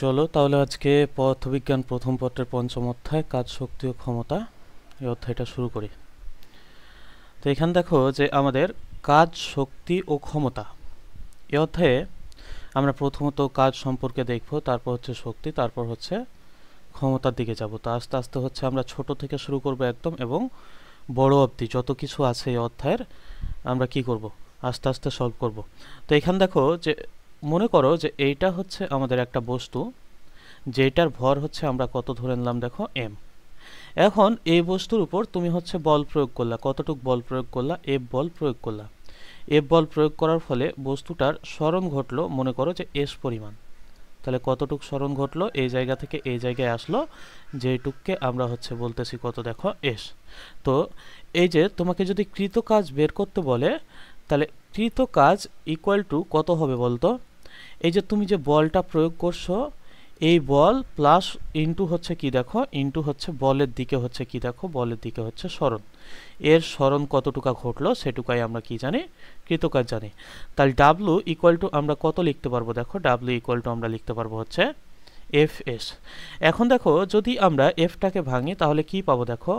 চলো তাহলে আজকে পদার্থবিজ্ঞান প্রথম পত্রের পঞ্চম অধ্যায় কাজ, শক্তি ও ক্ষমতা এই অধ্যায়টা শুরু করি। তো এখানে দেখো যে আমাদের কাজ, শক্তি ও ক্ষমতা এই অধ্যায়ে আমরা প্রথমত কাজ সম্পর্কে দেখব, তারপর হচ্ছে শক্তি, তারপর হচ্ছে ক্ষমতার দিকে যাব। তো আস্তে আস্তে হচ্ছে আমরা ছোট থেকে শুরু করব একদম, এবং বড় অবধি যত কিছু আছে এই অধ্যায়ের আমরা কি করব, আস্তে আস্তে সলভ করব। তো এখানে দেখো যে মনে করো যে এইটা হচ্ছে আমাদের একটা বস্তু, যেটার ভর হচ্ছে আমরা কত ধরে নিলাম, দেখো এম। এখন এই বস্তুর উপর তুমি হচ্ছে বল প্রয়োগ করলা, কতটুক বল প্রয়োগ করলা, এফ বল প্রয়োগ করলা। এফ বল প্রয়োগ করার ফলে বস্তুটার সরণ ঘটলো মনে করো যে এস পরিমাণ। তাহলে কতটুক সরণ ঘটলো, এই জায়গা থেকে এই জায়গায় আসলো, যেটুককে আমরা হচ্ছে বলতেছি কত, দেখো এস। তো এই যে তোমাকে যদি কৃত কাজ বের করতে বলে, তাহলে কৃত কাজ ইকুয়াল টু কত হবে বলতো? এই যে তুমি যে বলটা প্রয়োগ করছো, এই বল প্লাস ইনটু হচ্ছে কি, দেখো ইনটু হচ্ছে বলের দিকে হচ্ছে কি, দেখো বলের দিকে হচ্ছে সরণ। এর সরণ কতটুকা ঘটলো সেটুকাই আমরা কি জানি, কৃতকাজ জানি। তাহলে ডাব্লু ইকুয়াল টু আমরা কত লিখতে পারবো, দেখো ডাব্লু ইকুয়াল টু আমরা লিখতে পারবো হচ্ছে এফ এস। এখন দেখো যদি আমরা এফটাকে ভাঙি তাহলে কি পাবো, দেখো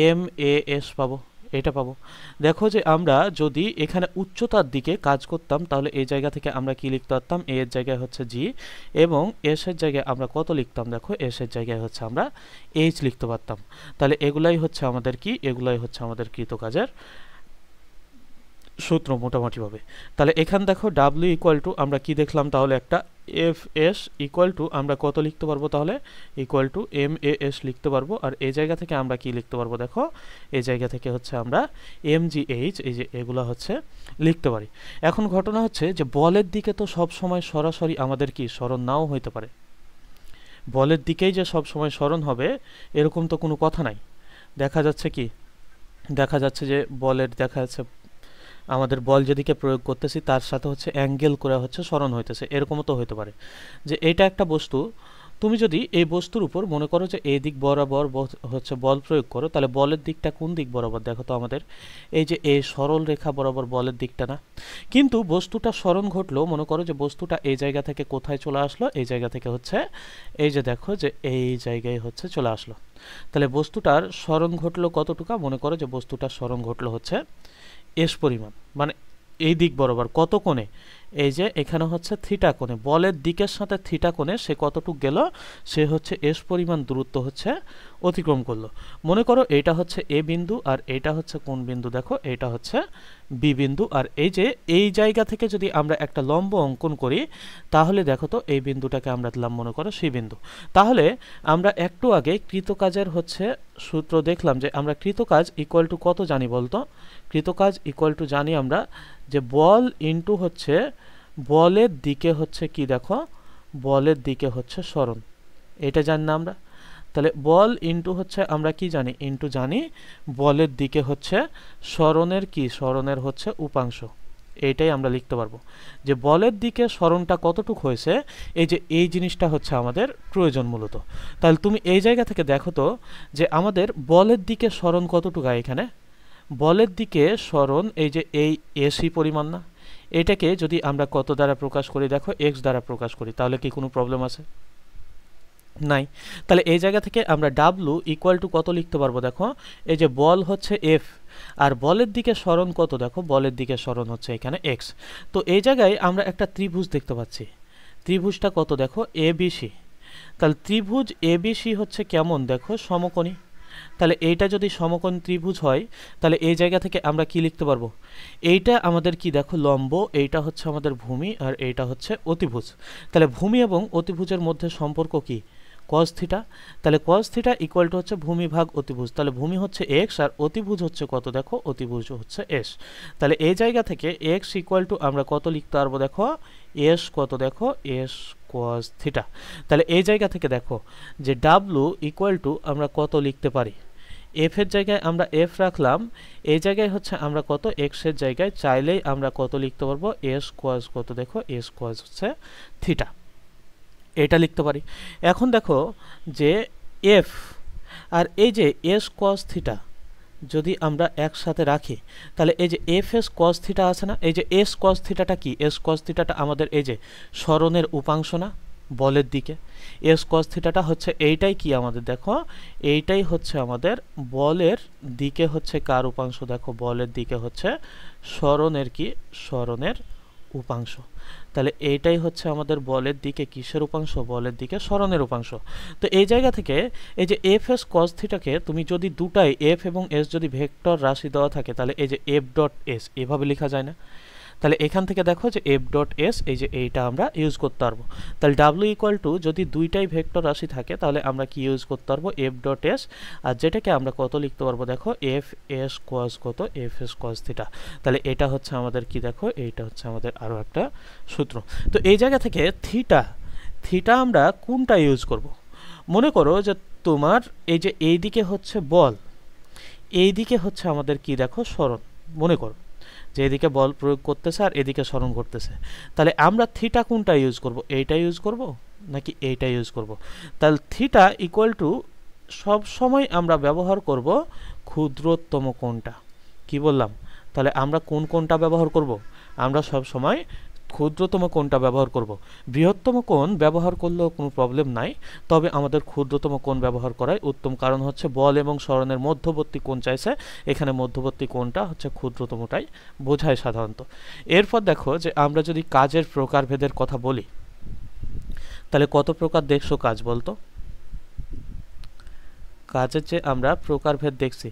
এম এ এস পাবো, এটা পাবো। দেখো যে আমরা যদি এখানে উচ্চতার দিকে কাজ করতাম তাহলে এই জায়গা থেকে আমরা কি লিখতে পারতাম, এ এর জায়গায় হচ্ছে জি, এবং এস এর জায়গায় আমরা কত লিখতাম, দেখো এস এর জায়গায় হচ্ছে আমরা এইচ লিখতে পারতাম। তাহলে এগুলাই হচ্ছে আমাদের কি, এগুলাই হচ্ছে আমাদের কৃতকাজের সূত্র মোটামুটিভাবে। তাহলে এখান দেখো ডাব্লিউ ইকুয়াল টু আমরা কি দেখলাম, তাহলে একটা এফ এস ইকুয়াল টু আমরা কত লিখতে পারবো, তাহলে equal to M A S লিখতে পারবো। আর এই জায়গা থেকে আমরা কি লিখতে পারবো, দেখো এই জায়গা থেকে হচ্ছে আমরা এম জি এইচ, এই যে এগুলা হচ্ছে লিখতে পারি। এখন ঘটনা হচ্ছে যে বলের দিকে তো সব সময় সরাসরি আমাদের কি সরণ নাও হইতে পারে, বলের দিকেই যে সব সময় সরণ হবে এরকম তো কোনো কথা নাই। দেখা যাচ্ছে কি, দেখা যাচ্ছে যে বলের দেখা যাচ্ছে আমাদের বল যেদিকে প্রয়োগ করতেছি তার সাথে হচ্ছে অ্যাঙ্গেল করে হচ্ছে সরণ হইতেছে, এরকমও তো হতে পারে। যে এটা একটা বস্তু, তুমি যদি এই বস্তুর উপর মনে করো যে এই দিক বরাবর হচ্ছে বল প্রয়োগ করো, তাহলে বলের দিকটা কোন দিক বরাবর, দেখো তো আমাদের এই যে এই সরল রেখা বরাবর বলের দিকটা না। কিন্তু বস্তুটা সরণ ঘটলো মনে করো যে বস্তুটা এই জায়গা থেকে কোথায় চলে আসলো, এই জায়গা থেকে হচ্ছে এই যে দেখো যে এই জায়গায় হচ্ছে চলে আসলো। তাহলে বস্তুটার সরণ ঘটলো কতটুকু, মনে করো যে বস্তুটার সরণ ঘটলো হচ্ছে এস পরিমাণ, মানে এই দিক বরাবর কত কোণে, এই যে এখানে হচ্ছে থিটা কোণে, বলের দিকের সাথে থিটা কোণে সে কতটুক গেল, সে হচ্ছে এস পরিমাণ দূরত্ব হচ্ছে অতিক্রম করলো। মনে করো এইটা হচ্ছে এ বিন্দু আর এইটা হচ্ছে কোন বিন্দু, দেখো এইটা হচ্ছে বি বিন্দু। আর এই যে এই জায়গা থেকে যদি আমরা একটা লম্ব অঙ্কন করি তাহলে দেখো তো এই বিন্দুটাকে আমরা দিলাম মনে করো সি বিন্দু। তাহলে আমরা একটু আগে কৃতকাজের হচ্ছে সূত্র দেখলাম যে আমরা কৃতকাজ ইকুয়াল টু কত জানি বলতো, কৃতকাজ ইকুয়াল টু জানি আমরা যে বল ইনটু হচ্ছে বলের দিকে হচ্ছে কি, দেখো বলের দিকে হচ্ছে সরণ, এটা জানি না আমরা। তাহলে বল ইনটু হচ্ছে আমরা কি জানি, ইনটু জানি বলের দিকে হচ্ছে সরণের কি, সরণের হচ্ছে উপাংশ। এইটাই আমরা লিখতে পারবো যে বলের দিকে সরণটা কতটুকু হয়েছে, এই যে এই জিনিসটা হচ্ছে আমাদের প্রয়োজন মূলত। তাহলে তুমি এই জায়গা থেকে দেখো তো যে আমাদের বলের দিকে সরণ কতটুকু, এখানে বলের দিকে সরণ এই যে এই এসি পরিমাণ না, এটাকে যদি আমরা কত দ্বারা প্রকাশ করি, দেখো এক্স দ্বারা প্রকাশ করি, তাহলে কি কোনো প্রবলেম আছে? নাই। তাহলে এই জায়গা থেকে আমরা ডাব্লু ইকুয়াল টু কত লিখতে পারবো, দেখো এই যে বল হচ্ছে এফ আর বলের দিকে সরণ কত, দেখো বলের দিকে সরণ হচ্ছে এখানে এক্স। তো এই জায়গায় আমরা একটা ত্রিভুজ দেখতে পাচ্ছি, ত্রিভুজটা কত, দেখো এবিসি। তাহলে ত্রিভুজ এবিসি হচ্ছে কেমন, দেখো সমকোণী। তাহলে এইটা যদি সমকোণী ত্রিভুজ হয় তাহলে এই জায়গা থেকে আমরা কি লিখতে পারবো, এইটা আমাদের কি, দেখো লম্ব, এইটা হচ্ছে আমাদের ভূমি আর এইটা হচ্ছে অতিভুজ। তাহলে ভূমি এবং অতিভুজের মধ্যে সম্পর্ক কি, কস থিটা। তাহলে কস থিটা ইকুয়াল টু হচ্ছে ভূমি ভাগ অতিভুজ। তাহলে ভূমি হচ্ছে এক্স আর অতিভুজ হচ্ছে কত, দেখো অতিভুজ হচ্ছে এস। তাহলে এই জায়গা থেকে এক্স ইকুয়াল টু আমরা কত লিখতে পারবো, দেখো এস কত, দেখো এস কস থিটা। তাহলে এই জায়গা থেকে দেখো যে ডাব্লু ইকুয়াল টু আমরা কত লিখতে পারি, এফ এর জায়গায় আমরা এফ রাখলাম, এই জায়গায় হচ্ছে আমরা কত এক্স এর জায়গায় চাইলেই আমরা কত লিখতে পারবো, এস কস কত, দেখো এস কস হচ্ছে থিটা, এটা লিখতে পারি। এখন দেখো যে এফ আর এই যে এস কস থিটা যদি আমরা একসাথে রাখি তাহলে এই যে এফ এস কস থিটা আছে না, এই যে এস কস থিটাটা কি, এস কস থিটাটা আমাদের এই যে সরণের উপাংশ না, বলের দিকে। এস কস থিটাটা হচ্ছে এইটাই কি আমাদের দেখো, এইটাই হচ্ছে আমাদের বলের দিকে হচ্ছে কার উপাংশ, দেখো বলের দিকে হচ্ছে সরণের কি, সরণের উপাংশ। তাহলে এইটাই হচ্ছে আমাদের বলের দিকে কিসের উপাংশ, বলের দিকে সরণের উপাংশ। তো এই জায়গা থেকে এই যে এফ এস কস থিটাকে তুমি যদি দুটাই এফ এবং এস যদি ভেক্টর রাশি দেওয়া থাকে, তাহলে এই যে এফ ডট এস এভাবে লেখা যায় না? তাহলে এখান থেকে দেখো যে এফ ডট এস, এই যে এইটা আমরা ইউজ করতে পারবো। তাহলে ডাব্লিউ ইকুয়াল টু যদি দুইটাই ভেক্টর রাশি থাকে তাহলে আমরা কি ইউজ করতে পারবো, এফ ডট এস। আর যেটাকে আমরা কত লিখতে পারবো দেখো, এফ এস কস কত, এফ এস কস থিটা। তাহলে এটা হচ্ছে আমাদের কি দেখো, এইটা হচ্ছে আমাদের আরও একটা সূত্র। তো এই জায়গা থেকে থিটা, থিটা আমরা কোনটা ইউজ করব? মনে করো যে তোমার এই যে এইদিকে হচ্ছে বল, এইদিকে হচ্ছে আমাদের কি দেখো সরণ, মনে করো যে এদিকে বল প্রয়োগ করতেছে আর এদিকে সরণ করতেছে। তাহলে আমরা থিটা কোনটা ইউজ করব, এইটা ইউজ করব নাকি এইটা ইউজ করব? তাহলে থিটা ইকুয়াল টু সব সময় আমরা ব্যবহার করব ক্ষুদ্রতম কোণটা। কি বললাম? তাহলে আমরা কোন কোণটা ব্যবহার করব? আমরা সব সময় ক্ষুদ্রতম কোণটা ব্যবহার করব। বৃহত্তম কোণ ব্যবহার করলেও কোনো প্রবলেম নাই, তবে আমাদের ক্ষুদ্রতম কোণ ব্যবহার করাই উত্তম, কারণ হচ্ছে বল এবং সরণের মধ্যবর্তী কোণ চাইছে, এখানে মধ্যবর্তী কোণটা হচ্ছে ক্ষুদ্রতমটাই বোঝায় সাধারণত। এরপর দেখো যে আমরা যদি কাজের প্রকারভেদের কথা বলি, তাহলে কত প্রকার দেখছো কাজ বলতো? কাজের যে আমরা প্রকারভেদ দেখছি,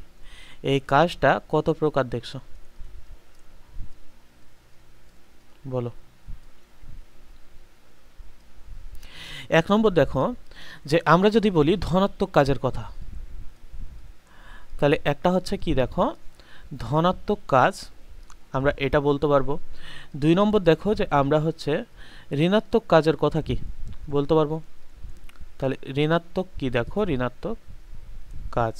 এই কাজটা কত প্রকার দেখছো বলো? এক নম্বর দেখো যে আমরা যদি বলি ধনাত্মক কাজের কথা, তাহলে একটা হচ্ছে কি দেখো, ধনাত্মক কাজ, আমরা এটা বলতে পারবো। দুই নম্বর দেখো যে আমরা হচ্ছে ঋণাত্মক কাজের কথা কি বলতে পারবো। তাহলে ঋণাত্মক কি দেখো, ঋণাত্মক কাজ।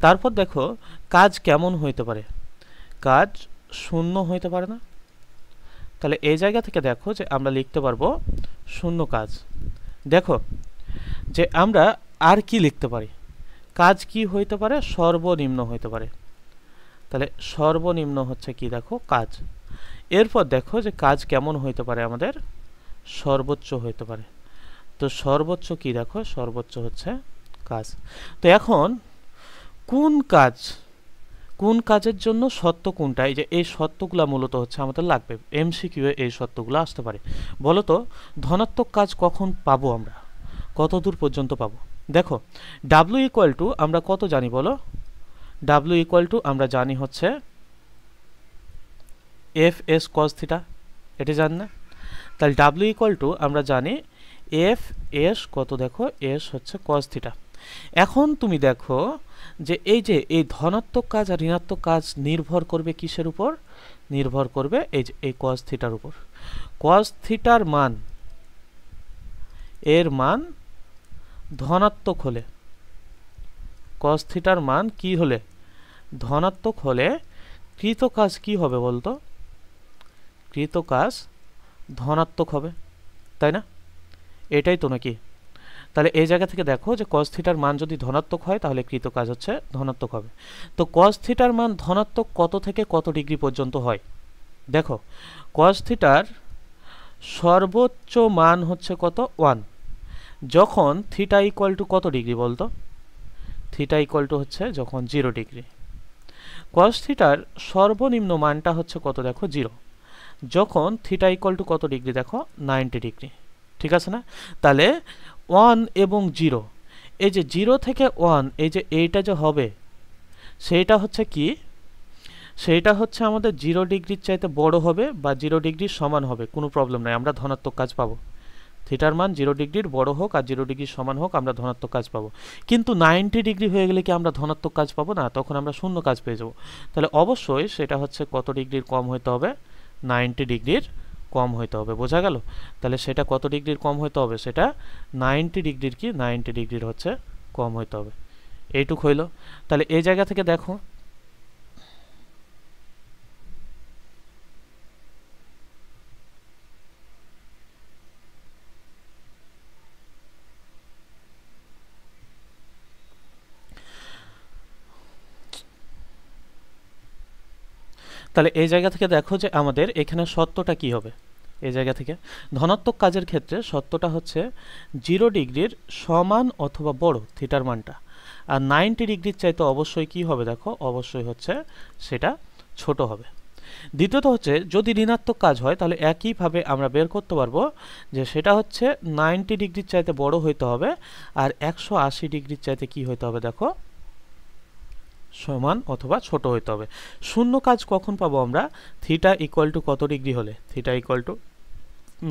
তারপর দেখো কাজ কেমন হইতে পারে, কাজ শূন্য হইতে পারে না? তাহলে এই জায়গা থেকে দেখো যে আমরা লিখতে পারবো শূন্য কাজ। দেখো যে আমরা আর কি লিখতে পারি, কাজ কি হইতে পারে, সর্বনিম্ন হইতে পারে। তাহলে সর্বনিম্ন হচ্ছে কি দেখো কাজ। এরপর দেখো যে কাজ কেমন হইতে পারে আমাদের, সর্বোচ্চ হইতে পারে। তো সর্বোচ্চ কি দেখো, সর্বোচ্চ হচ্ছে কাজ। তো এখন কোন কাজ, কোন কাজের জন্য সত্য কোনটা, এই যে এই সত্যগুলা মূলত হচ্ছে আমাদের লাগবে, এমসিকিউ এ এই সত্যগুলো আসতে পারে। বলো তো ধনাত্মক কাজ কখন পাবো আমরা, কত দূর পর্যন্ত পাবো? দেখো ডাব্লিউ ইকুয়াল টু আমরা কত জানি বলো, ডাব্লিউ ইকুয়াল টু আমরা জানি হচ্ছে এফ এস কস থিটা, এটা জানি না? তাহলে ডাব্লিউ ইকুয়াল টু আমরা জানি এফ এস কত দেখো, এস হচ্ছে কস থিটা। এখন তুমি দেখো যে এই ধনাত্মক কাজ আর ঋণাত্মক কাজ নির্ভর করবে কিসের উপর, নির্ভর করবে এই যে এই কস থিটার উপর। কস থিটার মান, এর মান ধনাত্মক হলে, কস থিটার মান কি হলে, ধনাত্মক হলে কৃত কাজ কি হবে বলতো, কৃত কাজ ধনাত্মক হবে, তাই না? এটাই তো নাকি? তাহলে এই জায়গা থেকে দেখো যে cos থিটার মান যদি ধনাত্মক হয় তাহলে কৃত কাজ হচ্ছে ধনাত্মক হবে। তো cos থিটার মান ধনাত্মক কত থেকে কত ডিগ্রি পর্যন্ত হয়? দেখো cos থিটার সর্বোচ্চ মান হচ্ছে কত, 1, যখন থিটা ইকুয়াল টু কত ডিগ্রি বলতো, থিটা ইকুয়াল টু হচ্ছে যখন 0 ডিগ্রি। cos থিটার সর্বনিম্ন মানটা হচ্ছে কত দেখো, 0, যখন থিটা ইকুয়াল টু কত ডিগ্রি দেখো, 90 ডিগ্রি। ঠিক আছে না? তাহলে 1 এবং 0, এই যে 0 থেকে 1, এই যে এইটা যে হবে সেইটা হচ্ছে কি, সেইটা হচ্ছে আমাদের 0 ডিগ্রির চাইতে বড় হবে বা 0 ডিগ্রির সমান হবে, কোনো প্রবলেম নাই, আমরা ধনাত্মক কাজ পাবো। থিটার মান 0 ডিগ্রির বড় হোক আর 0 ডিগ্রির সমান হোক আমরা ধনাত্মক কাজ পাবো। কিন্তু 90 ডিগ্রি হয়ে গেলে কি আমরা ধনাত্মক কাজ পাবো না, তখন আমরা শূন্য কাজ পেয়ে যাবো। তাহলে অবশ্যই সেটা হচ্ছে কত ডিগ্রির কম হইতে হবে, 90 ডিগ্রির কম হইতে হবে। বোঝা গেল? তাহলে সেটা কত ডিগ্রির কম হইতে হবে, সেটা 90 ডিগ্রির কি, 90 ডিগ্রির হচ্ছে কম হইতে হবে। এইটুক হইল। তাহলে এই জায়গা থেকে দেখো তাহলে এই জায়গা থেকে দেখো যে আমাদের এখানে সত্যটা কি হবে, এই জায়গা থেকে ধনাত্মক কাজের ক্ষেত্রে সত্যটা হচ্ছে 0 ডিগ্রির সমান অথবা বড় থিটার মানটা, আর 90 ডিগ্রির চাইতে অবশ্যই কি হবে দেখো, অবশ্যই হচ্ছে সেটা ছোট হবে। দ্বিতীয়ত হচ্ছে যদি ঋণাত্মক কাজ হয় তাহলে একইভাবে আমরা বের করতে পারবো যে সেটা হচ্ছে 90 ডিগ্রির চাইতে বড় হইতে হবে, আর 180 ডিগ্রির চাইতে কি হইতে হবে দেখো, সমান অথবা ছোট হইতে হবে। শূন্য কাজ কখন পাবো আমরা, থিটা ইকুয়াল টু কত ডিগ্রি হলে, থিটা ইকুয়াল টু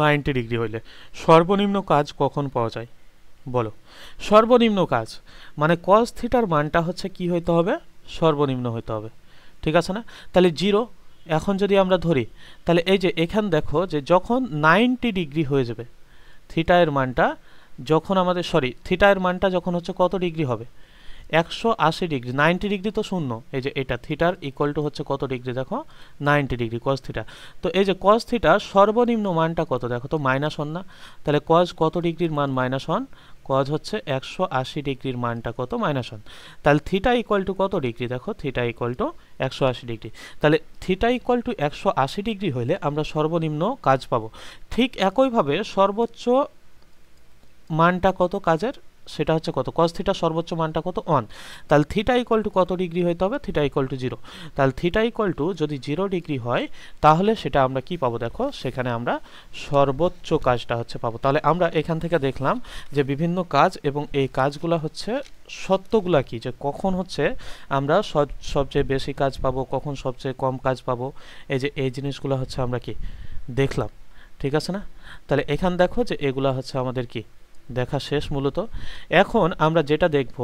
90 ডিগ্রি হইলে। সর্বনিম্ন কাজ কখন পাওয়া যায় বলো, সর্বনিম্ন কাজ মানে কস থিটার মানটা হচ্ছে কি হইতে হবে, সর্বনিম্ন হইতে হবে, ঠিক আছে না? তাহলে 0 এখন যদি আমরা ধরি তাহলে এই যে এখান দেখো যে যখন 90 ডিগ্রি হয়ে যাবে থিটা এর মানটা, যখন আমাদের থিটা এর মানটা যখন হচ্ছে কত ডিগ্রি হবে, 180 ডিগ্রি। 90 ডিগ্রি তো শূন্য, এই যে এটা থিটার ইকুয়াল টু হচ্ছে কত ডিগ্রি দেখো, 90 ডিগ্রি কস থিটা। তো এই যে কস থিটার সর্বনিম্ন মানটা কত দেখো তো, -1 না? তাহলে কস কত ডিগ্রির মান, -1, কজ হচ্ছে 180 ডিগ্রির মানটা কত, -1। তাহলে থিটা ইকুয়াল টু কত ডিগ্রি দেখো, থিটা ইকুয়াল টু 180 ডিগ্রি। তাহলে থিটা ইকুয়াল টু 180 ডিগ্রি হইলে আমরা সর্বনিম্ন কাজ পাবো। ঠিক একইভাবে সর্বোচ্চ মানটা কত কাজের, সেটা হচ্ছে কত, cos থিটা সর্বোচ্চ মানটা কত, 1। তাহলে থিটা ইকুয়াল টু কত ডিগ্রি হইতে হবে, থিটা ইকুয়াল টু 0। তাহলে থিটা ইকুয়াল টু যদি 0 ডিগ্রি হয় তাহলে সেটা আমরা কি পাবো দেখো, সেখানে আমরা সর্বোচ্চ কাজটা হচ্ছে পাবো। তাহলে আমরা এখান থেকে দেখলাম যে বিভিন্ন কাজ এবং এই কাজগুলা হচ্ছে সত্যগুলা কি, যে কখন হচ্ছে আমরা সবচেয়ে বেশি কাজ পাবো, কখন সবচেয়ে কম কাজ পাবো, এই যে এই জিনিসগুলো হচ্ছে আমরা কি দেখলাম, ঠিক আছে না? তাহলে এখান দেখো যে এগুলা হচ্ছে আমাদের কি দেখা শেষ মূলত। এখন আমরা যেটা দেখব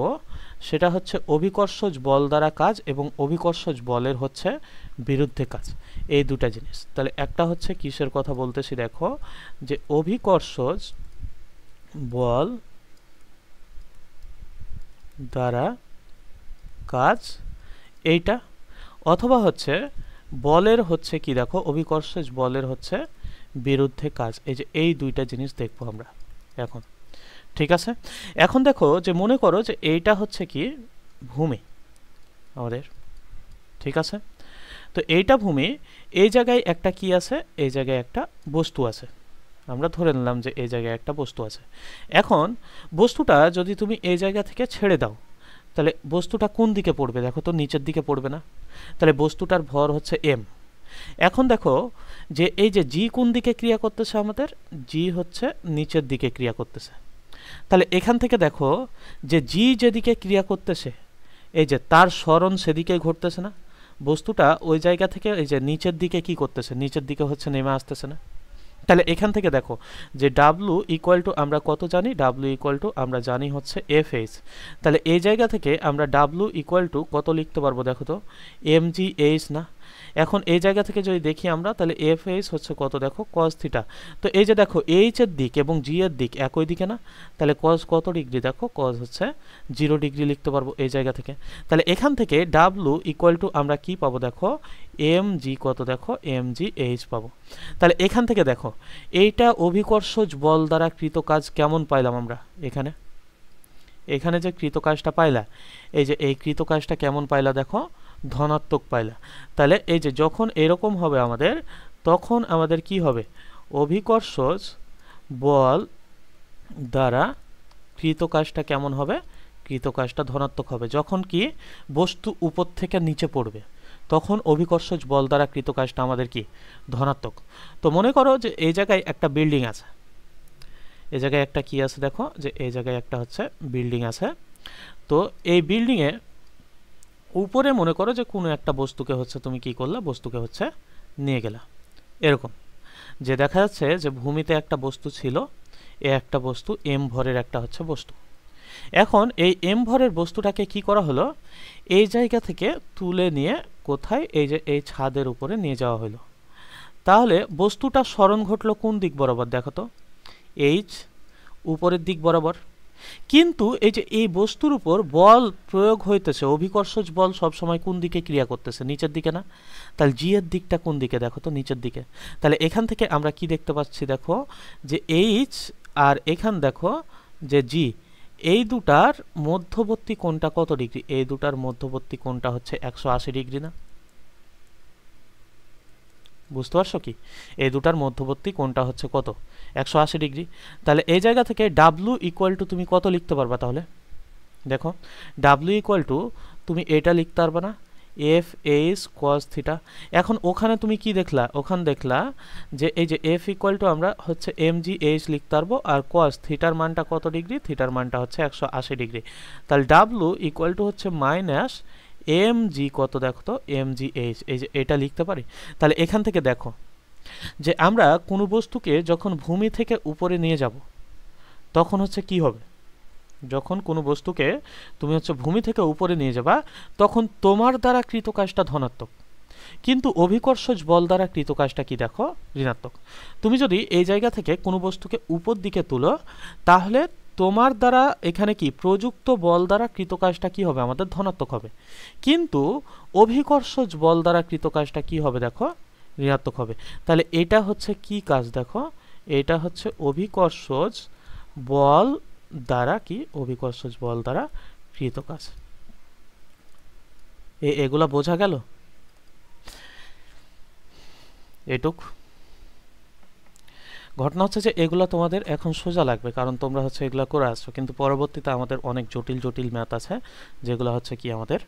সেটা হচ্ছে অভিকর্ষজ বল দ্বারা কাজ এবং অভিকর্ষজ বলের হচ্ছে বিরুদ্ধে কাজ, এই দুটা জিনিস। তাহলে একটা হচ্ছে কিসের কথা বলতেছি দেখো, যে অভিকর্ষজ বল দ্বারা কাজ এইটা, অথবা হচ্ছে বলের হচ্ছে কি দেখো, অভিকর্ষজ বলের হচ্ছে বিরুদ্ধে কাজ। এই যে এই দুইটা জিনিস দেখবো আমরা এখন, ঠিক আছে? এখন দেখো যে মনে করো যে এইটা হচ্ছে কি ভূমি আমাদের, ঠিক আছে? তো এইটা ভূমি, এই জায়গায় একটা কি আছে, এই জায়গায় একটা বস্তু আছে, আমরা ধরে নিলাম যে এই জায়গায় একটা বস্তু আছে। এখন বস্তুটা যদি তুমি এই জায়গা থেকে ছেড়ে দাও তাহলে বস্তুটা কোন দিকে পড়বে দেখো তো, নিচের দিকে পড়বে না? তাহলে বস্তুটার ভর হচ্ছে m। এখন দেখো যে এই যে জি কোন দিকে ক্রিয়া করতেছে, আমাদের জি হচ্ছে নিচের দিকে ক্রিয়া করতেছে। তাহলে এখান থেকে দেখো যে জি যেদিকে ক্রিয়া করতেছে এই যে তার সরণ সেদিকে ঘুরতেছে না, বস্তুটা ওই জায়গা থেকে এই যে নিচের দিকে কি করতেছে, নিচের দিকে হচ্ছে নেমে আসতেছে না? তাহলে এখান থেকে দেখো যে ডাব্লু ইকুয়াল টু আমরা কত জানি, ডাব্লু ইকুয়াল টু আমরা জানি হচ্ছে এফএইচ। তাহলে এই জায়গা থেকে আমরা ডাব্লু ইকুয়াল টু কত লিখতে পারবো দেখো তো, mgh না? এখন এই জায়গা থেকে যদি দেখি আমরা তাহলে এফএইচ হচ্ছে কত দেখো, cos থিটা। তো এই যে দেখো এইচ এর দিক এবং জি এর দিক একই দিকে না? তাহলে cos কত ডিগ্রি দেখো, cos হচ্ছে 0 ডিগ্রি লিখতে পারবো এই জায়গা থেকে। তাহলে এখান থেকে ডাব্লু ইকুয়াল টু আমরা কি পাবো দেখো, mg কত দেখো, mgh পাবো। তাহলে এখান থেকে দেখো এইটা অভিকর্ষজ বল দ্বারা কৃত কাজ কেমন পাইলাম আমরা, এখানে এখানে যে কৃত কাজটা পাইলা, এই যে এই কৃত কাজটা কেমন পাইলা দেখো, ধনাত্মক পাইলা। তাহলে এই যে যখন এরকম হবে আমাদের, তখন আমাদের কি হবে, অভিকর্ষজ বল দ্বারা কৃত কাজটা কেমন হবে, কৃত কাজটা ধনাত্মক হবে। যখন কি বস্তু উপর থেকে নিচে পড়বে তখন অভিকর্ষজ বল দ্বারা কৃত কাজটা আমাদের কি ধনাত্মক। তো মনে করো যে এই জায়গায় একটা বিল্ডিং আছে, এই জায়গায় একটা কি আছে দেখো, যে এই জায়গায় একটা হচ্ছে বিল্ডিং আছে। তো এই বিল্ডিংয়ে উপরে মনে করো যে কোনো একটা বস্তুকে হচ্ছে তুমি কি করলা, বস্তুকে হচ্ছে নিয়ে গেলা। এরকম যে দেখা যাচ্ছে যে ভূমিতে একটা বস্তু ছিল, এ একটা বস্তু m ভরের একটা হচ্ছে বস্তু। এখন এই m ভরের বস্তুটাকে কি করা হলো, এই জায়গা থেকে তুলে নিয়ে কোথায়, এই যে এই ছাদের উপরে নিয়ে যাওয়া হলো। তাহলে বস্তুটা সরণ ঘটলো কোন দিক বরাবর দেখো তো, h উপরের দিক বরাবর। কিন্তু এই যে এই বস্তুর উপর বল প্রয়োগ হইতেছে, অভিকর্ষজ বল সব সময় কোন দিকে ক্রিয়া করতেছে, নিচের দিকে না? তাহলে জি এর দিকটা কোন দিকে দেখো তো, নিচের দিকে। তাহলে এখান থেকে আমরা কি দেখতে পাচ্ছি দেখো, যে এইচ আর এখান দেখো যে জি, এই দুটার মধ্যবর্তী কোণটা কত ডিগ্রি, এই দুটার মধ্যবর্তী কোণটা হচ্ছে 180 ডিগ্রি না? বুঝতে পারছো কি? এই দুটার মধ্যবর্তী কোণটা হচ্ছে কত? 180 ডিগ্রি। তাহলে এই জায়গা থেকে ডাব্লু ইকুয়াল টু তুমি কত লিখতে পারবা তাহলে? দেখো, ডাব্লু ইকুয়াল টু তুমি এটা লিখতে পারবে না, এফ এইচ কস থিটা। এখন ওখানে তুমি কি দেখলা? ওখানে দেখলা যে এই যে এফ ইকুয়াল টু আমরা হচ্ছে এম জি এইচ লিখতে পারবো, আর কস থিটার মানটা কত ডিগ্রি? থিটার মানটা হচ্ছে 180 ডিগ্রি। তাহলে ডাব্লু ইকুয়াল টু হচ্ছে মাইনাস এম জি কত দেখো তো, এম জি এইচ, এই যে এটা লিখতে পারি। তাহলে এখান থেকে দেখো যে আমরা কোনো বস্তুকে যখন ভূমি থেকে উপরে নিয়ে যাব তখন হচ্ছে কি হবে? যখন কোনো বস্তুকে তুমি হচ্ছে ভূমি থেকে উপরে নিয়ে যাবা তখন তোমার দ্বারা কৃত কাজটা ধনাত্মক, কিন্তু অভিকর্ষজ বল দ্বারা কৃত কাজটা কি দেখো? ঋণাত্মক। তুমি যদি এই জায়গা থেকে কোনো বস্তুকে উপর দিকে তুলো তাহলে তোমার দ্বারা এখানে কি প্রযুক্ত বল দ্বারা কৃত কাজটা কি হবে? আমাদের ধনাত্মক হবে, কিন্তু অভিকর্ষজ বল দ্বারা কৃত কাজটা কি হবে দেখো? ঋণাত্মক হবে। তাহলে এটা হচ্ছে কি কাজ দেখো? এটা হচ্ছে অভিকর্ষজ বল দ্বারা কি? অভিকর্ষজ বল দ্বারা কৃত কাজ। এগুলা বোঝা গেল? এটুক ঘটনা হচ্ছে যে এগুলা তোমাদের এখন সোজা লাগবে, কারণ তোমরা হচ্ছে এগুলা করে আসছো, কিন্তু পরবর্তীতে আমাদের অনেক জটিল জটিল ম্যাথ আছে যেগুলো হচ্ছে কি আমাদের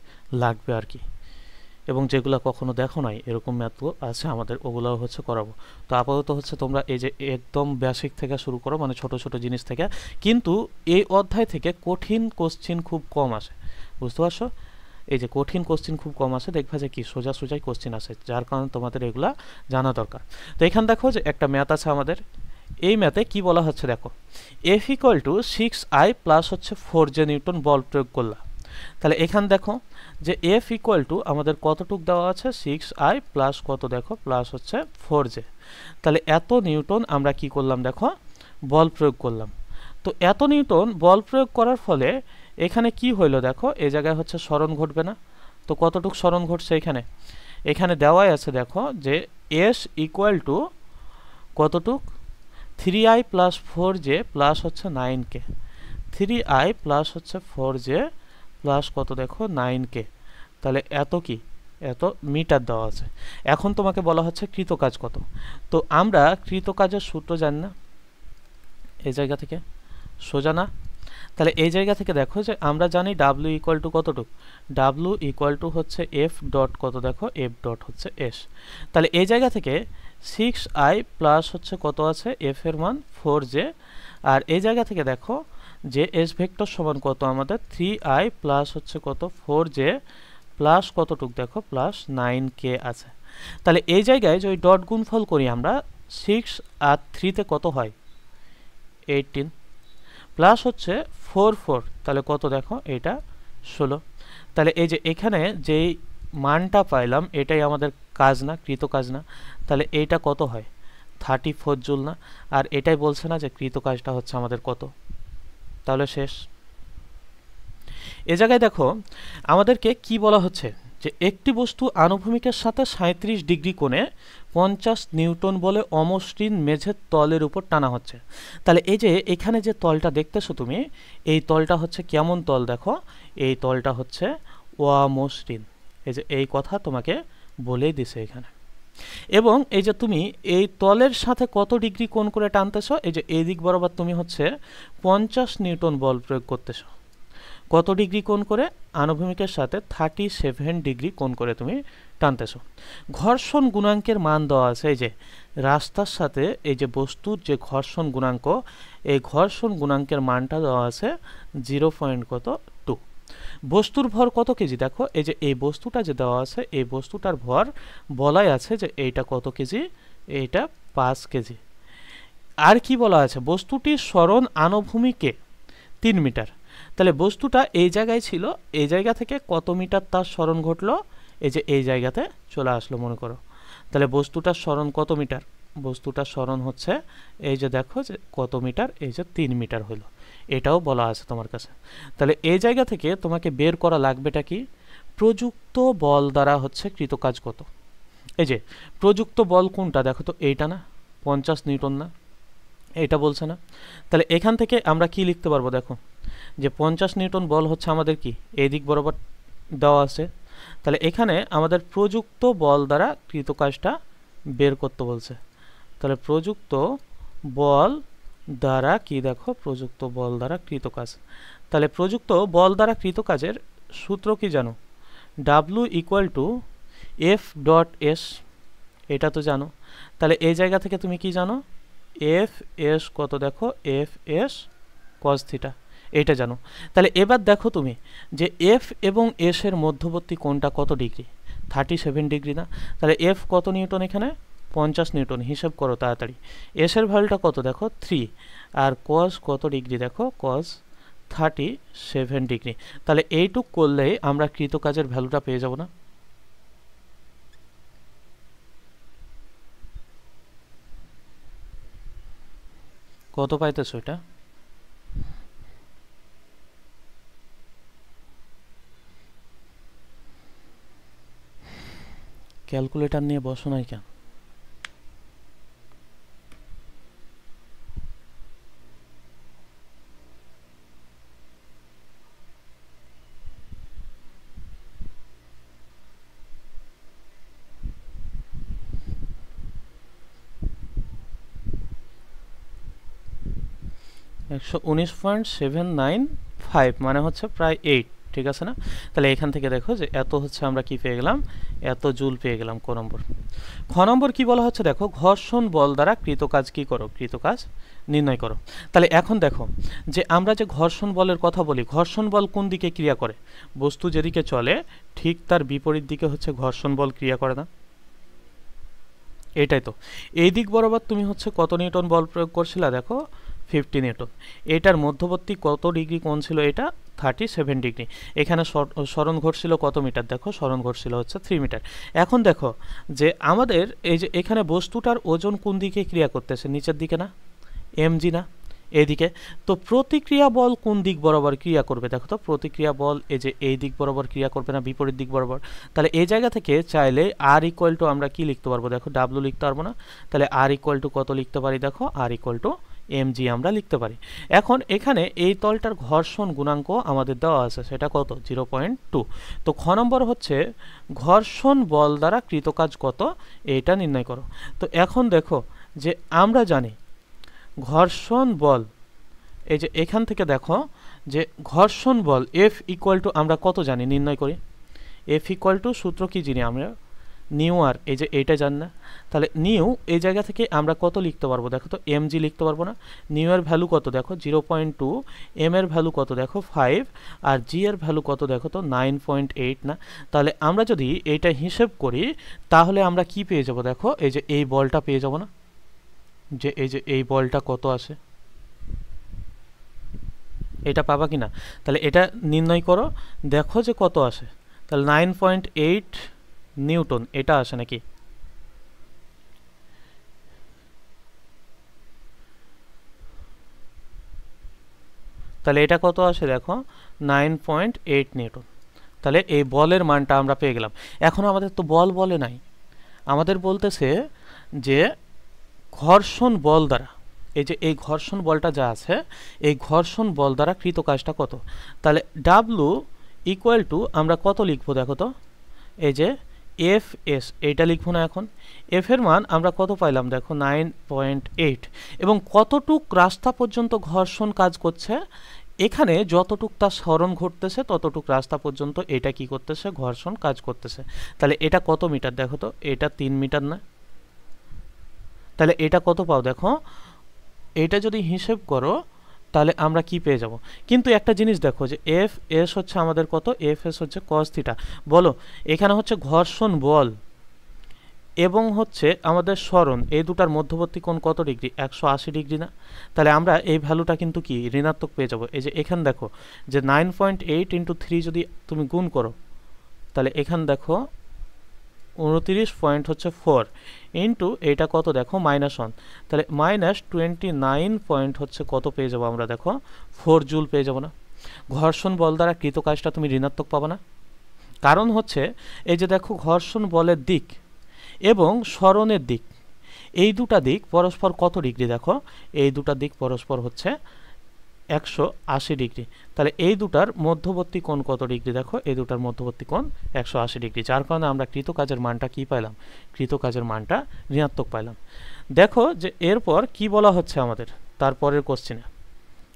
লাগবে আর কি, এবং যেগুলো কখনো দেখো নাই এরকম ম্যাথও আছে আমাদের, ওগুলোও হচ্ছে করাবো। তো আপাতত হচ্ছে তোমরা এই যে একদম বেসিক থেকে শুরু করো, মানে ছোট ছোট জিনিস থেকে, কিন্তু এই অধ্যায় থেকে কঠিন কোশ্চিন খুব কম আসে, বুঝতে পারছো? এই যে কঠিন কোশ্চিন খুব কম আসে, দেখবা যে কি সোজা সোজাই কোশ্চিন আসে, যার কারণে তোমাদের এগুলা জানা দরকার। তো এখানে দেখো যে একটা ম্যাথ আছে আমাদের, এই ম্যাথে কি বলা হচ্ছে দেখো, F equal two 6i plus হচ্ছে 4j নিউটন বল প্রয়োগ করলাম। তাহলে এখানে দেখো যে এফ ইকুয়াল টু আমাদের কতটুক দেওয়া আছে? 6i প্লাস কত দেখো? প্লাস হচ্ছে 4j। তাহলে এত নিউটন আমরা কি করলাম দেখো? বল প্রয়োগ করলাম। তো এত নিউটন বল প্রয়োগ করার ফলে এখানে কি হইলো দেখো? এই জায়গায় হচ্ছে সরণ ঘটবে না? তো কতটুক সরণ ঘটছে এখানে? এখানে দেওয়াই আছে দেখো যে এস ইকুয়াল টু কতটুক? 3i প্লাস 4j প্লাস হচ্ছে 9k। 3i প্লাস হচ্ছে 4j প্লাস কত দেখো? 9k। তাহলে এত কি? এত মিটার দেওয়া আছে। এখন তোমাকে বলা হচ্ছে কৃত কাজ কত। তো আমরা কৃত কাজের সূত্র জানি না, এই জায়গা থেকে সোজা না? তাহলে এই জায়গা থেকে দেখো যে আমরা জানি ডাব্লিউ ইকুয়াল টু কতটুক? ডাব্লিউ ইকুয়াল টু হচ্ছে এফ ডট কত দেখো? এফ ডট হচ্ছে এস। তাহলে এই জায়গা থেকে 6i প্লাস হচ্ছে কত আছে? এফ এর মান 4j, আর এই জায়গা থেকে দেখো যে এস ভেক্টর সমান কত আমাদের? 3i প্লাস হচ্ছে কত? 4j প্লাস কতটুক দেখো? প্লাস 9k আছে। তাহলে এই জায়গায় যদি ডট গুণফল করি আমরা, 6 আর 3 তে কত হয়? 18 প্লাস হচ্ছে 4 তাহলে কত দেখো? এটা 16। তাহলে এই যে এখানে যেই মানটা পাইলাম এটাই আমাদের কাজ না? কৃত কাজ না? তাহলে এইটা কত হয়? 34 জুল না? আর এটাই বলছে না যে কৃত কাজটা হচ্ছে আমাদের কত? তাহলে শেষ। এ জায়গায় দেখো আমাদেরকে কি বলা হচ্ছে যে একটি বস্তু আনুভূমিকের সাথে 37 ডিগ্রি কোণে 50 নিউটন বলে অমসৃণ মেঝের তলের উপর টানা হচ্ছে। তাহলে এই যে এখানে যে তলটা দেখতেছো তুমি, এই তলটা হচ্ছে কেমন তল দেখো? এই তলটা হচ্ছে অমসৃণ। এই যে এই কথা তোমাকে বলেই দিছে এখানে। এবং এই যে তুমি এই তলের সাথে কত ডিগ্রি কোণ করে টানতেছো? এই যে এই দিক বরাবর তুমি হচ্ছে 50 নিউটন বল প্রয়োগ করতেছো। কত ডিগ্রি কোণ করে? আনুভূমিকের সাথে 37 ডিগ্রি কোণ করে তুমি টানতেছো। ঘর্ষণ গুণাঙ্কের মান দেওয়া আছে, এই যে রাস্তার সাথে এই যে বস্তুর যে ঘর্ষণ গুণাঙ্ক, এই ঘর্ষণ গুণাঙ্কের মানটা দেওয়া আছে 0.2। বস্তুর ভর কত কেজি দেখো? এই যে এই বস্তুটা যে দেওয়া আছে, এই বস্তুটার ভর বলাই আছে যে এইটা কত কেজি? এইটা 5 কেজি। আর কি বলা আছে? বস্তুটির সরণ আনুভূমিকে 3 মিটার। তাহলে বস্তুটা এই জায়গায় ছিল, এই জায়গা থেকে কত মিটার তার সরণ ঘটলো? এই যে এই জায়গাতে চলে আসলো মনে করো। তাহলে বস্তুটার সরণ কত মিটার? বস্তুটার সরণ হচ্ছে এই যে দেখো যে কত মিটার? এই যে 3 মিটার হলো, এটাও বলা আছে তোমার কাছে। তাহলে এই জায়গা থেকে তোমাকে বের করা লাগবেটা কি? প্রযুক্ত বল দ্বারা হচ্ছে কৃত কাজ কত। এই যে প্রযুক্ত বল কোনটা দেখো তো? এইটা না? 50 নিউটন না? এটা বলছে না? তাহলে এখান থেকে আমরা কি লিখতে পারবো দেখো? যে 50 নিউটন বল হচ্ছে আমাদের কি এই দিক বরাবর দেওয়া আছে। তাহলে এখানে আমাদের প্রযুক্ত বল দ্বারা কৃত কাজটা বের করতে বলছে। তাহলে প্রযুক্ত বল দ্বারা কি, দেখো প্রযুক্ত বল দ্বারা কৃত কাজ। তাহলে প্রযুক্ত বল দ্বারা কৃত কাজের সূত্র কি জানো? W equal to F dot S, এটা তো জানো। তাহলে এই জায়গা থেকে তুমি কি জানো? এফ এস কত, দেখো এফ এস কস থিটা, এটা জানো। তাহলে এবার দেখো তুমি যে এফ এবং এস এর মধ্যবর্তী কোণটা কত ডিগ্রি? 37 ডিগ্রি না? তাহলে এফ কত নিউটন এখানে? 50 নিউটন। হিসাব করো তাড়াতাড়ি। এস এর ভ্যালুটা কত, দেখো 3। আর কস কত ডিগ্রি, দেখো কস 37 ডিগ্রি। তাহলে এইটুক করলেই আমরা কৃত কাজের ভ্যালুটা পেয়ে যাব না? কত পাইতেছো এটা? ক্যালকুলেটর নিয়ে বসো নাই কেন? (119.795) মানে হচ্ছে প্রায় 8, ঠিক আছে না? তাহলে এখান থেকে দেখো যে এত হচ্ছে আমরা কি পেয়ে গেলাম, এত জুল পেয়ে গেলাম। ক নম্বর। খ নম্বর কি বলা হচ্ছে, দেখো ঘর্ষণ বল দ্বারা কৃত কাজ কি করো, কৃত কাজ নির্ণয় করো। তাহলে এখন দেখো যে আমরা যে ঘর্ষণ বলের কথা বলি, ঘর্ষণ বল কোন দিকে ক্রিয়া করে? বস্তু যেদিকে চলে ঠিক তার বিপরীত দিকে হচ্ছে ঘর্ষণ বল ক্রিয়া করে না? এটাই তো। এই দিক বরাবর তুমি হচ্ছে কত নিউটন বল প্রয়োগ করছিলা, দেখো 50 নিউটন। এটার মধ্যবর্তী কত ডিগ্রি কোণ ছিল? এটা 37 ডিগ্রি। এখানে সরণ ঘটছিল কত মিটার? দেখো সরণ ঘটছিল হচ্ছে 3 মিটার। এখন দেখো যে আমাদের এই যে এখানে বস্তুটার ওজন কোন দিকে ক্রিয়া করতেছে? নিচের দিকে না? এমজি না? এদিকে। তো প্রতিক্রিয়া বল কোন দিক বরাবর ক্রিয়া করবে? দেখো তো প্রতিক্রিয়া বল এই যে এই দিক বরাবর ক্রিয়া করবে না, বিপরীত দিক বরাবর। তাহলে এই জায়গা থেকে চাইলে আর ইকুয়াল টু আমরা কি লিখতে পারবো? দেখো ডাব্লু লিখতে পারবো না? তাহলে আর ইকুয়াল টু কত লিখতে পারি? দেখো আর ইকুয়াল টু mg আমরা লিখতে পারি। এখন এখানে এই তলটার ঘর্ষণ গুণাঙ্ক আমাদের দেওয়া আছে, সেটা কত? 0.2। তো খ নম্বর হচ্ছে ঘর্ষণ বল দ্বারা কৃত কাজ কত, এটা নির্ণয় করো। তো এখন দেখো যে আমরা জানি ঘর্ষণ বল, এই যে এখান থেকে দেখো যে ঘর্ষণ বল F ইকুয়াল টু আমরা কত জানি, নির্ণয় করি। F ইকুয়াল টু সূত্র কি জানি আমরা? নিউ আর, এই যে এইটা জান না? তাহলে নিউ এই জায়গা থেকে আমরা কত লিখতে পারবো? দেখো তো mg লিখতে পারবো না? নিউ এর ভ্যালু কত? দেখো 0.2। m এর ভ্যালু কত? দেখো 5। আর g এর ভ্যালু কত? দেখো তো 9.8 না? তাহলে আমরা যদি এইটা হিসেব করি তাহলে আমরা কি পেয়ে যাব? দেখো এই যে এই বলটা পেয়ে যাব না? যে এই যে এই বলটা কত আসে, এটা পাবা কি না? তাহলে এটা নির্ণয় করো, দেখো যে কত আসে। তাহলে 9.8 নিউটন এটা আসে নাকি? তাহলে এটা কত আসে? দেখো 9.8 নিউটন। তাহলে এই বলের মানটা আমরা পেয়ে গেলাম। এখন আমাদের তো বল বলে নাই, আমাদের বলতেছে যে ঘর্ষণ বল দ্বারা, এই যে এই ঘর্ষণ বলটা যা আছে এই ঘর্ষণ বল দ্বারা কৃত কাজটা কত। তাহলে ডাব্লু ইকুয়াল টু আমরা কত লিখবো? দেখো তো এই যে এফ এস, এইটা লিখবো না? এখন এফ এর মান আমরা কত পাইলাম? দেখো 9.8। এবং কতটুক রাস্তা পর্যন্ত ঘর্ষণ কাজ করছে? এখানে যতটুক তার সরণ ঘটতেছে ততটুক রাস্তা পর্যন্ত এটা কি করতেছে? ঘর্ষণ কাজ করতেছে। তাহলে এটা কত মিটার? দেখো তো এটা 3 মিটার না? তাহলে এটা কত পাও? দেখো এটা যদি হিসেব করো তাহলে আমরা কি পেয়ে যাব? কিন্তু একটা জিনিস দেখো যে এফ এস হচ্ছে আমাদের কত? এফ এস হচ্ছে কস থিটা। বলো এখানে হচ্ছে ঘর্ষণ বল এবং হচ্ছে আমাদের সরণ, এই দুটার মধ্যবর্তী কোণ কত ডিগ্রি? 180 ডিগ্রি না? তাহলে আমরা এই ভ্যালুটা কিন্তু কি ঋণাত্মক পেয়ে যাব। এই যে এখানে দেখো যে 9.8 ইন্টু 3 যদি তুমি গুণ করো তাহলে এখানে দেখো 29.4 ইন্টু এইটা কত? দেখো -1, তাহলে -29 হচ্ছে কত পেয়ে যাবো আমরা? দেখো 4 জুল পেয়ে যাবো না? ঘর্ষণ বল দ্বারা কৃত কাজটা তুমি ঋণাত্মক পাবো না? কারণ হচ্ছে এই যে দেখো ঘর্ষণ বলের দিক এবং সরণের দিক, এই দুটা দিক পরস্পর কত ডিগ্রি? দেখো এই দুটা দিক পরস্পর হচ্ছে 180 ডিগ্রি। তাহলে এই দুটার মধ্যবর্তী কোণ কত ডিগ্রি? দেখো এই দুটার মধ্যবর্তী কোণ 180 ডিগ্রি, যার কারণে আমরা কৃতকাজের মানটা কি পাইলাম? কৃতকাজের মানটা ঋণাত্মক পাইলাম। দেখো যে এরপর কি বলা হচ্ছে আমাদের তারপরের কোশ্চেনে,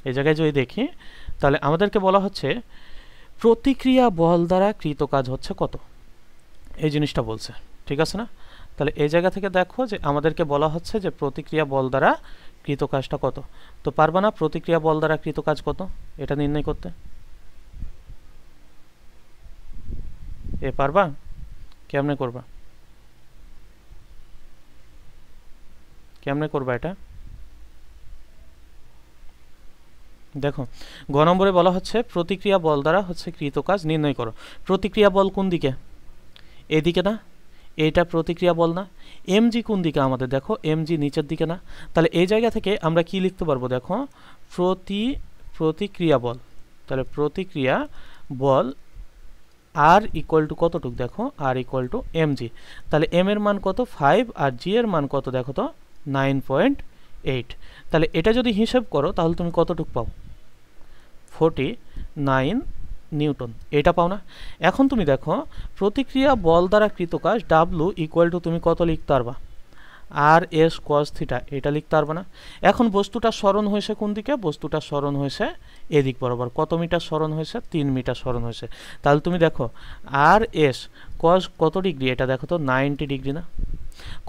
এই জায়গায় যদি দেখি তাহলে আমাদেরকে বলা হচ্ছে প্রতিক্রিয়া বল দ্বারা কৃতকাজ হচ্ছে কত, এই জিনিসটা বলছে, ঠিক আছে না? তাহলে এই জায়গা থেকে দেখো যে আমাদেরকে বলা হচ্ছে যে প্রতিক্রিয়া বল দ্বারা কৃতকাজটা কত। তো পারবা না প্রতিক্রিয়া বল দ্বারা কৃতকাজ কত এটা নির্ণয় করতে? পারবা? কেমনে করবা? কেমনে করবা এটা? দেখো গ নম্বরে বলা হচ্ছে প্রতিক্রিয়া বল দ্বারা হচ্ছে কৃতকাজ নির্ণয় করো। প্রতিক্রিয়া বল কোন দিকে? এদিকে না? এটা প্রতিক্রিয়া বল না? এমজি কোন দিকে আমাদের? দেখো এমজি নিচের দিকে না? তাহলে এই জায়গা থেকে আমরা কি লিখতে পারবো? দেখো প্রতিক্রিয়া বল, তাহলে প্রতিক্রিয়া বল আর ইকুয়াল টু কতটুক? দেখো আর ইকুয়াল টু এমজি। তাহলে এম এর মান কত? 5 আর জি এর মান কত? দেখো তো 9.8। তাহলে এটা যদি হিসাব করো তাহলে তুমি কতটুক পাও? 49 নিউটন, এটা পাও না? এখন তুমি দেখো প্রতিক্রিয়া বল দ্বারা কৃতকাজ ডাব্লু ইকুয়াল টু তুমি কত লিখতে পারবা? আর এস কস থিটা, এটা লিখতে পারবা না? এখন বস্তুটা স্মরণ হয়েছে কোন দিকে? বস্তুটা স্মরণ হয়েছে এদিক বরাবর। কত মিটার স্মরণ হয়েছে? 3 মিটার স্মরণ হয়েছে। তাহলে তুমি দেখো আর এস কস কত ডিগ্রি? এটা দেখো তো 90 ডিগ্রি না?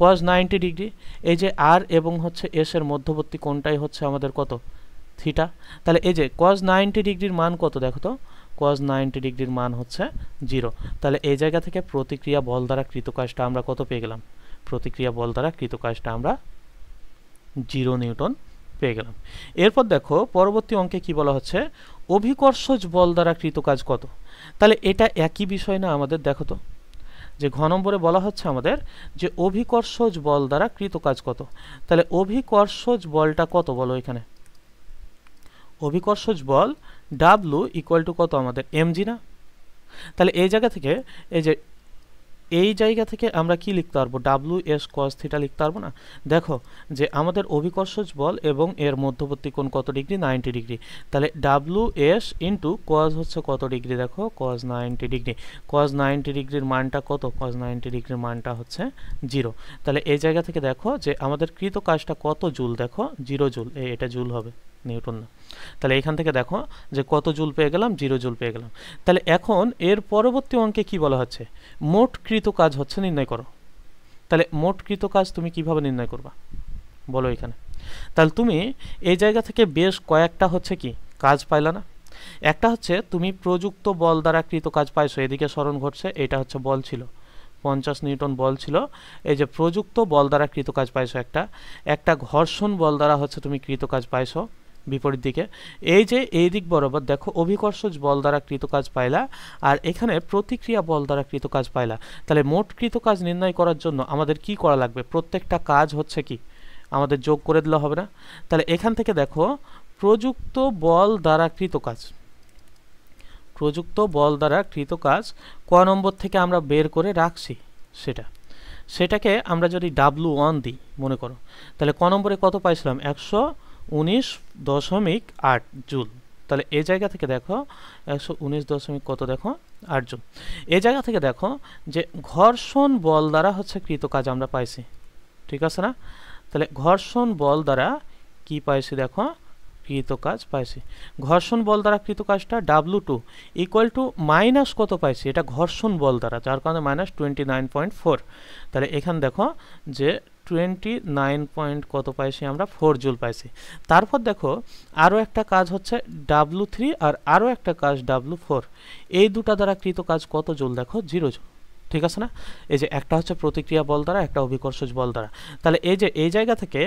কস 90 ডিগ্রি। এই যে আর এবং হচ্ছে এস এর মধ্যবর্তী কোণটাই হচ্ছে আমাদের কত? থিটা। তাহলে এই যে কস 90 ডিগ্রির মান কত? দেখো তো কস 90 ডিগ্রির মান হচ্ছে 0। তাহলে এই জায়গা থেকে প্রতিক্রিয়া বল দ্বারা কৃতকাজটা আমরা কত পেয়ে গেলাম? প্রতিক্রিয়া বল দ্বারা কৃতকাজটা আমরা 0 নিউটন পেয়ে গেলাম। এরপর দেখো পরবর্তী অঙ্কে কি বলা হচ্ছে? অভিকর্ষজ বল দ্বারা কৃতকাজ কত? তাহলে এটা একই বিষয় না আমাদের? দেখো তো যে ঘ নম্বরে বলা হচ্ছে আমাদের যে অভিকর্ষজ বল দ্বারা কৃতকাজ কত। তাহলে অভিকর্ষজ বলটা কত বলো এখানে? অভিকর্ষজ বল ডাব্লু ইকুয়াল টু কত আমাদের? এমজি না? তাহলে এই জায়গা থেকে এই জায়গা থেকে আমরা কি লিখতে পারবো? ডাব্লু এস কস থিটা লিখতে পারবো না? দেখো যে আমাদের অভিকর্ষজ বল এবং এর মধ্যবর্তী কোণ কত ডিগ্রি? 90 ডিগ্রি। তাহলে ডাব্লু এস ইন্টু কস হচ্ছে কত ডিগ্রি? দেখো কস 90 ডিগ্রি। কস 90 ডিগ্রির মানটা কত? কস 90 ডিগ্রির মানটা হচ্ছে 0। তাহলে এই জায়গা থেকে দেখো যে আমাদের কৃত কাজটা কত জুল? দেখো 0 জুল। এটা জুল হবে, নিউটন না। তাহলে এখান থেকে দেখো যে কত জুল পেয়ে গেলাম? 0 জুল পেয়ে গেলাম। তাহলে এখন এর পরবর্তী অঙ্কে কি বলা হচ্ছে? মোট কৃত কাজ হচ্ছে নির্ণয় করো। তাহলে মোট কৃত কাজ তুমি কিভাবে নির্ণয় করবা বলো এখানে? তাহলে তুমি এই জায়গা থেকে বেশ কয়েকটা হচ্ছে কি কাজ পাইলা না? একটা হচ্ছে তুমি প্রযুক্ত বল দ্বারা কৃত কাজ পাইছো, এদিকে স্মরণ ঘটছে, এটা হচ্ছে বল ছিল 50 নিউটন বল ছিল। এই যে প্রযুক্ত বল দ্বারা কৃত কাজ পাইছো একটা ঘর্ষণ বল দ্বারা হচ্ছে তুমি কৃত কাজ পাইছো বিপরীত দিকে। এই যে এই দিক বরাবর দেখো অভিকর্ষজ বল দ্বারা কৃত কাজ পাইলা, আর এখানে প্রতিক্রিয়া বল দ্বারা কৃত কাজ পাইলা। তাহলে মোট কৃত কাজ নির্ণয় করার জন্য আমাদের কি করা লাগবে? প্রত্যেকটা কাজ হচ্ছে কি আমাদের যোগ করে দিলে হবে না? তাহলে এখান থেকে দেখো প্রযুক্ত বল দ্বারা কৃত কাজ, প্রযুক্ত বল দ্বারা কৃত কাজ ক নম্বর থেকে আমরা বের করে রাখছি সেটাকে আমরা যদি W1 দিই মনে করো, তাহলে ক নম্বরে কত পাইছিলাম? 119.8 জুল। তাহলে এই জায়গা থেকে দেখো 119 কত? দেখো 8 জুল। এই জায়গা থেকে দেখো যে ঘর্ষণ বল দ্বারা হচ্ছে কৃত কাজ আমরা পাইছি, ঠিক আছে না? তাহলে ঘর্ষণ বল দ্বারা কি পাইছি? দেখো কৃত কাজ পাইছি। ঘর্ষণ বল দ্বারা কৃত কাজটা W2 ইকুয়াল টু মাইনাস কত পাইছি? এটা ঘর্ষণ বল দ্বারা, যার কারণে মাইনাস 29.4। তাহলে এখানে দেখো যে 29 কত পাইছি আমরা? 4 জুল পাইছি। তারপর দেখো আরও একটা কাজ হচ্ছে W3 আর আরও একটা কাজ W4, এই দুটা দ্বারা কৃত কাজ কত জুল? দেখো 0 জুল, ঠিক আছে না? এই যে একটা হচ্ছে প্রতিক্রিয়া বল দ্বারা, একটা অভিকর্ষজ বল দ্বারা। তাহলে এই যে এই জায়গা থেকে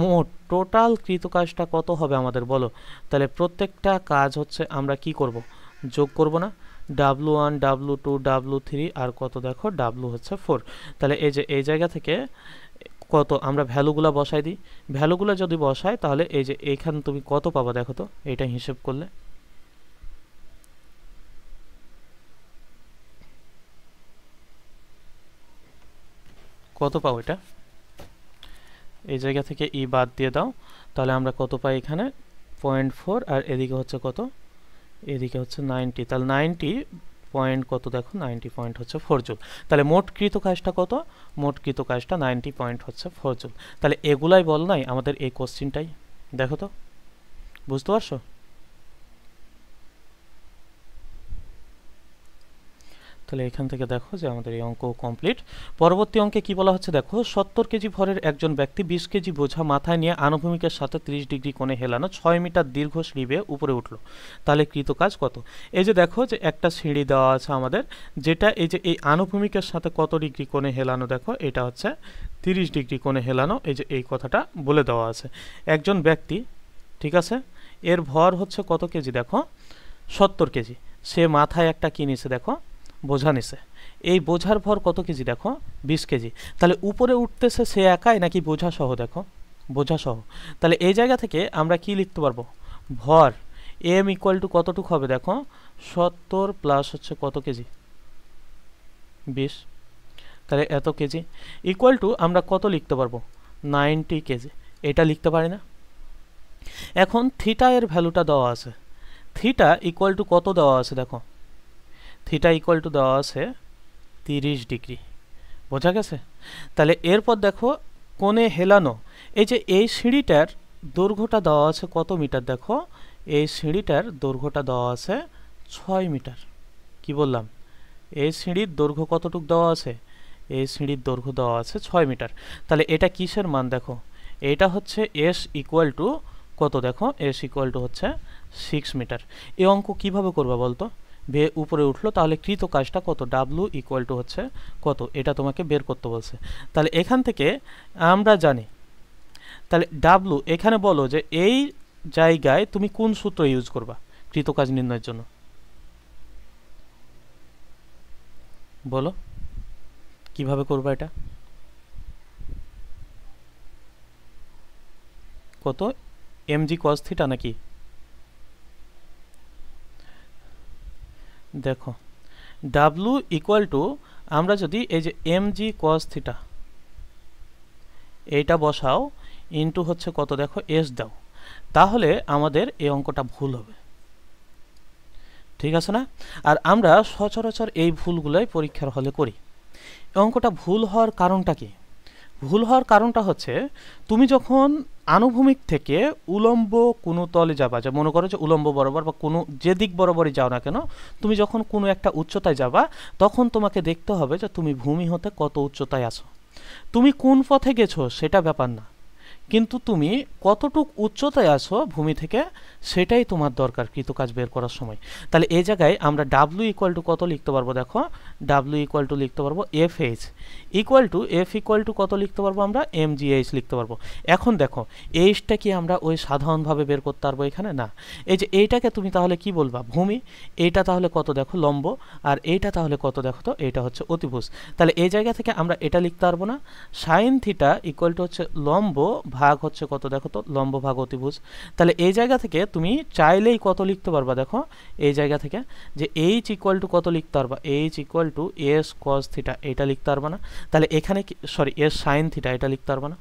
মোট টোটাল কৃত কাজটা কত হবে আমাদের বলো? তাহলে প্রত্যেকটা কাজ হচ্ছে আমরা কি করব? যোগ করব না? W1 W2 W3 আর কত? দেখো W হচ্ছে 4। তাহলে এই যে এই জায়গা থেকে কত আমরা ভ্যালুগুলো বসাই দিই। ভ্যালুগুলো যদি বসাই তাহলে এই যে এইখানে তুমি কত পাবা? দেখো তো এটা হিসেব করলে কত পাও? এটা এই জায়গা থেকে ই বাদ দিয়ে দাও, তাহলে আমরা কত পাই এখানে? 0.4 আর এদিকে হচ্ছে কত, এদিকে হচ্ছে 90, তাহলে 90 পয়েন্ট কত দেখো, 90 পয়েন্ট হচ্ছে 4 জুল। তাহলে মোট কৃত কাজটা কত, মোট কৃত কাজটা 90 পয়েন্ট হচ্ছে 4 জুল। তাহলে এগুলাই বল নাই আমাদের এই কোশ্চিনটাই, দেখো তো বুঝতে পারছো। তাহলে এখান থেকে দেখো যে আমাদের এই অঙ্ক কমপ্লিট। পরবর্তী অঙ্কে কি বলা হচ্ছে দেখো, 70 কেজি ভরের একজন ব্যক্তি 20 কেজি বোঝা মাথায় নিয়ে আনুভূমিকের সাথে 30 ডিগ্রি কোণে হেলানো 6 মিটার দীর্ঘ সিঁড়ি বেয়ে উপরে উঠলো, তাহলে কৃত কাজ কত। এই যে দেখো যে একটা সিঁড়ি দেওয়া আছে আমাদের, যেটা এই যে এই আনুভূমিকের সাথে কত ডিগ্রি কোণে হেলানো, দেখো এটা হচ্ছে 30 ডিগ্রি কোণে হেলানো, এই যে এই কথাটা বলে দেওয়া আছে। একজন ব্যক্তি, ঠিক আছে, এর ভর হচ্ছে কত কেজি দেখো, 70 কেজি। সে মাথায় একটা কি নিছে দেখো, বোঝা নিছে। এই বোঝার ভর কত কেজি দেখো, 20 কেজি। তাহলে উপরে উঠতেছে সে একাই নাকি বোঝা সহ, দেখো বোঝা সহ। তাহলে এই জায়গা থেকে আমরা কি লিখতে পারবো, ভর এম ইকুয়াল টু কতটুক হবে দেখো, 70 প্লাস হচ্ছে কত কেজি, 20, তাহলে এত কেজি ইকুয়াল টু আমরা কত লিখতে পারবো, 90 কেজি। এটা লিখতে পারি না। এখন থিটা এর ভ্যালুটা দেওয়া আছে, থিটা ইকুয়াল টু কত দেওয়া আছে দেখো, থিটা ইকুয়াল টু দেওয়া আছে 30 ডিগ্রি, বোঝা গেছে। তাহলে এরপর দেখো কোণে হেলানো, এই যে এই সিঁড়িটার দৈর্ঘ্যটা দেওয়া আছে কত মিটার দেখো, এই সিঁড়িটার দৈর্ঘ্যটা দেওয়া আছে 6 মিটার। কি বললাম, এই সিঁড়ির দৈর্ঘ্য কতটুক দেওয়া আছে, এই সিঁড়ির দৈর্ঘ্য দেওয়া আছে 6 মিটার। তাহলে এটা কিসের মান দেখো, এটা হচ্ছে এস ইকুয়াল টু কত দেখো, এস ইকুয়াল টু হচ্ছে 6 মিটার। এই অঙ্ক কিভাবে করবা বলতো, বেয়ে উপরে উঠলো, তাহলে কৃত কাজটা কত, ডাব্লু ইকুয়াল টু হচ্ছে কত, এটা তোমাকে বের করতে বলছে। তাহলে এখান থেকে আমরা জানি, তাহলে ডাব্লু এখানে বলো যে এই জায়গায় তুমি কোন সূত্র ইউজ করবা কৃত কাজ নির্ণয়ের জন্য, বলো কিভাবে করবা এটা, কত এমজি কস থিটা নাকি, দেখো ডাব্লু ইকুয়াল টু আমরা যদি এই যে এমজি কস থিটা এইটা বসাও ইনটু হচ্ছে কত দেখো এস দাও, তাহলে আমাদের এই অঙ্কটা ভুল হবে, ঠিক আছে না। আর আমরা সচরাচর এই ভুলগুলোই পরীক্ষার হলে করি। অঙ্কটা ভুল হওয়ার কারণটা কি, ভুল হওয়ার কারণটা হচ্ছে তুমি যখন আনুভূমিক থেকে উলম্ব কোনো তলে যাবা, যে মনে করো যে উলম্ব বরাবর বা কোনো যে দিক বরাবরই যাও না কেন, তুমি যখন কোনো একটা উচ্চতায় যাবা তখন তোমাকে দেখতে হবে যে তুমি ভূমি হতে কত উচ্চতায় আছো। তুমি কোন পথে গেছো সেটা ব্যাপার না, কিন্তু তুমি কতটুক উচ্চতায় আছো ভূমি থেকে সেটাই তোমার দরকার কৃতকাজ বের করার সময়। তাহলে এই জায়গায় আমরা ডাব্লু ইকুয়াল টু কত লিখতে পারবো দেখো, ডাব্লু ইকুয়াল টু লিখতে পারবো F H equal to F equal two কত লিখতে পারবো আমরা, এম জি এইচ লিখতে পারবো। এখন দেখো এইচটা কি আমরা ওই সাধারণভাবে বের করতে পারবো এখানে না, এই যে এইটাকে তুমি তাহলে কি বলবা ভূমি, এইটা তাহলে কত দেখো লম্ব, আর এইটা তাহলে কত দেখো তো এইটা হচ্ছে অতিভুজ। তাহলে এই জায়গা থেকে আমরা এটা লিখতে পারবো না, সাইন থিটা ইকুয়াল টু হচ্ছে লম্ব ভাগ হচ্ছে কত দেখো তো লম্ব ভাগ অতিভুজ। তাহলে এই জায়গা থেকে তুমি চাইলেই কত লিখতে পারবা দেখো, এই জায়গা থেকে যে এইচ ইকুয়াল টু কত লিখতে পারবা, H equal to S cos theta এটা লিখতে পারবা না। তাহলে এখানে সরি এস সাইন থিটা এটা লিখতে পারবা না।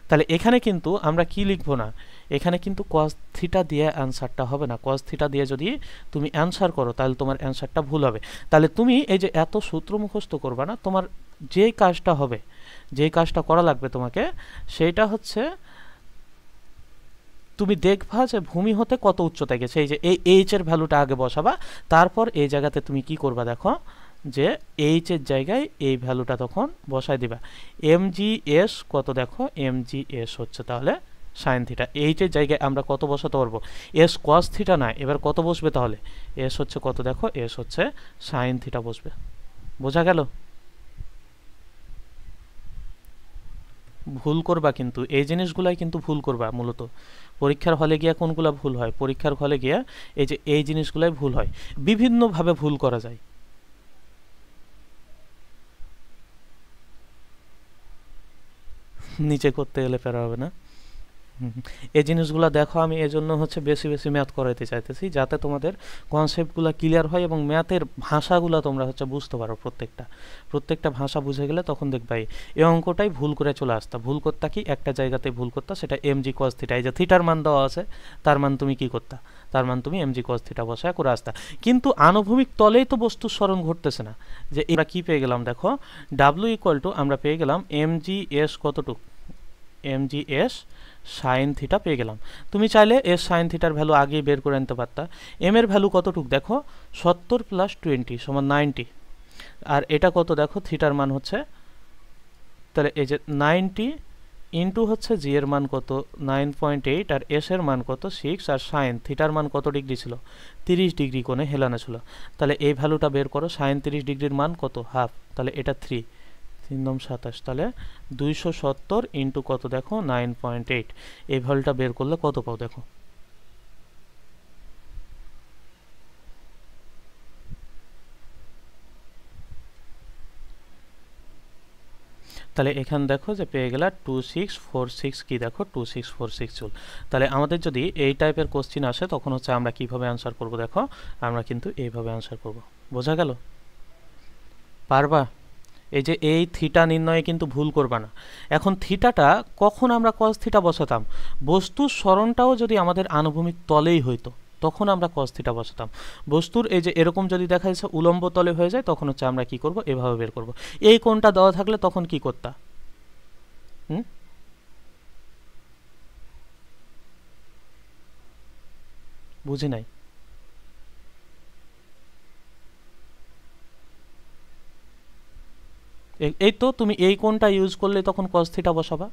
তাহলে এখানে কিন্তু আমরা কি লিখবো না, এখানে কিন্তু কস থিটা দিয়ে অ্যান্সারটা হবে না, কস থিটা দিয়ে যদি তুমি অ্যান্সার করো তাহলে তোমার অ্যান্সারটা ভুল হবে। তাহলে তুমি এই যে এত সূত্র মুখস্থ করবা না, তোমার যেই কাজটা হবে, যেই কাজটা করা লাগবে তোমাকে, সেইটা হচ্ছে তুমি দেখবা যে ভূমি হতে কত উচ্চতায় গেছে, এই যে এই এইচ এর ভ্যালুটা আগে বসাবা, তারপর এই জায়গাতে তুমি কি করবা দেখো, যে এইচ এর জায়গায় এই ভ্যালুটা তখন বসায় দিবা, এম জি এস কত দেখো, এম জি এস হচ্ছে তাহলে সাইন থিটা, এইচ এর জায়গায় আমরা কত বসাতে পারবো, এস কস থিটা না, এবার কত বসবে তাহলে, এস হচ্ছে কত দেখো, এস হচ্ছে সাইন থিটা বসবে। বোঝা গেল, ভুল করবা কিন্তু এই জিনিসগুলাই কিন্তু ভুল করবা মূলত, পরীক্ষার হলে গিয়া কোনগুলা ভুল হয়, পরীক্ষার হলে গিয়া এই যে এই জিনিসগুলাই ভুল হয়, বিভিন্নভাবে ভুল করা যায়। নিচে করতে গেলে ফেরা হবে না। হুম, হুম। এই জিনিসগুলো দেখো, আমি এজন্য হচ্ছে বেশি বেশি ম্যাথ করাইতে চাইতেছি, যাতে তোমাদের কনসেপ্টগুলো ক্লিয়ার হয় এবং ম্যাথের ভাষাগুলো তোমরা হচ্ছে বুঝতে পারো। প্রত্যেকটা প্রত্যেকটা ভাষা বুঝে গেলে তখন দেখবা এই অঙ্কটাই ভুল করে চলে আসতা। ভুল করতা কি, একটা জায়গাতে ভুল করতা, সেটা এমজি কস থিটা। এই যে থিটার মান দেওয়া আছে, তার মান তুমি কি করতা, তার মান তুমি এমজি কস থিটা বসায় করে আসতা। কিন্তু আনুভূমিক তলেই তো বস্তুর স্মরণ ঘটতেছে না। যে আমরা কি পেয়ে গেলাম দেখো, ডাব্লিউ ইকুয়াল টু আমরা পেয়ে গেলাম এমজি এস কতটুক, এমজি এস সাইন থিটা পেয়ে গেলাম। তুমি চাইলে এস সাইন থিটার ভ্যালু আগেই বের করে আনতে পারতা। এম এর ভ্যালু কতটুক দেখো, 70 প্লাস 20 সমান 90। আর এটা কত দেখো, থিটার মান হচ্ছে, তাহলে এই যে 90 ইন্টু হচ্ছে জি এর মান কত 9.8, আর এস এর মান কত 6, আর সাইন থিটার মান কত ডিগ্রি ছিল, 30 ডিগ্রি কোণে হেলানো ছিল। তাহলে এই ভ্যালুটা বের করো, সাইন 30 ডিগ্রির মান কত, হাফ, তাহলে এটা 3, 3×9 = 27, তাহলে 270 ইন্টু কত দেখো 9.8। এই ভ্যালুটা বের করলে কত পাও দেখো। তাহলে এখানে দেখো যে পেয়ে গেলা 2646, কি দেখো 2646 জুল। তাহলে আমাদের যদি এই টাইপের কোশ্চিন আসে তখন হচ্ছে আমরা কিভাবে আনসার করব দেখো, আমরা কিন্তু এইভাবে আনসার করব। বোঝা গেল? পারবা? এই যে এই থিটা নির্ণয়ে কিন্তু ভুল করবা না। এখন থিটাটা কখন আমরা কস থিটা বসাতাম, বস্তুর সরণটাও যদি আমাদের আনুভূমিক তলেই হইতো তখন আমরা কস থিটা বসাতাম। বস্তুর এই যে এরকম যদি দেখা যাচ্ছে উলম্ব তলে হয়ে যায়, তখন হচ্ছে আমরা কি করব, এভাবে বের করব। এই কোণটা দেওয়া থাকলে তখন কি করতা? হুম, বুঝি নাই। এই তো তুমি এই কোণটা ইউজ করলে তখন কস থিটা বসাবা।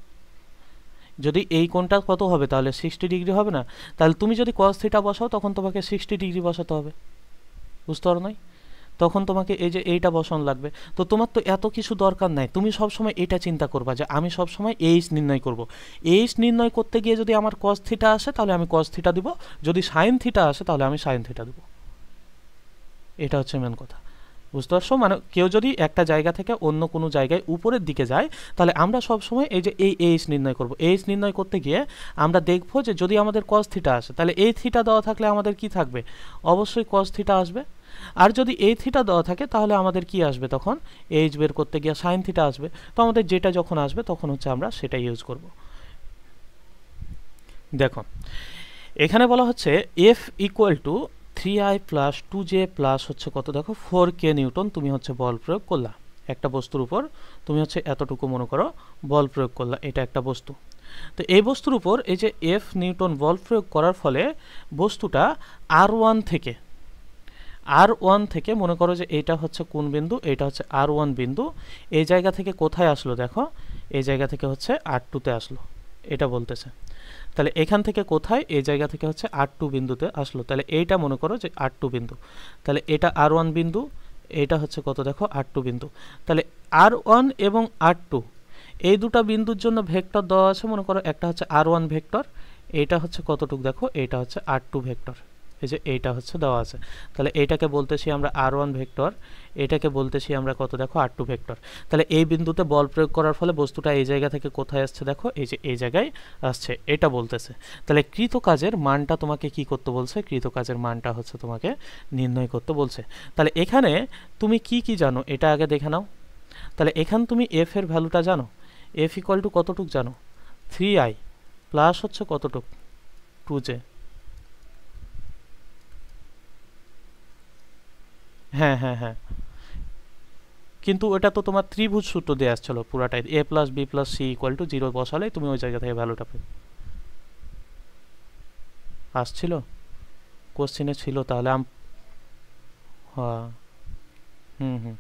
যদি এই কোণটা কত হবে, তাহলে 60 ডিগ্রি হবে না? তাহলে তুমি যদি কস থিটা বসাও তখন তোমাকে 60 ডিগ্রি বসাতে হবে। বুঝতে পারো নাই? তখন তোমাকে এই যে এইটা বসানো লাগবে। তো তোমার তো এত কিছু দরকার নাই, তুমি সবসময় এটা চিন্তা করবা যে আমি সবসময় এইচ নির্ণয় করব। এইচ নির্ণয় করতে গিয়ে যদি আমার কস থিটা আসে তাহলে আমি কস থিটা দিব, যদি সাইন থিটা আসে তাহলে আমি সাইন থিটা দেবো। এটা হচ্ছে মেন কথা। বুঝতে পারছো? মানে কেউ যদি একটা জায়গা থেকে অন্য কোনো জায়গায় উপরের দিকে যায়, তাহলে আমরা সবসময় এই যে এই এইচ নির্ণয় করব। এইচ নির্ণয় করতে গিয়ে আমরা দেখবো যে যদি আমাদের কস থিটা আসে, তাহলে এই থিটা দেওয়া থাকলে আমাদের কি থাকবে, অবশ্যই কস থিটা আসবে। আর যদি এই থিটা দেওয়া থাকে তাহলে আমাদের কি আসবে তখন, এইচ বের করতে গিয়ে সাইন থিটা আসবে। তো আমাদের যেটা যখন আসবে তখন হচ্ছে আমরা সেটা ইউজ করব। দেখো এখানে বলা হচ্ছে F equal two 3i plus 2j plus হচ্ছে কত দেখো 4k নিউটন তুমি হচ্ছে বল প্রয়োগ করলা একটা বস্তুর উপর। তুমি হচ্ছে এতটুকু মনে করো বল প্রয়োগ করলা, এটা একটা বস্তু। তো এই বস্তুর উপর এই যে এফ নিউটন বল প্রয়োগ করার ফলে বস্তুটা আর ওয়ান থেকে মনে করো যে এইটা হচ্ছে কোন বিন্দু, এইটা হচ্ছে আর1 বিন্দু। এই জায়গা থেকে কোথায় আসলো দেখো, এই জায়গা থেকে হচ্ছে আর2তে আসলো, এটা বলতেছে। তাহলে এখান থেকে কোথায়, এই জায়গা থেকে হচ্ছে আর2 বিন্দুতে আসলো। তাহলে এইটা মনে করো যে আর2 বিন্দু, তাহলে এটা আর1 বিন্দু, এইটা হচ্ছে কত দেখো আর2 বিন্দু। তাহলে আর1 এবং আর2 এই দুটো বিন্দুর জন্য ভেক্টর দেওয়া আছে, মনে করো একটা হচ্ছে আর1 ভেক্টর, এইটা হচ্ছে কতটুক দেখো, এইটা হচ্ছে আর2 ভেক্টর। এই যে এইটা হচ্ছে দেওয়া আছে, তাহলে এইটাকে বলতেছি আমরা আর1 ভেক্টর, এটাকে বলতেছি আমরা কত দেখো আর2 ভেক্টর। তাহলে এই বিন্দুতে বল প্রয়োগ করার ফলে বস্তুটা এই জায়গা থেকে কোথায় আসছে দেখো, এই যে এই জায়গায় আসছে, এটা বলতেছে। তাহলে কৃত কাজের মানটা তোমাকে কি করতে বলছে, কৃত কাজের মানটা হচ্ছে তোমাকে নির্ণয় করতে বলছে। তাহলে এখানে তুমি কি কি জানো এটা আগে দেখে নাও। তাহলে এখানে তুমি এফ এর ভ্যালুটা জানো, এফ ইকুয়াল টু কতটুক জানো, 3i প্লাস হচ্ছে কতটুক 2j। হ্যাঁ হ্যাঁ হ্যাঁ, কিন্তু ওটা তো তোমার ত্রিভুজ সূত্র দিয়ে আসছিল পুরাটাই, A plus B plus C equal to 0 বসালে তুমি ওই জায়গা থেকে ভ্যালুটা পেয়ে আসছিল, কোশ্চেনে ছিল। তাহলে হ্যাঁ, হুম হুম।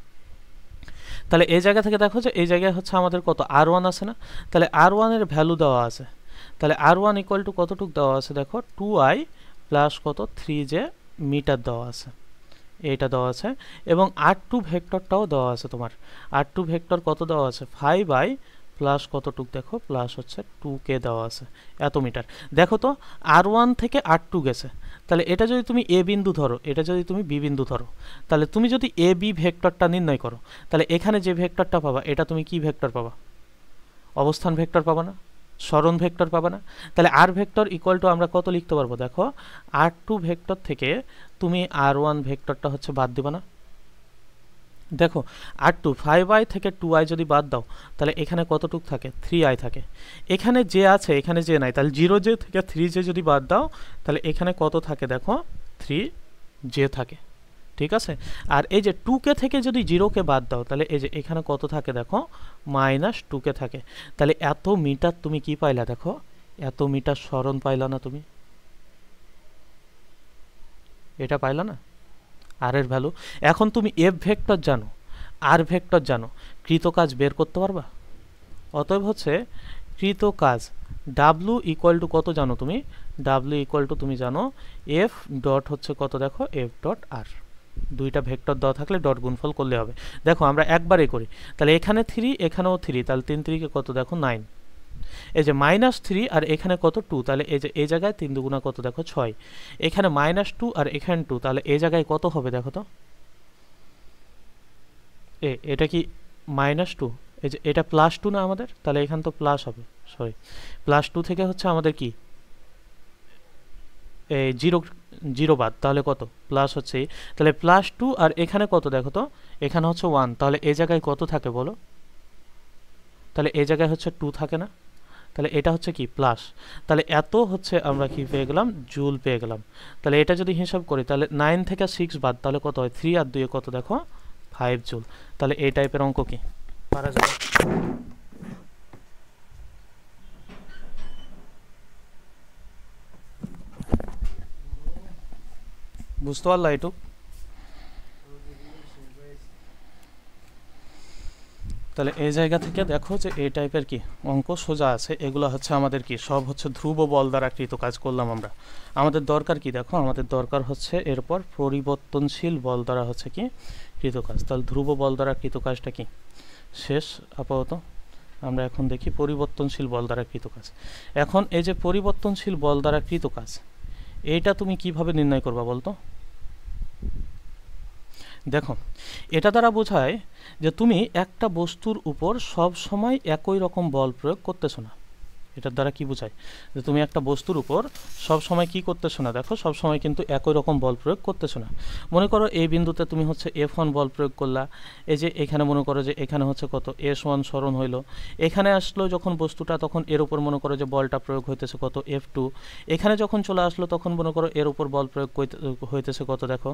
তাহলে এই জায়গা থেকে দেখো যে এই জায়গায় হচ্ছে আমাদের কত আর1 আছে না, তাহলে আর1 এর ভ্যালু দেওয়া আছে। তাহলে আর1 ইকুয়াল টু কতটুক দেওয়া আছে দেখো, 2i প্লাস কত 3j মিটার দেওয়া আছে, এইটা দেওয়া আছে। এবং আর2 ভেক্টরটাও দেওয়া আছে তোমার, আর2 ভেক্টর কত দেওয়া আছে 5i প্লাস কতটুক দেখো প্লাস হচ্ছে 2k দেওয়া আছে, এত মিটার। দেখো তো আর1 থেকে আর2 গেছে, তাহলে এটা যদি তুমি এ বিন্দু ধরো, এটা যদি তুমি বি বিন্দু ধরো, তাহলে তুমি যদি এ বি ভেক্টরটা নির্ণয় করো, তাহলে এখানে যে ভেক্টরটা পাবা এটা তুমি কি ভেক্টর পাবা, অবস্থান ভেক্টর পাবা না, সরণ ভেক্টর পাবা না। তাহলে আর ভেক্টর ইকুয়াল টু আমরা কত লিখতে পারবো দেখো, R2 ভেক্টর থেকে তুমি R1 ভেক্টরটা হচ্ছে বাদ দিবা না। দেখো R2 5i থেকে 2i যদি বাদ দাও তাহলে এখানে কতটুক থাকে, 3i থাকে। এখানে যে আছে এখানে যে নাই, তাহলে 0j থেকে 3j যদি বাদ দাও তাহলে এখানে কত থাকে দেখো, 3j থাকে। ঠিক আছে, আর এই যে 2k থেকে যদি 0কে বাদ দাও তাহলে এই যে এখানে কত থাকে দেখো, -2k থাকে। তাহলে এত মিটার তুমি কি পাইলা দেখো, এত মিটার সরণ পাইলা না তুমি, এটা পাইলা না আর এর ভ্যালু। এখন তুমি এফ ভেক্টর জানো, আর ভেক্টর জানো, কৃতকাজ বের করতে পারবা। অতএব হচ্ছে কৃতকাজ ডাব্লু ইকুয়াল টু কত জানো তুমি, ডাব্লু ইকুয়াল টু তুমি জানো এফ ডট হচ্ছে কত দেখো, এফ ডট আর। দুইটা ভেক্টর দেওয়া থাকলে ডট গুণফল করলে হবে। দেখো আমরা একবারে করি, তাহলে এখানে 3 এখানেও 3, তাহলে 3 3 কে কত দেখো 9। এই যে -3 আর এখানে কত 2, তাহলে এই যে এই জায়গায় 3 দুগুণা কত দেখো 6। এখানে -2 আর এখানে 2, তাহলে এই জায়গায় কত হবে দেখো তো, এটা কি -2, এই যে এটা +2 না আমাদের, তাহলে এখানে তো প্লাস হবে, সরি +2 থেকে হচ্ছে আমাদের কি এই 0 বাদ, তাহলে কত প্লাস হচ্ছে, তাহলে +2 আর এখানে কত দেখো তো, এখানে হচ্ছে 1, তাহলে এই জায়গায় কত থাকে বলো, তাহলে এই জায়গায় হচ্ছে 2 থাকে না, তাহলে এটা হচ্ছে কি প্লাস। তাহলে এত হচ্ছে আমরা কি পেয়ে গেলাম, জুল পেয়ে গেলাম। তাহলে এটা যদি হিসাব করি তাহলে 9 থেকে 6 বাদ, তাহলে কত হয়, 3 আর 2 কত দেখো 5 জুল। তাহলে এই টাইপের অঙ্ক কি পারা যাবে? বুঝতে পারলা এটুকু? তাহলে এই জায়গা থেকে দেখো যে এই টাইপের কি অঙ্ক সোজা আছে, এগুলো হচ্ছে আমাদের কি সব হচ্ছে ধ্রুব বল দ্বারা কৃত কাজ করলাম আমরা। আমাদের দরকার কি দেখো, আমাদের দরকার হচ্ছে এরপর পরিবর্তনশীল বল দ্বারা হচ্ছে কি কৃত কাজ। তাহলে ধ্রুব বল দ্বারা কৃত কাজটা কি শেষ আপাতত। আমরা এখন দেখি পরিবর্তনশীল বল দ্বারা কৃত কাজ। এখন এই যে পরিবর্তনশীল বল দ্বারা কৃত কাজ, এইটা তুমি কিভাবে নির্ণয় করবা বলতো? দেখো এটা দ্বারা বোঝায় যে তুমি একটা বস্তুর উপর সব সময় একই রকম বল প্রয়োগ করতেছো না। এটার দ্বারা কি বোঝায়, যে তুমি একটা বস্তুর উপর সব সময় কি করতেছো না, দেখো সব সময় কিন্তু একই রকম বল প্রয়োগ করতেছো না। মনে করো এই বিন্দুতে তুমি হচ্ছে F1 বল প্রয়োগ করলা, এই যে এখানে মনে করো যে এখানে হচ্ছে কত S1 সরণ হইলো, এখানে আসলো যখন বস্তুটা তখন এর উপর মনে করো যে বলটা প্রয়োগ হইতেছে কত F2, এখানে যখন চলে আসলো তখন মনে করো এর উপর বল প্রয়োগ হইতেছে কত দেখো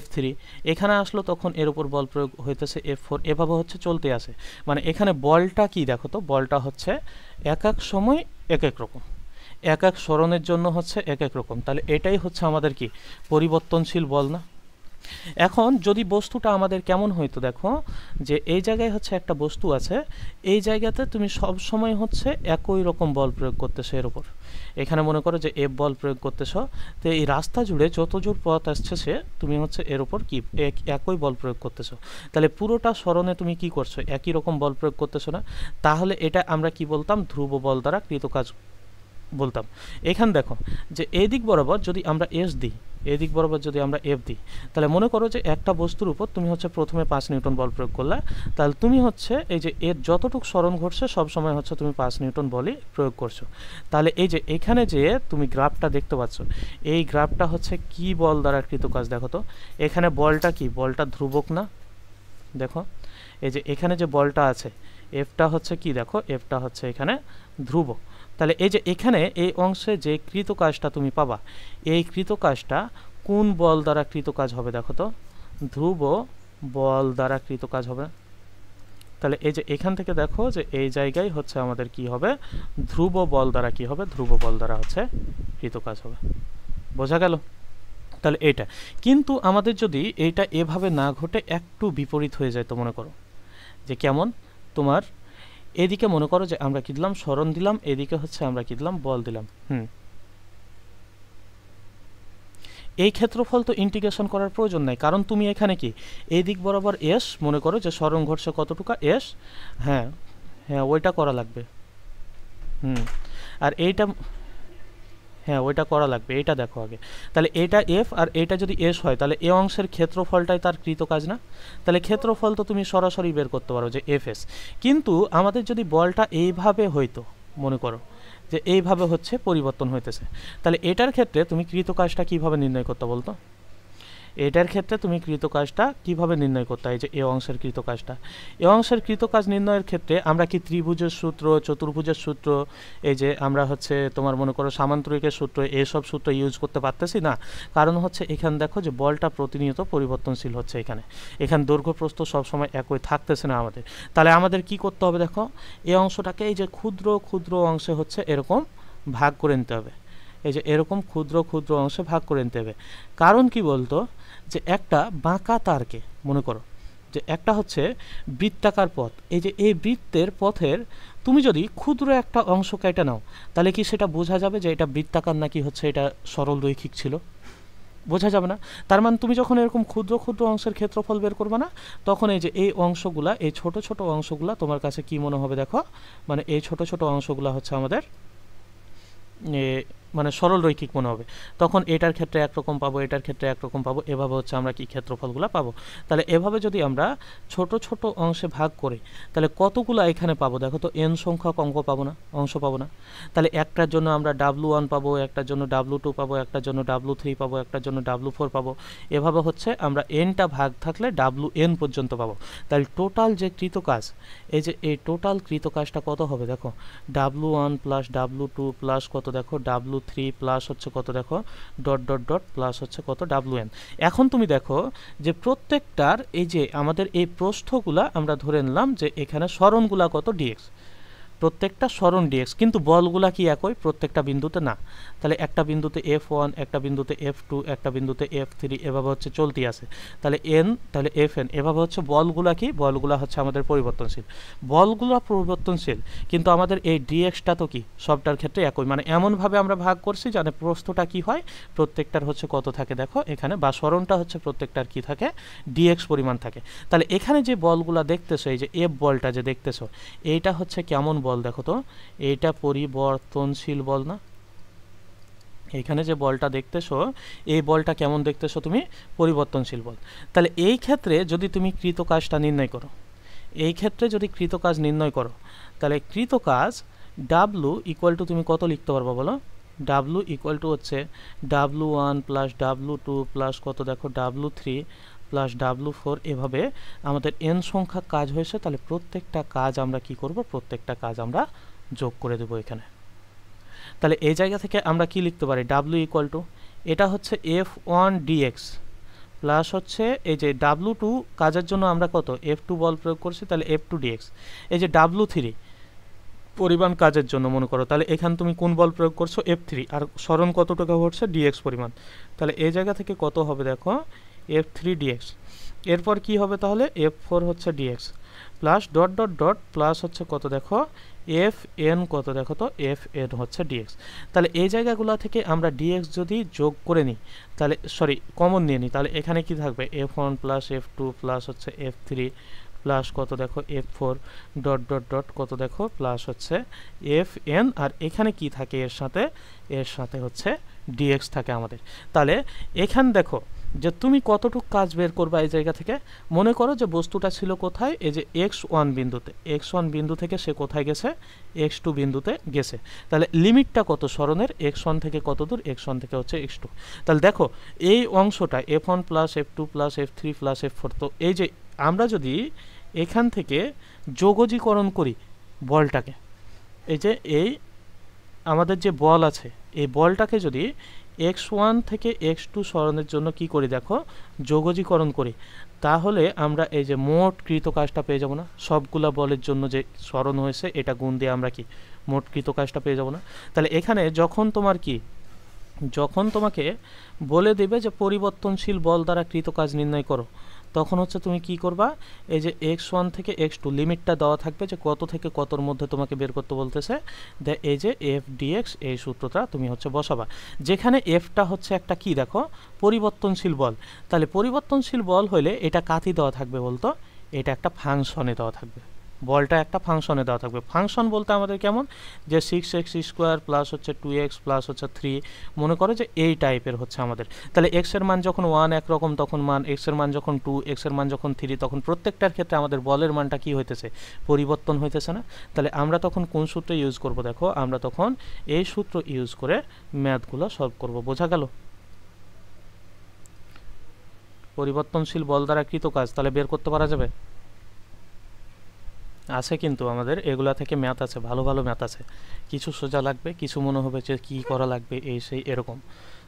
F3, এখানে আসলো তখন এর উপর বল প্রয়োগ হইতেছে F4, এভাবে হচ্ছে চলতে আসে। মানে এখানে বলটা কি দেখো তো, বলটা হচ্ছে এক এক সময় এক এক রকম, এক এক সরণের জন্য হচ্ছে এক এক রকম। তাহলে এটাই হচ্ছে আমাদের কি পরিবর্তনশীল বল না। এখন যদি বস্তুটা আমাদের কেমন হইতো দেখো, যে এই জায়গায় হচ্ছে একটা বস্তু আছে, এই জায়গাতে তুমি সব সময় হচ্ছে একই রকম বল প্রয়োগ করতেছো এর উপর। এখানে মনে করো যে এফ বল প্রয়োগ করতেছো, তো এই রাস্তা জুড়ে যত জোর পথ আসছে সে তুমি হচ্ছে এর উপর কি একই বল প্রয়োগ করতেছো। তাহলে পুরোটা সরণে তুমি কি করছো, একই রকম বল প্রয়োগ করতেছো না। তাহলে এটা আমরা কি বলতাম, ধ্রুব বল দ্বারা কৃত কাজ বলতাম। এখানে দেখো যে এই দিক বরাবর যদি আমরা এস দিই, এই দিক বরাবর যদি আমরা এফ দিই, তাহলে মনে করো যে একটা বস্তুর উপর তুমি হচ্ছে প্রথমে 5 নিউটন বল প্রয়োগ করলে, তাহলে তুমি হচ্ছে এই যে এর যতটুকু সরণ ঘটছে সব সময় হচ্ছে তুমি 5 নিউটন বলই প্রয়োগ করছো। তাহলে এই যে এখানে যে তুমি গ্রাফটা দেখতে পাচ্ছ, এই গ্রাফটা হচ্ছে কি বল দ্বারা কৃত কাজ দেখো তো। এখানে বলটা কি, বলটা ধ্রুবক না, দেখো এই যে এখানে যে বলটা আছে এফটা হচ্ছে কি দেখো, এফটা হচ্ছে এখানে ধ্রুবক। তাহলে এই যে এখানে এই অংশে যে কৃত কাজটা তুমি পাবা, এই কৃত কাজটা কোন বল দ্বারা কৃত কাজ হবে দেখো তো, ধ্রুব বল দ্বারা কৃত কাজ হবে। তাহলে এই যে এখান থেকে দেখো যে এই জায়গায় হচ্ছে আমাদের কি হবে, ধ্রুব বল দ্বারা কি হবে, ধ্রুব বল দ্বারা হচ্ছে কৃত কাজ হবে। বোঝা গেল? তাহলে এইটা কিন্তু আমাদের যদি এইটা এভাবে না ঘটে একটু বিপরীত হয়ে যায়, তো মনে করো যে কেমন, তোমার এদিকে মনে করো যে আমরা কি দিলাম, সরণ দিলাম, এদিকে হচ্ছে আমরা কি দিলাম, বল দিলাম। এই ক্ষেত্রফল তো ইন্টিগ্রেশন করার প্রয়োজন নাই, কারণ তুমি এখানে কি এই দিক বরাবর এস, মনে করো যে সরণ ঘটছে কতটুকু এস, হ্যাঁ হ্যাঁ ওইটা করা লাগবে। আর এইটা হ্যাঁ ওইটা করা লাগবে, এইটা দেখো আগে। তাহলে এটা এফ আর এটা যদি এস হয়, তাহলে এ অংশের ক্ষেত্রফলটাই তার কৃত কাজ না। তাহলে ক্ষেত্রফল তো তুমি সরাসরি বের করতে পারো যে এফ এস। কিন্তু আমাদের যদি বলটা এইভাবে হইতো, মনে করো যে এইভাবে হচ্ছে পরিবর্তন হইতেছে। তাহলে এটার ক্ষেত্রে তুমি কৃতকাজটা কিভাবে নির্ণয় করতে বলতো? এটার ক্ষেত্রে তুমি কৃতকাজটা কিভাবে নির্ণয় করতে হয়? যে এ অংশের কৃতকাজটা, এ অংশের কৃতকাজ নির্ণয়ের ক্ষেত্রে আমরা কি ত্রিভুজের সূত্র, চতুর্ভুজের সূত্র, এই যে আমরা হচ্ছে তোমার মনে করো সামান্তরিকের সূত্র, এইসব সূত্র ইউজ করতে পারতেছি না। কারণ হচ্ছে এখানে দেখো যে বলটা প্রতিনিয়ত পরিবর্তনশীল হচ্ছে। এখানে দৈর্ঘ্য প্রস্থ সবসময় একই থাকতেছে না আমাদের। তাহলে আমাদের কি করতে হবে দেখো, এই অংশটাকে এই যে ক্ষুদ্র ক্ষুদ্র অংশে হচ্ছে এরকম ভাগ করে নিতে হবে। এই যে এরকম ক্ষুদ্র ক্ষুদ্র অংশে ভাগ করে নিতে হবে। কারণ কি বলতো, যে একটা বাঁকা তারকে মনে করো যে একটা হচ্ছে বৃত্তাকার পথ, এই যে এই বৃত্তের পথের তুমি যদি ক্ষুদ্র একটা অংশ কেটে নাও, তাহলে কি সেটা বোঝা যাবে যে এটা বৃত্তাকার নাকি হচ্ছে এটা সরল রৈখিক ছিল? বোঝা যাবে না। তার মানে তুমি যখন এরকম ক্ষুদ্র ক্ষুদ্র অংশের ক্ষেত্রফল বের করবে না, তখন এই যে এই অংশগুলা, এই ছোট ছোট অংশগুলা তোমার কাছে কি মনে হবে দেখো, মানে এই ছোট ছোট অংশগুলা হচ্ছে আমাদের মানে সরল রৈখিক মনে হবে। তখন এটার ক্ষেত্রে একরকম পাবো, এটার ক্ষেত্রে একরকম পাবো, এভাবে হচ্ছে আমরা কি ক্ষেত্রফলগুলো পাবো। তাহলে এভাবে যদি আমরা ছোট ছোট অংশে ভাগ করি, তাহলে কতগুলো এখানে পাবো দেখো তো, এন সংখ্যক অঙ্ক পাবো না, অংশ পাবো না। তাহলে একটার জন্য আমরা W1 পাবো, একটার জন্য W2 পাবো, একটার জন্য W3 পাবো, একটার জন্য W4 পাবো। এভাবে হচ্ছে আমরা এনটা ভাগ থাকলে WN পর্যন্ত পাবো। তাহলে টোটাল যে কৃতকাজ, এই যে এই টোটাল কৃতকাজটা কত হবে দেখো, W1 প্লাস W2 প্লাস কত দেখো W3 প্লাস হচ্ছে কত দেখো ডট ডট ডট প্লাস হচ্ছে কত WN। এখন তুমি দেখো যে প্রত্যেকটার এই যে আমাদের এই প্রস্থগুলা আমরা ধরে নিলাম যে এখানে সরণগুলা কত dx, প্রত্যেকটা সরণ dx, কিন্তু বলগুলা কি একই প্রত্যেকটা বিন্দুতে না। তাহলে একটা বিন্দুতে F1, একটা বিন্দুতে F2, একটা বিন্দুতে F3, এভাবে হচ্ছে চলতি আছে। তাহলে n, তাহলে Fn, এভাবে হচ্ছে বলগুলা কি, বলগুলা হচ্ছে আমাদের পরিবর্তনশীল। বলগুলা পরিবর্তনশীল, কিন্তু আমাদের এই dxটা তো কি সবটার ক্ষেত্রে একই। মানে এমনভাবে আমরা ভাগ করছি যাতে প্রস্থটা কি হয়, প্রত্যেকটার হচ্ছে কত থাকে দেখো এখানে, বা সরণটা হচ্ছে প্রত্যেকটার কি থাকে, dx পরিমাণ থাকে। তাহলে এখানে যে বলগুলা দেখতেছো, এই যে F বলটা যে দেখতেছো, এইটা হচ্ছে কেমন বল দেখো তো, এইটা পরিবর্তনশীল বল না? এখানে যে বলটা দেখতেছো, এই বলটা কেমন দেখতেছো তুমি, পরিবর্তনশীল বল। তাহলে এই ক্ষেত্রে যদি তুমি কৃতকাজটা নির্ণয় করো, এই ক্ষেত্রে যদি কৃতকাজ নির্ণয় করো, তাহলে কৃতকাজ W ইকুয়াল টু তুমি কত লিখতে পারবো বলো, W ইকুয়াল টু হচ্ছে W1 প্লাস W2 প্লাস কত দেখো W3 প্লাস W4, এভাবে আমাদের n সংখ্যক কাজ হয়েছে। তাহলে প্রত্যেকটা কাজ আমরা কি করব, প্রত্যেকটা কাজ আমরা যোগ করে দেব এখানে। তাহলে এই জায়গা থেকে আমরা কি লিখতে পারি, W ইকুয়াল টু এটা হচ্ছে F1 dx প্লাস হচ্ছে এই যে W2 কাজের জন্য আমরা কত F2 বল প্রয়োগ করছি, তাহলে F2 dx, এই যে W3 পরিমাণ কাজের জন্য মনে করো, তাহলে এখানে তুমি কোন বল প্রয়োগ করছো, F3, আর সরণ কতটুকু হচ্ছে dx পরিমাণ। তাহলে এই জায়গা থেকে কত হবে দেখো F3 dx। এরপর কি হবে তাহলে, F4 হচ্ছে dx plus dot dot dot plus হচ্ছে কত দেখো Fn, কত দেখো তো Fn হচ্ছে dx। তাহলে এই জায়গাগুলো থেকে আমরা dx যদি যোগ করে নিই, তাহলে সরি কমন নিয়ে নিই, তাহলে এখানে কি থাকবে F1 প্লাস F2 প্লাস হচ্ছে F3 প্লাস কত দেখো F4 ডট ডট ডট কত দেখো প্লাস হচ্ছে Fn, আর এখানে কি থাকে এর সাথে হচ্ছে dx থাকে আমাদের। তাহলে এখানে দেখো যে তুমি কতটুকু কাজ বের করবা এই জায়গা থেকে। মনে করো যে বস্তুটা ছিল কোথায়, এই যে x1 বিন্দুতে, x1 বিন্দু থেকে সে কোথায় গেছে, x2 বিন্দুতে গেছে। তাহলে লিমিটটা কত সরণের, x1 থেকে কত দূর, x1 থেকে হচ্ছে x2। তাহলে দেখো এই অংশটা F1 plus F2 plus F3 plus F4, তো এই যে আমরা যদি এখান থেকে যোগজীকরণ করি বলটাকে, এই যে এই আমাদের যে বল আছে, এই বলটাকে যদি x1 থেকে x2 সরণের জন্য কি করি দেখো, যোগজীকরণ করি, তাহলে আমরা এই যে মোট কৃতকাজটা পেয়ে যাব না, সবগুলা বলের জন্য যে সরণ হয়েছে এটা গুণ দিয়ে আমরা কি মোট কৃতকাজটা পেয়ে যাব না। তাহলে এখানে যখন তোমার কি, যখন তোমাকে বলে দেবে যে পরিবর্তনশীল বল দ্বারা কৃতকাজ নির্ণয় করো, তখন হচ্ছে তুমি কি করবা, এই যে x1 থেকে x2 লিমিটটা দেওয়া থাকবে যে কত থেকে কতর মধ্যে তোমাকে বের করতে বলতেছে, এই যে f dx, এই সূত্রটা তুমি হচ্ছে বসাবা, যেখানে fটা হচ্ছে একটা কি দেখো পরিবর্তনশীল বল। তাহলে পরিবর্তনশীল বল হলে এটা কাতি দেওয়া থাকবে বলতো, এটা একটা ফাংশনে দেওয়া থাকবে। বলটা একটা ফাংশনে দেওয়া থাকবে। ফাংশন বলতে আমাদের কেমন, যে 6x² প্লাস হচ্ছে 2x প্লাস হচ্ছে 3, মনে করো যে এই টাইপের হচ্ছে আমাদের। তাহলে এক্স এর মান যখন 1 একরকম তখন মান, এক্স এর মান যখন 2, এক্স এর মান যখন 3, তখন প্রত্যেকটার ক্ষেত্রে আমাদের বলের মানটা কি হইতেছে, পরিবর্তন হইতেছে না। তাহলে আমরা তখন কোন সূত্র ইউজ করব, দেখো আমরা তখন এই সূত্র ইউজ করে ম্যাথগুলো সলভ করব। বোঝা গেল? পরিবর্তনশীল বল দ্বারা কৃত কাজ তাহলে বের করতে পারা যাবে, আছে কিন্তু আমাদের এগুলা থেকে ম্যাথ আছে, ভালো ভালো ম্যাথ আছে। কিছু সোজা লাগবে, কিছু মনে হবে যে কি করা লাগবে এই সেই এরকম।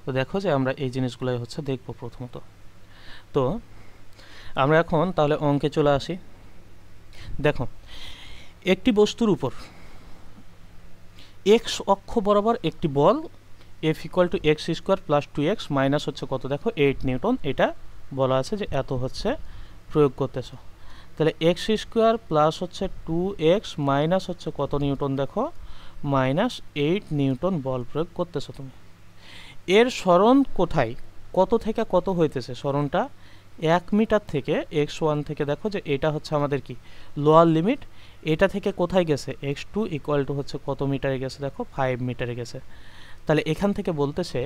তো দেখো যে আমরা এই জিনিসগুলোই হচ্ছে দেখব প্রথমত। তো আমরা এখন তাহলে অঙ্কে চলে আসি। দেখো একটি বস্তুর উপর এক্স অক্ষ বরাবর একটি বল F = x² + 2x মাইনাস হচ্ছে কত, দেখো 8 নিউটন, এটা বলা আছে যে এত হচ্ছে প্রয়োগ করতেছো। তাহলে x² প্লাস হচ্ছে 2x মাইনাস হচ্ছে কত নিউটন, দেখো -8 নিউটন বল প্রয়োগ করতেছো তুমি। এর সরণ কোথায়, কত থেকে কত হইতেছে, সরণটা 1 মিটার থেকে x1 থেকে, দেখো যে এটা হচ্ছে আমাদের কি লোয়ার লিমিট, এটা থেকে কোথায় গেছে x2 = হচ্ছে কত মিটারে গেছে, দেখো 5 মিটারে গেছে। তাহলে এখান থেকে বলতেছে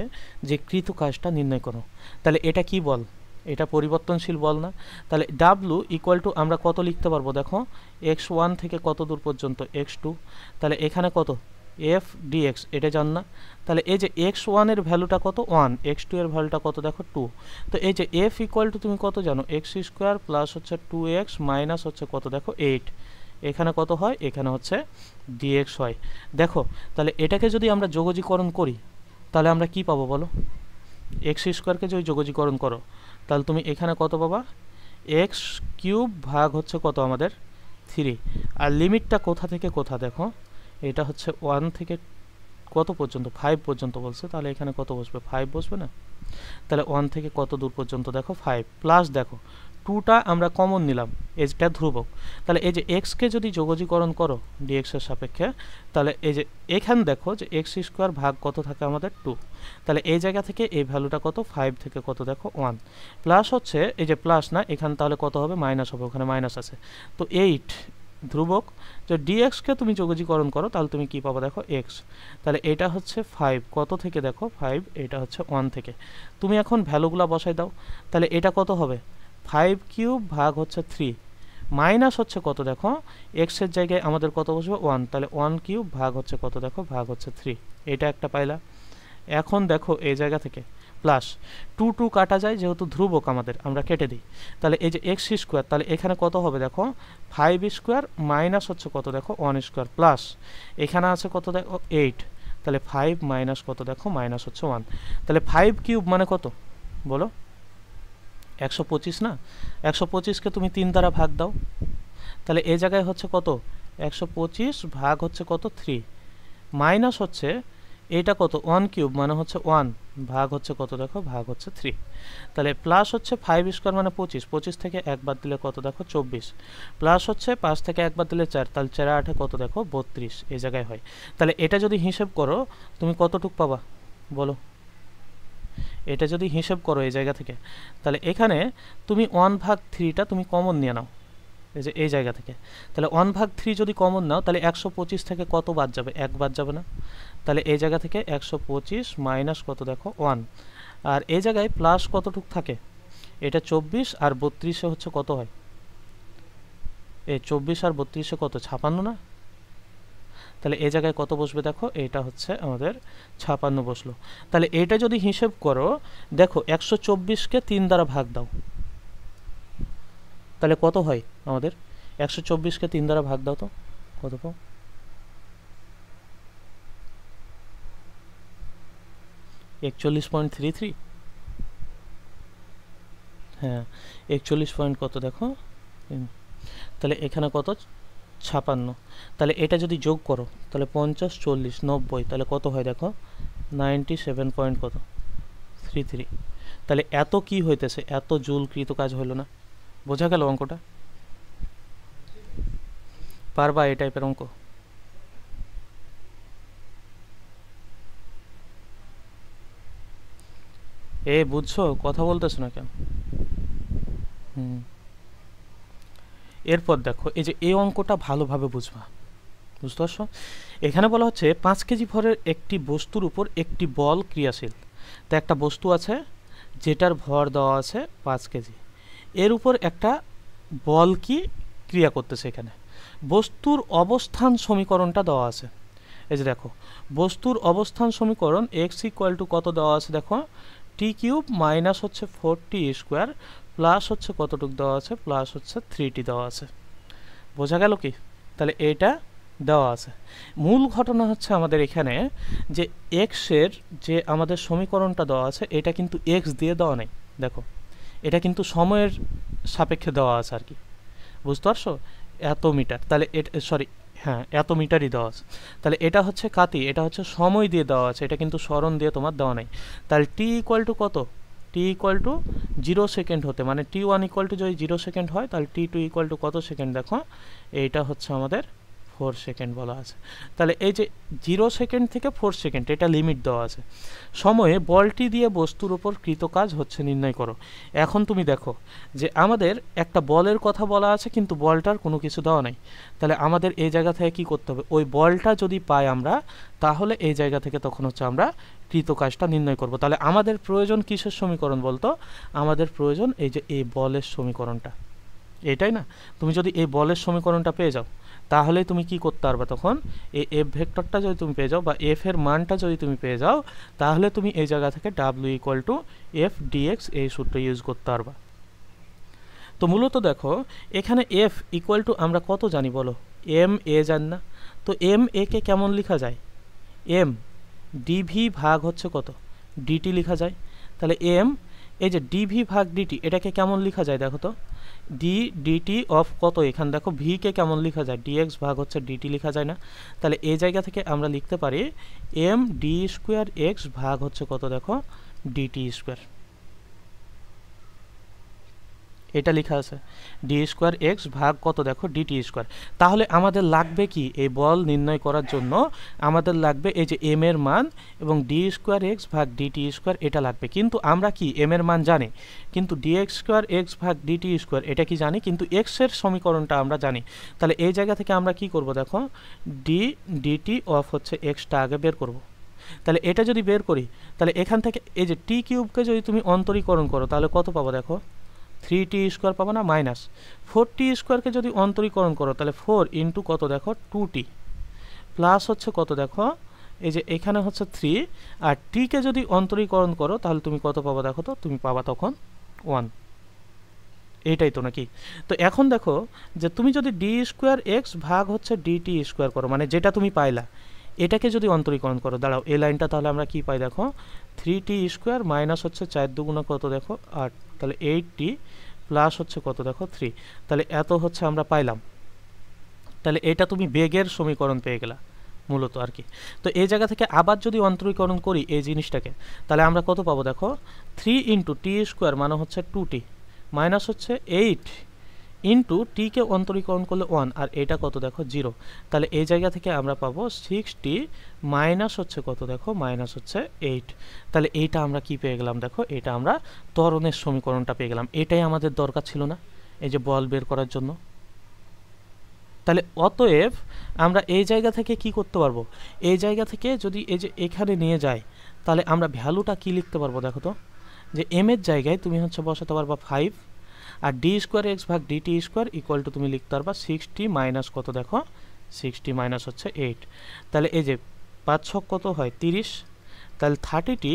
যে কৃত কাজটা নির্ণয় করো। তাহলে এটা কি বল, এটা পরিবর্তনশীল বল না। তাহলে W = আমরা কত লিখতে পারবো, দেখো x1 থেকে কত দূর পর্যন্ত x2, তাহলে এখানে কত F dx, এটা জান না। তাহলে এই যে x1 এর ভ্যালুটা কত 1, x2 এর ভ্যালুটা কত, দেখো 2। তো এই যে F = তুমি কত জানো, x² প্লাস হচ্ছে 2x মাইনাস হচ্ছে কত, দেখো 8, এখানে কত হয়, এখানে হচ্ছে dx হয়। দেখো তাহলে এটাকে যদি আমরা যোগজীকরণ করি তাহলে আমরা কি পাবো বলো, x² কে যদি যোগজীকরণ করো তাহলে তুমি এখানে কত পাবা, x³ ভাগ হচ্ছে কত আমাদের 3, আর লিমিটটা কোথা থেকে কোথা, দেখো এটা হচ্ছে 1 থেকে কত পর্যন্ত, 5 পর্যন্ত বলছে, তাহলে এখানে কত বসবে, 5 বসবে না। তাহলে 1 থেকে কত দূর পর্যন্ত, দেখো 5, প্লাস দেখো 2টা আমরা কমন নিলাম, এটা ধ্রুবক। তাহলে এই যে x কে যদি যোগজীকরণ করো dx এর সাপেক্ষে, তাহলে এই যে এখানে দেখো যে x² ভাগ কত থাকে আমাদের 2, তাহলে এই জায়গা থেকে এই ভ্যালুটা কত, 5 থেকে কত, দেখো 1, প্লাস হচ্ছে এই যে প্লাস না, এখানে তাহলে কত হবে, মাইনাস হবে, ওখানে মাইনাস আছে, তো 8 ধ্রুবক। যে dx কে তুমি যোগজীকরণ করো তাহলে তুমি কি পাবো, দেখো x, তাহলে এটা হচ্ছে 5 কত থেকে, দেখো 5, এটা হচ্ছে 1 থেকে। তুমি এখন ভ্যালুগুলা বসাই দাও, তাহলে এটা কত হবে, 5³ ভাগ হচ্ছে 3 মাইনাস হচ্ছে কত, দেখো x এর জায়গায় আমাদের কত বসবে 1, তাহলে 1³ ভাগ হচ্ছে কত, দেখো ভাগ হচ্ছে 3, এটা একটা পাইলা। এখন দেখো এই জায়গা থেকে প্লাস 2 কাটা যায়, যেহেতু ধ্রুবক আমাদের আমরা কেটে দিই, তাহলে এই যে x², তাহলে এখানে কত হবে, দেখো 5² মাইনাস হচ্ছে কত, দেখো 1² প্লাস এখানে আছে কত, দেখো 8, তাহলে 5 মাইনাস কত, দেখো মাইনাস হচ্ছে 1, তাহলে 5³ মানে কত বলো, 125 না। 125কে তুমি 3 দ্বারা ভাগ দাও, তাহলে এই জায়গায় হচ্ছে কত, 125 ভাগ হচ্ছে কত 3, মাইনাস হচ্ছে এইটা কত, 1³ মানে হচ্ছে 1 ভাগ হচ্ছে কত, দেখো ভাগ হচ্ছে 3, তাহলে প্লাস হচ্ছে 5² মানে 25, 25 থেকে 1 বাদ দিলে কত, দেখো 24, প্লাস হচ্ছে 5 থেকে 1 বাদ দিলে 4, তাহলে 4 8 কত, দেখো 32, এই জায়গায় হয়। তাহলে এটা যদি হিসেব করো তুমি কতটুক পাবা বলো, এটা যদি হিসেব করো এই জায়গা থেকে, তাহলে এখানে তুমি 1/3টা তুমি কমন নিয়ে নাও, এই যে এই জায়গা থেকে, তাহলে 1/3 যদি কমন নাও তাহলে 125 থেকে কত বাদ যাবে, 1 বাদ যাবে না। তাহলে এই জায়গা থেকে 125 মাইনাস কত, দেখো 1, আর এই জায়গায় প্লাস কতটুক থাকে, এটা 24 আর 32 হচ্ছে কত হয়, এই 24 আর 32 কত, 56 না। তাহলে এই জায়গায় কত বসবে, দেখো এটা হচ্ছে আমাদের 56 বসলো। তাহলে এটা যদি হিসেব করো, দেখো 124কে 3 দ্বারা ভাগ দাও, তাহলে কত হয় আমাদের, 124কে 3 দ্বারা ভাগ দাও তো কত পাও, 41.33, হ্যাঁ 41 পয়েন্ট কত, দেখো তাহলে এখানে কত 56, তাহলে এটা যদি যোগ করো তাহলে 50 40 90, তাহলে কত হয়, দেখো 97 পয়েন্ট কত 33, তাহলে এত কি হইতেছে, এত জুল কৃত কাজ হইল না। বোঝা গেল অঙ্কটা, পারবা এই টাইপের অঙ্ক। এ বুঝছো, কথা বলতেছো না কেন? এরপর দেখো এই যে এই অঙ্কটা ভালোভাবে বুঝবা, বুঝতে পারছো? এখানে বলা হচ্ছে 5 কেজি ভরের একটি বস্তুর উপর একটি বল ক্রিয়াশীল। তো একটা বস্তু আছে যেটার ভর দেওয়া আছে 5 কেজি, এর উপর একটা বল কি ক্রিয়া করতেছে। এখানে বস্তুর অবস্থান সমীকরণটা দেওয়া আছে। এই যে দেখো বস্তুর অবস্থান সমীকরণ এক্স ইকুয়াল টু কত দেওয়া আছে, দেখো টি কিউব মাইনাস হচ্ছে 4t স্কোয়ার প্লাস হচ্ছে কতটুক দেওয়া আছে, প্লাস হচ্ছে 3t দেওয়া আছে। বোঝা গেল কি? তাহলে এটা দেওয়া আছে। মূল ঘটনা হচ্ছে আমাদের এখানে যে এক্সের যে আমাদের সমীকরণটা দেওয়া আছে এটা কিন্তু এক্স দিয়ে দেওয়া নেই, দেখো এটা কিন্তু সময়ের সাপেক্ষে দেওয়া আছে আর কি, বুঝতে পারছো? এত মিটার, তাহলে সরি হ্যাঁ এত মিটারই দেওয়া আছে। তাহলে এটা হচ্ছে কাতি, এটা হচ্ছে সময় দিয়ে দেওয়া আছে, এটা কিন্তু স্মরণ দিয়ে তোমার দেওয়া নেই। তাহলে টি ইকুয়াল টু কত, টি ইকুয়াল টু 0 সেকেন্ড হতে, মানে t1 ইকুয়াল টু যদি 0 সেকেন্ড হয় তাহলে t2 ইকুয়াল টু কত সেকেন্ড, দেখো এইটা হচ্ছে আমাদের 4 সেকেন্ড বলা আছে। তাহলে এই যে 0 সেকেন্ড থেকে 4 সেকেন্ড এটা লিমিট দেওয়া আছে। সময়ে বলটি দিয়ে বস্তুর উপর কৃত কাজ হচ্ছে নির্ণয় করো। এখন তুমি দেখো যে আমাদের একটা বলের কথা বলা আছে কিন্তু বলটার কোনো কিছু দেওয়া নাই। তাহলে আমাদের এই জায়গা থেকে কি করতে হবে, ওই বলটা যদি পাই আমরা তাহলে এই জায়গা থেকে তখন হচ্ছে আমরা কৃত কাজটা নির্ণয় করব। তাহলে আমাদের প্রয়োজন কিসের সমীকরণ বলতো, আমাদের প্রয়োজন এই যে এই বলের সমীকরণটা, এটাই না? তুমি যদি এই বলের সমীকরণটা পেয়ে যাও তাহলে তুমি কি করতে পারবে, তখন এই এফ ভেক্টরটা যদি তুমি পেয়ে যাও বা এফ এর মানটা যদি তুমি পেয়ে যাও তাহলে তুমি এই জায়গা থেকে W equal to F dx এই সূত্র ইউজ করতে পারবা। তো মূলত দেখো এখানে এফ ইকুয়াল টু আমরা কত জানি বলো, এম এ জানি না। তো এম এ কে কেমন লেখা যায়, এম ডিভি ভাগ হচ্ছে কত ডিটি লেখা যায়। তাহলে এম এই যে ডিভি ভাগ ডিটি এটাকে কেমন লেখা যায় দেখো তো, ডি ডিটি অফ কত, এখানে দেখো ভি কে কেমন লেখা যায়, ডিএক্স ভাগ হচ্ছে ডিটি লেখা যায় না। তাহলে এই জায়গা থেকে আমরা লিখতে পারি এম ডি স্কোয়ার এক্স ভাগ হচ্ছে কত, দেখো ডিটি স্কোয়ার, এটা লেখা আছে ডি স্কোয়ার এক্স ভাগ কত, দেখো ডিটি স্কোয়ার। তাহলে আমাদের লাগবে কি, এই বল নির্ণয় করার জন্য আমাদের লাগবে এই যে এম এর মান এবং ডি স্কোয়ার এক্স ভাগ ডিটি স্কোয়ার এটা লাগবে। কিন্তু আমরা কি এম এর মান জানি, কিন্তু ডিএক্স স্কোয়ার এক্স ভাগ ডিটি স্কোয়ার এটা কি জানি, কিন্তু এক্স এর সমীকরণটা আমরা জানি। তাহলে এই জায়গা থেকে আমরা কি করব, দেখো ডি ডিটি অফ হচ্ছে এক্সটা আগে বের করব। তাহলে এটা যদি বের করি তাহলে এখান থেকে এই যে টি কিউবকে যদি তুমি অন্তরীকরণ করো তাহলে কত পাবো, দেখো 3t স্কোয়ার পাবো না, মাইনাস 4t স্কোয়ারকে যদি অন্তরীকরণ করো তাহলে 4 ইন্টু কত, দেখো 2t প্লাস হচ্ছে কত, দেখো এই যে এখানে হচ্ছে 3, আর টিকে যদি অন্তরীকরণ করো তাহলে তুমি কত পাবো, দেখো তো তুমি পাবা তখন 1, এইটাই তো নাকি? তো এখন দেখো যে তুমি যদি ডি স্কোয়ার এক্স ভাগ হচ্ছে ডিটি স্কোয়ার করো, মানে যেটা তুমি পাইলা এটাকে যদি অন্তরীকরণ করো, দাঁড়াও এই লাইনটা তাহলে আমরা কি পাই, দেখো 3t স্কোয়ার মাইনাস হচ্ছে 4 দুগুণা কত, দেখো 8, তাহলে 8t প্লাস হচ্ছে কত, দেখো 3, তাহলে এত হচ্ছে আমরা পাইলাম। তাহলে এটা তুমি বেগের সমীকরণ পেয়ে গেলা মূলত আর কি। তো এই জায়গা থেকে আবার যদি অন্তরীকরণ করি এই জিনিসটাকে তাহলে আমরা কত পাবো, দেখো 3 ইন্টু টি স্কোয়ার মানে হচ্ছে 2t মাইনাস হচ্ছে 8 ইন্টু টিকে অন্তরীকরণ করলে 1, আর এটা কত, দেখো 0। তাহলে এই জায়গা থেকে আমরা পাবো 6t মাইনাস হচ্ছে কত, দেখো মাইনাস হচ্ছে 8। তাহলে এইটা আমরা কি পেয়ে গেলাম, দেখো এটা আমরা ত্বরণের সমীকরণটা পেয়ে গেলাম। এটাই আমাদের দরকার ছিল না এই যে বল বের করার জন্য। তাহলে অতএব আমরা এই জায়গা থেকে কি করতে পারবো, এই জায়গা থেকে যদি এই যে এখানে নিয়ে যাই তাহলে আমরা ভ্যালুটা কি লিখতে পারবো, দেখো তো যে এম এর জায়গায় তুমি হচ্ছে বসাতে পারবা 5, আর ডি স্কোয়ার এক্স ভাগ ডিটি স্কোয়ার ইকুয়াল টু তুমি লিখতে পারবা 6t মাইনাস কত, দেখো 6t মাইনাস হচ্ছে 8। তাহলে এই যে 5 ছক কত হয় 30, তাহলে 30t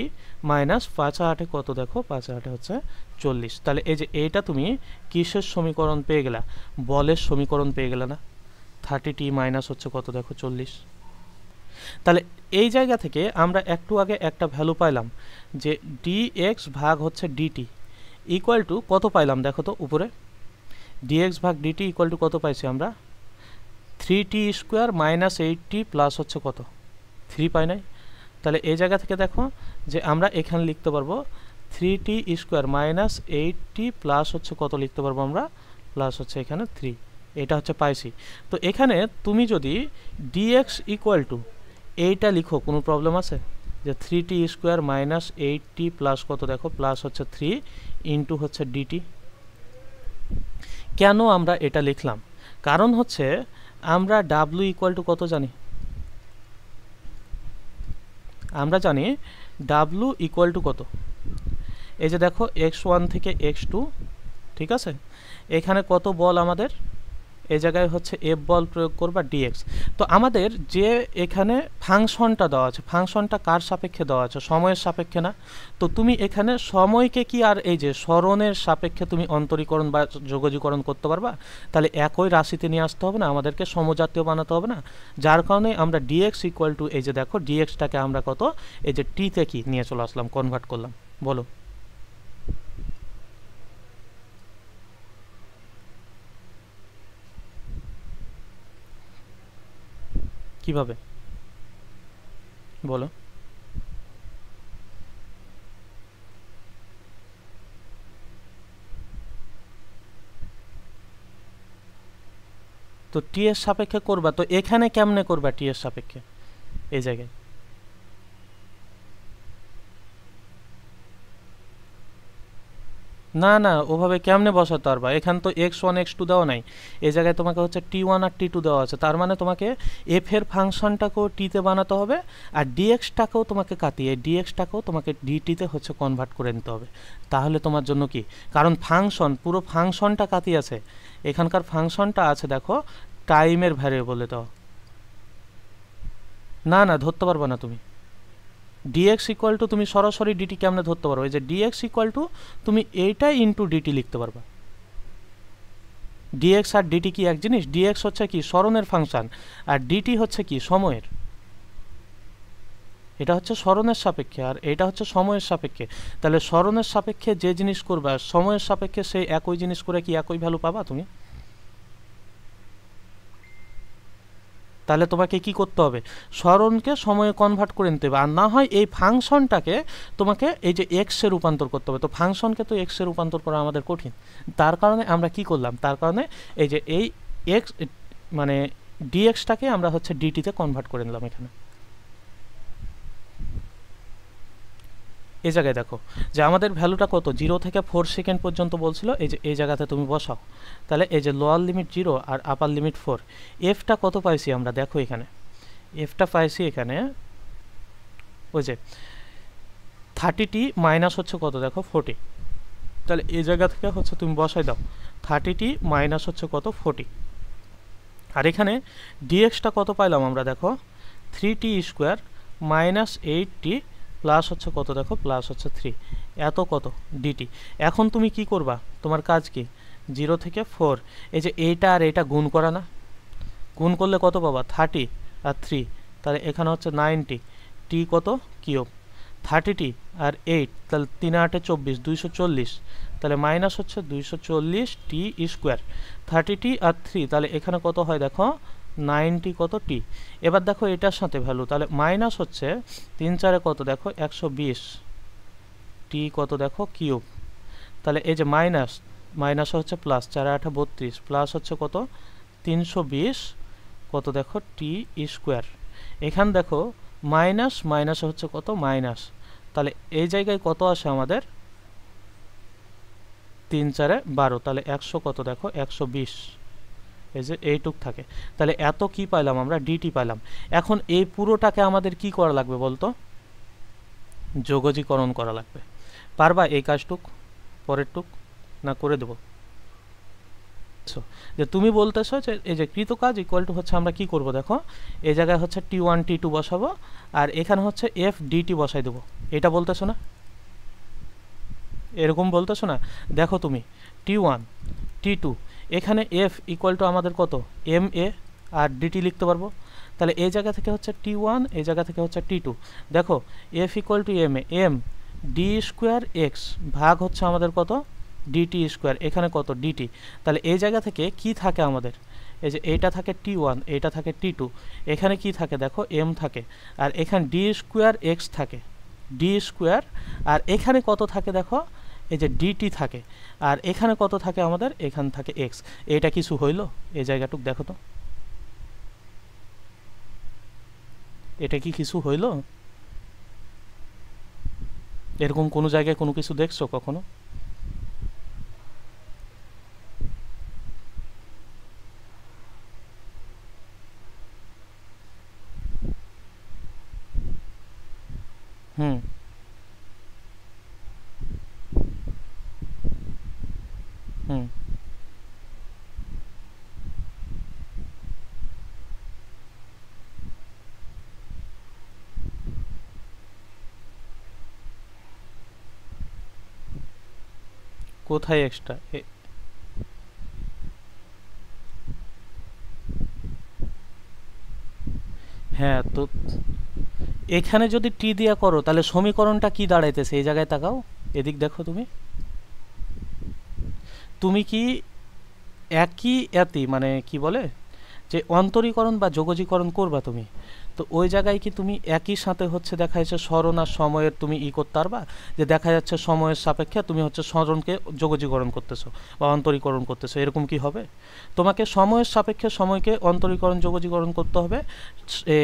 মাইনাস 5 8 কত, দেখো 5 8 হচ্ছে 40। তাহলে এই যে এইটা তুমি কিসের সমীকরণ পেয়ে গেলা, বলের সমীকরণ পেয়ে গেলা না, 30t মাইনাস হচ্ছে কত, দেখো 40। তাহলে এই জায়গা থেকে আমরা একটু আগে একটা ভ্যালু পাইলাম যে dx ভাগ হচ্ছে dt ইকুয়াল টু কত পাইলাম, দেখো তো উপরে dx ভাগ dt ইকুয়াল টু কত পাইছি আমরা, 3t square minus 8t plus হচ্ছে কত 3 পাই নাই। তাহলে এই জায়গা থেকে দেখো যে আমরা এখানে লিখতে পারবো 3t square minus 8t plus হচ্ছে কত লিখতে পারবো আমরা, প্লাস হচ্ছে এখানে 3, এটা হচ্ছে পাইছি। তো এখানে তুমি যদি dx ইকুয়াল টু এইটা লিখো কোনো প্রবলেম আছে, যে 3t square minus 8t plus কত, দেখো প্লাস হচ্ছে 3 ইন্টু হচ্ছে dt, কেন আমরা এটা লিখলাম? কারণ হচ্ছে আমরা ডাব্লিউ ইকুয়াল টু কত জানি? আমরা জানি ডাব্লিউ ইকুয়াল টু কত? এই যে দেখো x1 থেকে x2, ঠিক আছে, এখানে কত বল আমাদের? এই জায়গায় হচ্ছে এফ বল প্রয়োগ করবা ডিএক্স। তো আমাদের যে এখানে ফাংশনটা দেওয়া আছে, ফাংশনটা কার সাপেক্ষে দেওয়া আছে? সময়ের সাপেক্ষে না? তো তুমি এখানে সময়কে কি আর এই যে স্মরণের সাপেক্ষে তুমি অন্তরীকরণ বা যোগজীকরণ করতে পারবা? তাহলে একই রাশিতে নিয়ে আসতে হবে না, আমাদেরকে সমজাতীয় বানাতে হবে না? যার কারণে আমরা ডিএক্স ইকুয়াল টু, এই যে দেখো ডিএক্সটাকে আমরা কত, এই যে টিতে কি নিয়ে চলে আসলাম, কনভার্ট করলাম। বলো কিভাবে? বলো। তো টি এর সাপেক্ষে করবা, তো এখানে কেমনে করবা টি এর সাপেক্ষে? এই জায়গায় না না, ওভাবে কেমনে বসাতে পারবা? এখানে তো x1 x2 দেওয়া নাই, এই জায়গায় তোমাকে হচ্ছে t1 আর t2 দেওয়া আছে। তার মানে তোমাকে f এর ফাংশনটাকেও টিতে বানাতে হবে, আর dx-টাকেও তোমাকে কাটিয়ে dx-টাকেও তোমাকে dt-তে হচ্ছে কনভার্ট করে নিতে হবে। তাহলে তোমার জন্য কি, কারণ ফাংশন, পুরো ফাংশনটা কাটি আছে, এখানকার ফাংশনটা আছে দেখো টাইমের ভ্যারিয়েবলে দাও। না না, ধরতে পারবা না তুমি। ডিএক্স ইকুয়াল টু তুমি সরাসরি ডিটি কেমনে ধরতে পারো? এই যে ডিএক্স ইকুয়াল টু তুমি এইটাই ইন্টু ডিটি লিখতে পারবা। ডিএক্স আর ডিটি কি এক জিনিস? ডিএক্স হচ্ছে কি স্মরণের ফাংশন, আর ডিটি হচ্ছে কি সময়ের। এটা হচ্ছে স্মরণের সাপেক্ষে আর এটা হচ্ছে সময়ের সাপেক্ষে। তাহলে স্মরণের সাপেক্ষে যে জিনিস করবা সময়ের সাপেক্ষে সেই একই জিনিস করে কি একই ভ্যালু পাবা তুমি? তাহলে তোমাকে কি করতে হবে? স্মরণকে সময়ে কনভার্ট করে নিতে হবে, আর না হয় এই ফাংশনটাকে তোমাকে এই যে এক্সে রূপান্তর করতে হবে। তো ফাংশনকে তো এক্সে রূপান্তর করা আমাদের কঠিন, তার কারণে আমরা কি করলাম, তার কারণে এই যে এই এক্স মানে ডিএক্সটাকে আমরা হচ্ছে ডিটিতে কনভার্ট করে নিলাম এখানে। এই জায়গায় দেখো যে আমাদের ভ্যালুটা কত, 0 থেকে 4 সেকেন্ড পর্যন্ত বলছিল, এই যে এই জায়গাতে তুমি বসাও। তাহলে এই যে লোয়ার লিমিট 0 আর আপার লিমিট 4, এফটা কত পাইছি আমরা? দেখো এখানে এফটা পাইছি এখানে ওই যে 30t মাইনাস হচ্ছে কত, দেখো 40। তাহলে এই জায়গা থেকে হচ্ছে তুমি বসাই দাও 30t মাইনাস হচ্ছে কত, 40। আর এখানে ডিএক্সটা কত পাইলাম আমরা? দেখো 3t square minus 8t plus হচ্ছে কত, দেখো প্লাস হচ্ছে 3, এত কত ডিটি। এখন তুমি কি করবা? তোমার কাজ কি? 0 থেকে 4, এই যে এইটা আর এটা গুণ করা না? গুণ করলে কত পাবা? 30 আর 3, তাহলে এখানে হচ্ছে 90, টি কত কিউব, 30t আর 8, তাহলে 3 8 24, 240, তাহলে মাইনাস হচ্ছে 240 টি স্কোয়ার, 30t আর 3, তাহলে এখানে কত হয় দেখো 90 কত টি। এবার দেখো এটার সাথে ভ্যালু, তাহলে মাইনাস হচ্ছে 3 4 কত, দেখো 120 টি কত, দেখো কিউব। তাহলে এই যে মাইনাস মাইনাস হচ্ছে প্লাস, 4 8 32 প্লাস হচ্ছে কত 320 কত, দেখো টি স্কোয়ার। এখান দেখো মাইনাস মাইনাস হচ্ছে কত, মাইনাস। তাহলে এই জায়গায় কত আসে আমাদের? 3 4 12, তাহলে 100 কত, দেখো 120, এই যে এইটুক থাকে। তাহলে এত কি পাইলাম আমরা? ডিটি পাইলাম। এখন এই পুরোটাকে আমাদের কি করা লাগবে বলতো? যোগজীকরণ করা লাগবে। পারবা এই কাজটুক পরের টুক? না করে দেবো? যে তুমি বলতেছো যে এই যে কৃত কাজ ইকুয়াল টু হচ্ছে আমরা কি করব, দেখো এই জায়গায় হচ্ছে t1 t2 বসাবো, আর এখানে হচ্ছে এফ ডিটি বসাই দেবো, এটা বলতেছো না? এরকম বলতেছো না? দেখো তুমি t1 t2, এখানে এফ ইকুয়াল টু আমাদের কত, এম এ, আর ডিটি লিখতে পারবো। তাহলে এই জায়গা থেকে হচ্ছে t1, এই জায়গা থেকে হচ্ছে t2। দেখো F equal to M A, M D square X ভাগ হচ্ছে আমাদের কত, ডিটি স্কোয়ার, এখানে কত ডিটি। তাহলে এই জায়গা থেকে কি থাকে আমাদের? এই যে এইটা থাকে t1, এইটা থাকে t2, এখানে কি থাকে দেখো এম থাকে, আর এখানে ডি স্কোয়ার এক্স থাকে, ডি স্কোয়ার, আর এখানে কত থাকে দেখো এই যে ডিটি থাকে, আর এখানে কত থাকে আমাদের? এখানে থাকে এক্স। এটা কিছু হইল? এই জায়গাটুক দেখো তো, এটা কি কিছু হইল? এরকম কোনো জায়গায় কোনো কিছু দেখছো কখনো? হুম হুম কোথায় এক্সট্রা? হ্যাঁ, তো এখানে যদি টি দিয়া করো তাহলে সমীকরণটা কি দাঁড়াইতেছে? এই জায়গায় তাকাও, এদিক দেখো তুমি। তুমি কি একই এতি মানে কি বলে যে অন্তরীকরণ বা যোগজীকরণ করবা তুমি, তো ওই জায়গায় কি তুমি একই সাথে হচ্ছে দেখা যাচ্ছে স্মরণ আর সময়ের তুমি করতে পারবা? যে দেখা যাচ্ছে সময়ের সাপেক্ষে তুমি হচ্ছে স্মরণকে যোগজীকরণ করতেছো বা অন্তরীকরণ করতেছো, এরকম কি হবে? তোমাকে সময়ের সাপেক্ষে সময়কে অন্তরীকরণ যোগজীকরণ করতে হবে, এ,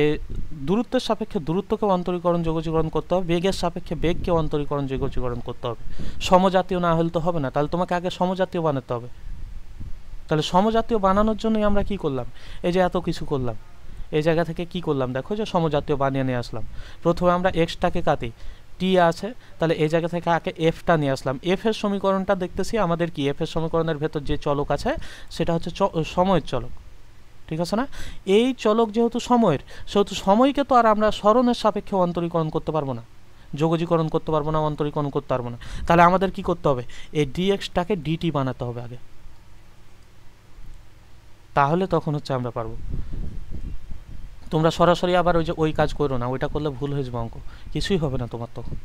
দূরত্বের সাপেক্ষে দূরত্বকে অন্তরীকরণ যোগজীকরণ করতে হবে, বেগের সাপেক্ষে বেগকে অন্তরীকরণ যোগজীকরণ করতে হবে। সমজাতীয় না হলে তো হবে না, তাহলে তোমাকে আগে সমজাতীয় বানাতে হবে। তাহলে সমজাতীয় বানানোর জন্যই আমরা কি করলাম, এই যে এত কিছু করলাম। এই জায়গা থেকে কি করলাম দেখো, যে সমজাতীয় বানিয়ে নিয়ে আসলাম। প্রথমে আমরা এক্সটাকে কাটি, টি আছে, তাহলে এই জায়গা থেকে আগে এফটা নিয়ে আসলাম। এফ এর সমীকরণটা দেখতেছি আমাদের কি, এফ এর সমীকরণের ভেতর যে চলক আছে সেটা হচ্ছে সময়ের চলক, ঠিক আছে না? এই চলক যেহেতু সময়ের, সেহেতু সময়কে তো আর আমরা স্মরণের সাপেক্ষে অন্তরীকরণ করতে পারবো না, যোগজীকরণ করতে পারবো না, অন্তরীকরণ করতে পারবো না। তাহলে আমাদের কি করতে হবে, এই ডিএক্সটাকে ডিটি বানাতে হবে আগে, তাহলে তখন হচ্ছে আমরা পারবো। তোমরা সরাসরি আবার ওই যে ওই কাজ করো না, ওইটা করলে ভুল হয়ে যাবে, অঙ্ক কিছুই হবে না তোমার তখন,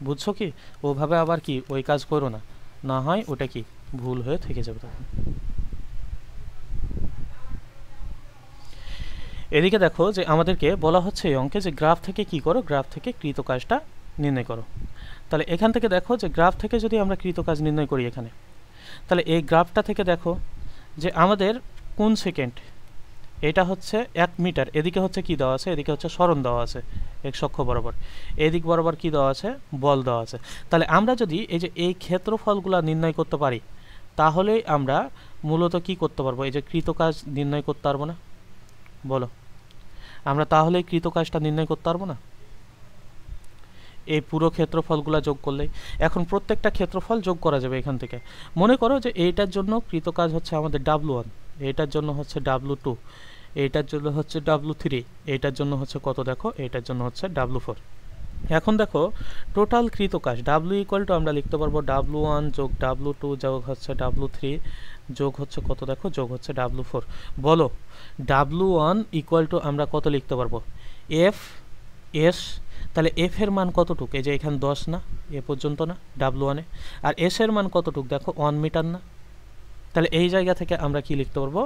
বুঝছো কি? ওভাবে আবার কি ওই কাজ করো না, না হয় ওটা কি ভুল হয়ে থেকে যাবে তখন। এদিকে দেখো যে আমাদেরকে বলা হচ্ছে এই অঙ্কে যে গ্রাফ থেকে কি করো, গ্রাফ থেকে কৃত কাজটা নির্ণয় করো। তাহলে এখান থেকে দেখো যে গ্রাফ থেকে যদি আমরা কৃত কাজ নির্ণয় করি এখানে, তাহলে এই গ্রাফটা থেকে দেখো যে আমাদের কোন সেকেন্ড, এটা হচ্ছে 1 মিটার, এদিকে হচ্ছে কি দেওয়া আছে, এদিকে হচ্ছে সরণ দেওয়া আছে x অক্ষ বরাবর, এদিক বরাবর কি দেওয়া আছে, বল দেওয়া আছে। তাহলে আমরা যদি এই যে এই ক্ষেত্রফলগুলো নির্ণয় করতে পারি, তাহলেই আমরা মূলত কি করতে পারবো, এই যে কৃত কাজ নির্ণয় করতে পারবো না? বলো, আমরা তাহলে কৃত কাজটা নির্ণয় করতে পারবো না এই পুরো ক্ষেত্রফলগুলো যোগ করলেই? এখন প্রত্যেকটা ক্ষেত্রফল যোগ করা যাবে এখান থেকে। মনে করো যে এইটার জন্য কৃত কাজ হচ্ছে আমাদের W1, এইটার জন্য হচ্ছে W2, এইটার জন্য হচ্ছে W3, এইটার জন্য হচ্ছে কত দেখো, এইটার জন্য হচ্ছে W4। এখন দেখো টোটাল কৃত কাজ W ইকুয়াল টু আমরা লিখতে পারবো W1 যোগ W2 যোগ হচ্ছে W3 যোগ হচ্ছে কত দেখো, যোগ হচ্ছে W4। বলো W1 ইকুয়াল টু আমরা কত লিখতে পারবো, এফ এস, তাহলে এফ এর মান কতটুক, এই যে এখানে 10 না, এ পর্যন্ত না W1 এ, আর এস এর মান কতটুক দেখো 1 মিটার না। তাহলে এই জায়গা থেকে আমরা কি লিখতে পারবো,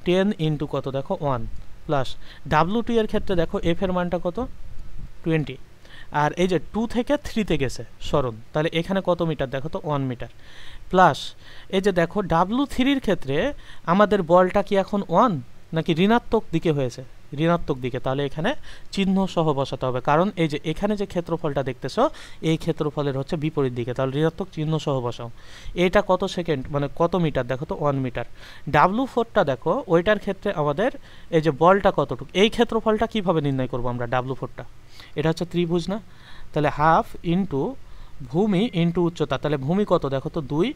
10 ইন্টু কত দেখো 1 প্লাস W2 এর ক্ষেত্রে দেখো এফ এর মানটা কত 20, আর এই যে 2 থেকে 3 তে গেছে সরণ, তাহলে এখানে কত মিটার দেখো তো 1 মিটার, প্লাস এই যে দেখো W3 এর ক্ষেত্রে আমাদের বলটা কি এখন 1 নাকি ঋণাত্মক দিকে হয়েছে, ঋণাত্মক দিকে, তাহলে এখানে চিহ্ন সহ বসাতে হবে, কারণ এই যে এখানে যে ক্ষেত্রফলটা দেখতেছো এই ক্ষেত্রফলের হচ্ছে বিপরীত দিকে, তাহলে ঋণাত্মক চিহ্ন সহ বসাও। এটা কত সেকেন্ড মানে কত মিটার দেখো তো 1 মিটার। W4টা দেখো, ওইটার ক্ষেত্রে আমাদের এই যে বলটা কতটুকু, এই ক্ষেত্রফলটা কিভাবে নির্ণয় করব আমরা, W4টা এটা হচ্ছে ত্রিভুজ না, তাহলে হাফ ইন্টু ভূমি ইন্টু উচ্চতা, তাহলে ভূমি কত দেখো তো 2,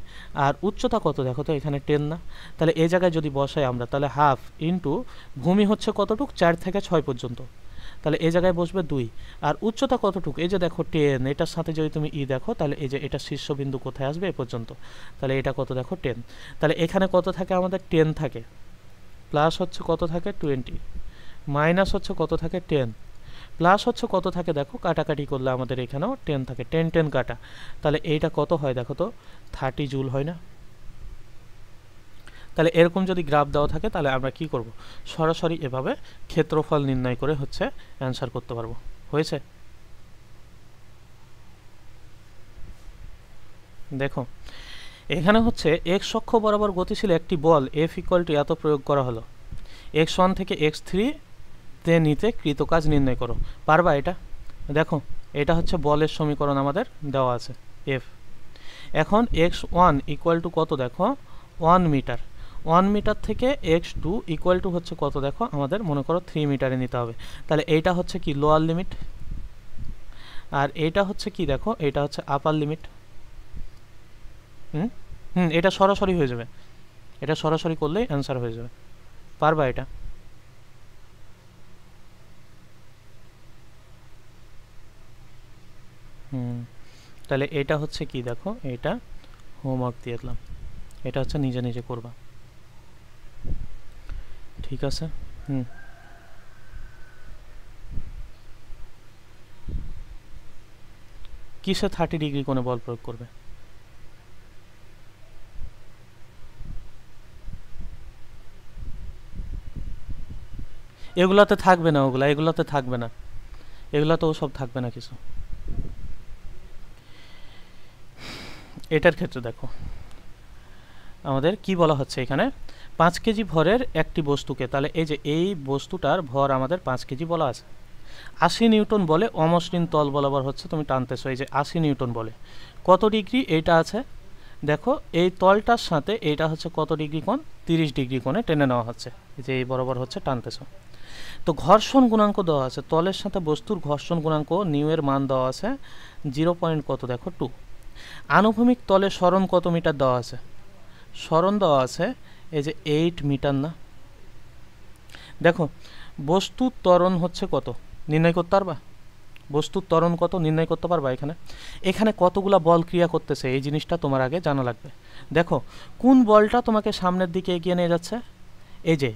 আর উচ্চতা কত দেখো তো এখানে 10 না, তাহলে এই জায়গায় যদি বসাই আমরা, তাহলে হাফ ইন্টু ভূমি হচ্ছে কতটুক 4 থেকে 6 পর্যন্ত, তাহলে এই জায়গায় বসবে 2, আর উচ্চতা কতটুকু এই যে দেখো 10, এটার সাথে যদি তুমি দেখো তাহলে এই যে এটা শীর্ষবিন্দু কোথায় আসবে এ পর্যন্ত, তাহলে এটা কত দেখো 10, তাহলে এখানে কত থাকে আমাদের 10 থাকে, প্লাস হচ্ছে কত থাকে 20, মাইনাস হচ্ছে কত থাকে 10, প্লাস হচ্ছে কত থাকে দেখো, কাটাকাটি করলে আমাদের এখানেও 10 থাকে, 10 10 কাটা, তাহলে এইটা কত হয় দেখো তো 30 জুল হয় না? তাহলে এরকম যদি গ্রাফ দেওয়া থাকে তাহলে আমরা কি করব, সরাসরি এভাবে ক্ষেত্রফল নির্ণয় করে হচ্ছে অ্যান্সার করতে পারবো। হয়েছে? দেখো এখানে হচ্ছে এক্স অক্ষ বরাবর গতিশীল একটি বল এফ ইকুয়াল টু এত প্রয়োগ করা হলো, x1 থেকে x3 তে নিতে কৃত কাজ নির্ণয় করো। পারবা এটা? দেখো এটা হচ্ছে বলের সমীকরণ আমাদের দেওয়া আছে এফ। এখন x1 ইকুয়াল টু কত দেখো 1 মিটার, 1 মিটার থেকে x2 ইকুয়াল টু হচ্ছে কত দেখো আমাদের মনে করো 3 মিটারে নিতে হবে, তাহলে এইটা হচ্ছে কি লোয়ার লিমিট, আর এটা হচ্ছে কি দেখো, এটা হচ্ছে আপার লিমিট। হুম হুম এটা সরাসরি হয়ে যাবে, এটা সরাসরি করলেই অ্যান্সার হয়ে যাবে। পারবা এটা? তাহলে এটা হচ্ছে কি দেখো, এটা হোমওয়ার্ক দিয়ে দিলাম, এটা হচ্ছে নিজে নিজে করবা, ঠিক আছে? কিসে 30 ডিগ্রি কোণে বল প্রয়োগ করবে? এগুলাতে থাকবে না, এগুলাতে থাকবে না, এগুলাতে সব থাকবে না কিছু। এটার ক্ষেত্রে দেখো আমাদের কি বলা হচ্ছে এখানে, 5 কেজি ভরের একটি বস্তুকে, তাহলে এই যে এই বস্তুটার ভর আমাদের 5 কেজি বলা আছে। 80 নিউটন বলে অমসৃণ তল বরাবর হচ্ছে তুমি টানতেছো, এই যে 80 নিউটন বলে কত ডিগ্রি এইটা আছে দেখো, এই তলটার সাথে এইটা হচ্ছে কত ডিগ্রি কোণ, 30 ডিগ্রি কোণে টেনে নেওয়া হচ্ছে, এই যে এই বরাবর হচ্ছে টানতেছো। তো ঘর্ষণ গুণাঙ্ক দেওয়া আছে, তলের সাথে বস্তুর ঘর্ষণ গুণাঙ্ক নিউ এর মান দেওয়া আছে 0. কত দেখো 2। আনুভূমিক তলে সরণ কত মিটার দেওয়া আছে, সরণ দেওয়া আছে এই যে 8 মিটার না। দেখো বস্তুর ত্বরণ হচ্ছে কত নির্ণয় করতে পারবা, বস্তুর ত্বরণ কত নির্ণয় করতে পারবা? এখানে এখানে কতগুলা বল ক্রিয়া করতেছে এই জিনিসটা তোমার আগে জানা লাগবে। দেখো কোন বলটা তোমাকে সামনের দিকে এগিয়ে নিয়ে যাচ্ছে, এই যে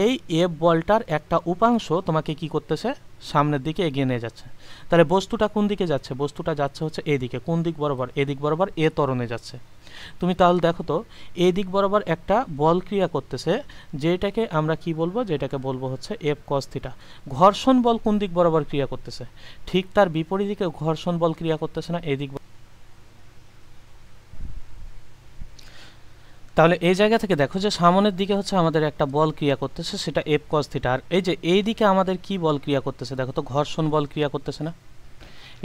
এই এফ বলটার একটা উপাংশ তোমাকে কি করতেছে, সামনের দিকে এগিয়ে নিয়ে যাচ্ছে। তাহলে বস্তুটা কোন দিকে যাচ্ছে, বস্তুটা যাচ্ছে হচ্ছে এদিকে, কোন দিক বরাবর, এদিক বরাবর এ ত্বরণে যাচ্ছে। তুমি তাহলে দেখো তো এই দিক বরাবর একটা বল ক্রিয়া করতেছে, যেটাকে আমরা কি বলবো, যেটাকে বলবো হচ্ছে এফ কস থিটা। ঘর্ষণ বল কোন দিক বরাবর ক্রিয়া করতেছে, ঠিক তার বিপরীত দিকে ঘর্ষণ বল ক্রিয়া করতেছে না, এদিক। তাহলে এই জায়গা থেকে দেখো যে সামনের দিকে হচ্ছে আমাদের একটা বল ক্রিয়া করতেছে, সেটা এফ কস থিটা। আর এই যে এই দিকে আমাদের কি বল ক্রিয়া করতেছে দেখো তো, ঘর্ষণ বল ক্রিয়া করতেছে না।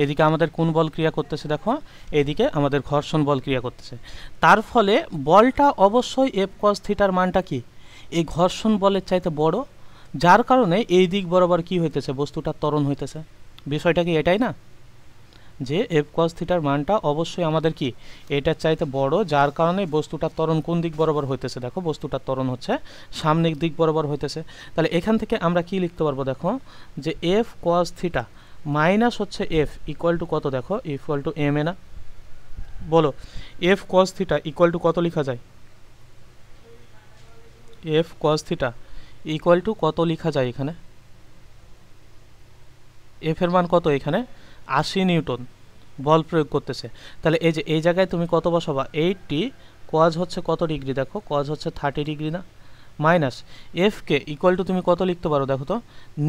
এদিকে আমাদের কোন বল ক্রিয়া করতেছে দেখো, এদিকে আমাদের ঘর্ষণ বল ক্রিয়া করতেছে। তার ফলে বলটা অবশ্যই এফ কস থিটার মানটা কি, এই ঘর্ষণ বলের চাইতে বড়, যার কারণে এই দিক বরাবর কি হইতেছে, বস্তুটার ত্বরণ হইতেছে। বিষয়টা কি এটাই না, যে এফ কস থিটার মানটা অবশ্যই আমাদের কি এটার চাইতে বড়, যার কারণে বস্তুটার ত্বরণ কোন দিক বরাবর হইতেছে দেখো, বস্তুটার ত্বরণ হচ্ছে সামনের দিক বরাবর হইতেছে। তাহলে এখান থেকে আমরা কি লিখতে পারবো দেখো, যে এফ কস থিটা মাইনাস হচ্ছে এফ ইকুয়াল টু কত দেখো, ইকুয়াল টু এম এ না। বলো F cos theta equal to কত লেখা যায়, F cos theta equal to কত লেখা যায় এখানে, এফ এর মান কত এখানে 80 নিউটন বল প্রয়োগ করতেছে। তাহলে এই যে এই জায়গায় তুমি কত বসাবা, 80 কজ হচ্ছে কত ডিগ্রি দেখো, কজ হচ্ছে 30 ডিগ্রি না, minus F K equal to তুমি কত লিখতে পারো দেখো তো,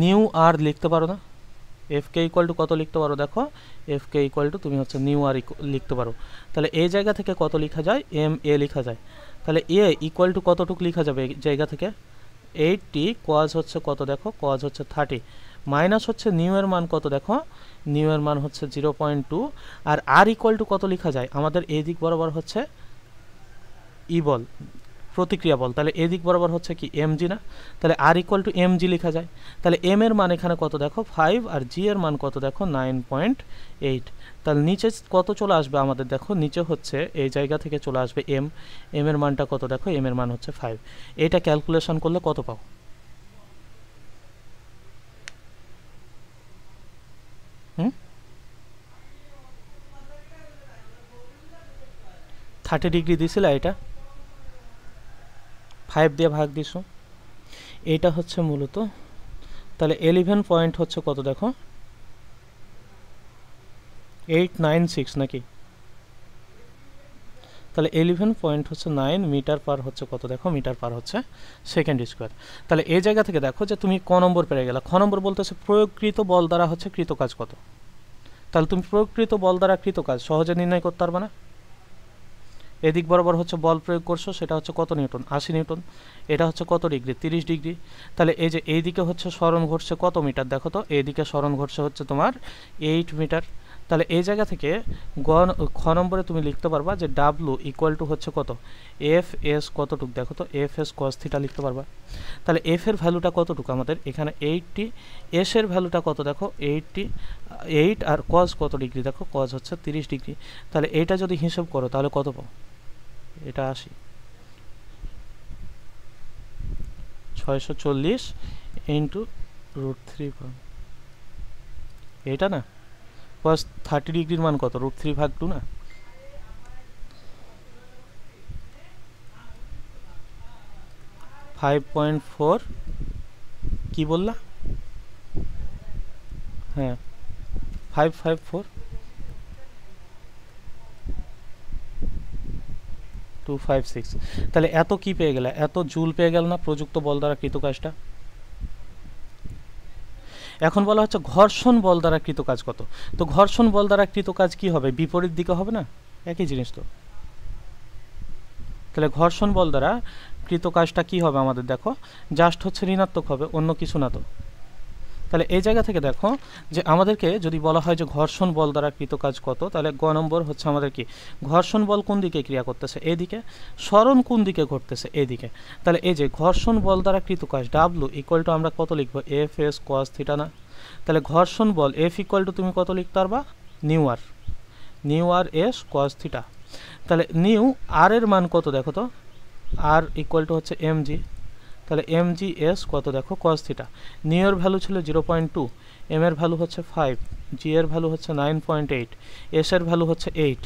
নিউ আর লিখতে পারো না। এফ কে ইকুয়াল টু কত লিখতে পারো দেখো, এফ কে ইকুয়াল টু তুমি হচ্ছে নিউ আর লিখতে পারো। তাহলে এই জায়গা থেকে কত লেখা যায়, এম এ লেখা যায়। তাহলে এ ইকুয়াল টু কতটুকু লেখা যাবে এই জায়গা থেকে, 80 কজ হচ্ছে কত দেখো, কজ হচ্ছে 30 মাইনাস হচ্ছে নিউ এর মান কত দেখো, নিউ এর মান হচ্ছে 0.2। আর আর ইকুয়াল টু কত লেখা যায়, আমাদের এই দিক বরাবর হচ্ছে ই বল, প্রতিক্রিয়া বল, তাহলে এই দিক বরাবর হচ্ছে কি এমজি না। তাহলে আর ইকুয়াল টু এমজি লেখা যায়। তাহলে এম এর মান এখানে কত দেখো 5, আর জি এর মান কত দেখো 9.8। তাহলে নিচে কত চলে আসবে আমাদের দেখো, নিচে হচ্ছে এই জায়গা থেকে চলে আসবে এম, এম এর মানটা কত দেখো, এম এর মান হচ্ছে 5। এটা ক্যালকুলেশন করলে কত পাও, 30 ডিগ্রি দিছিল, এটা 5 দিয়ে ভাগ দিছো, এইটা হচ্ছে মূলত। তাহলে 11 পয়েন্ট হচ্ছে কত দেখো 896 নাকি, তাহলে 11 পয়েন্ট হচ্ছে 9 মিটার পার হচ্ছে কত দেখো, মিটার পার হচ্ছে সেকেন্ড স্কোয়ার। তাহলে এই জায়গা থেকে দেখো যে তুমি ক নম্বর পেয়ে গেলা, খ নম্বর বলতেছে প্রয়োগকৃত বল দ্বারা হচ্ছে কৃত কাজ কত। তাহলে তুমি প্রয়োগকৃত বল দ্বারা কৃত কাজ সহজে নির্ণয় করতে পারবে না। এদিক বরাবর হচ্ছে বল প্রয়োগ করছো, সেটা হচ্ছে কত নিউটন, 80 নিউটন। এটা হচ্ছে কত ডিগ্রি, 30 ডিগ্রি। তাহলে এই যে এইদিকে হচ্ছে সরণ ঘটছে কত মিটার দেখো তো, এইদিকে সরণ ঘটছে হচ্ছে তোমার 8 মিটার। তাহলে এই জায়গা থেকে খ নম্বরে তুমি লিখতে পারবা যে ডাব্লু ইকুয়াল টু হচ্ছে কত, এফ এস কতটুক, দেখো তো এফ এস কস থিটা লিখতে পারবা। তাহলে এফ এর ভ্যালুটা কতটুকু আমাদের এখানে 80, এস এর ভ্যালুটা কত দেখো 8 আর কস কত ডিগ্রি দেখো, কস হচ্ছে 30 ডিগ্রি। তাহলে এইটা যদি হিসাব করো তাহলে কত পাও, এটা 80, 640 ইন্টু √3 পাও, এটা না কস 30 ডিগ্রির মান কত, √3/2 না, $5.4 কি বললা, হ্যাঁ 554 256। তাহলে এত কি পেয়ে গেল, এত জুল পেয়ে গেল না প্রযুক্ত বল দ্বারা কৃত কাজটা। এখন বলা হচ্ছে ঘর্ষণ বল দ্বারা কৃত কাজ কত। তো ঘর্ষণ বল দ্বারা কৃত কাজ কি হবে, বিপরীত দিকে হবে না, একই জিনিস তো। তাহলে ঘর্ষণ বল দ্বারা কৃত কাজটা কি হবে আমাদের দেখো, জাস্ট হচ্ছে ঋণাত্মক হবে, অন্য কিছু না তো। তাহলে এই জায়গা থেকে দেখো যে আমাদেরকে যদি বলা হয় যে ঘর্ষণ বল দ্বারা কৃত কাজ কত, তাহলে গ নম্বর হচ্ছে আমাদের কি, ঘর্ষণ বল কোন দিকে ক্রিয়া করতেছে, এইদিকে, সরণ কোন দিকে ঘটতেছে, এইদিকে। তাহলে এই যে ঘর্ষণ বল দ্বারা কৃত কাজ ডাব্লু ইকুয়াল টু আমরা কত লিখবো, এফ এস কস থিটা না। তাহলে ঘর্ষণ বল এফ ইকুয়াল টু তুমি কত লিখতে পারবা, নিউ আর এস কস থিটা। তাহলে নিউ আর এর মান কত দেখো তো, আর ইকুয়াল টু হচ্ছে এম জি। তাহলে এম জি এস কত দেখো কস থিটা, নিউ এর ভ্যালু ছিল 0.2, এম এর ভ্যালু হচ্ছে 5, জি এর ভ্যালু হচ্ছে 9.8, এস এর ভ্যালু হচ্ছে 8,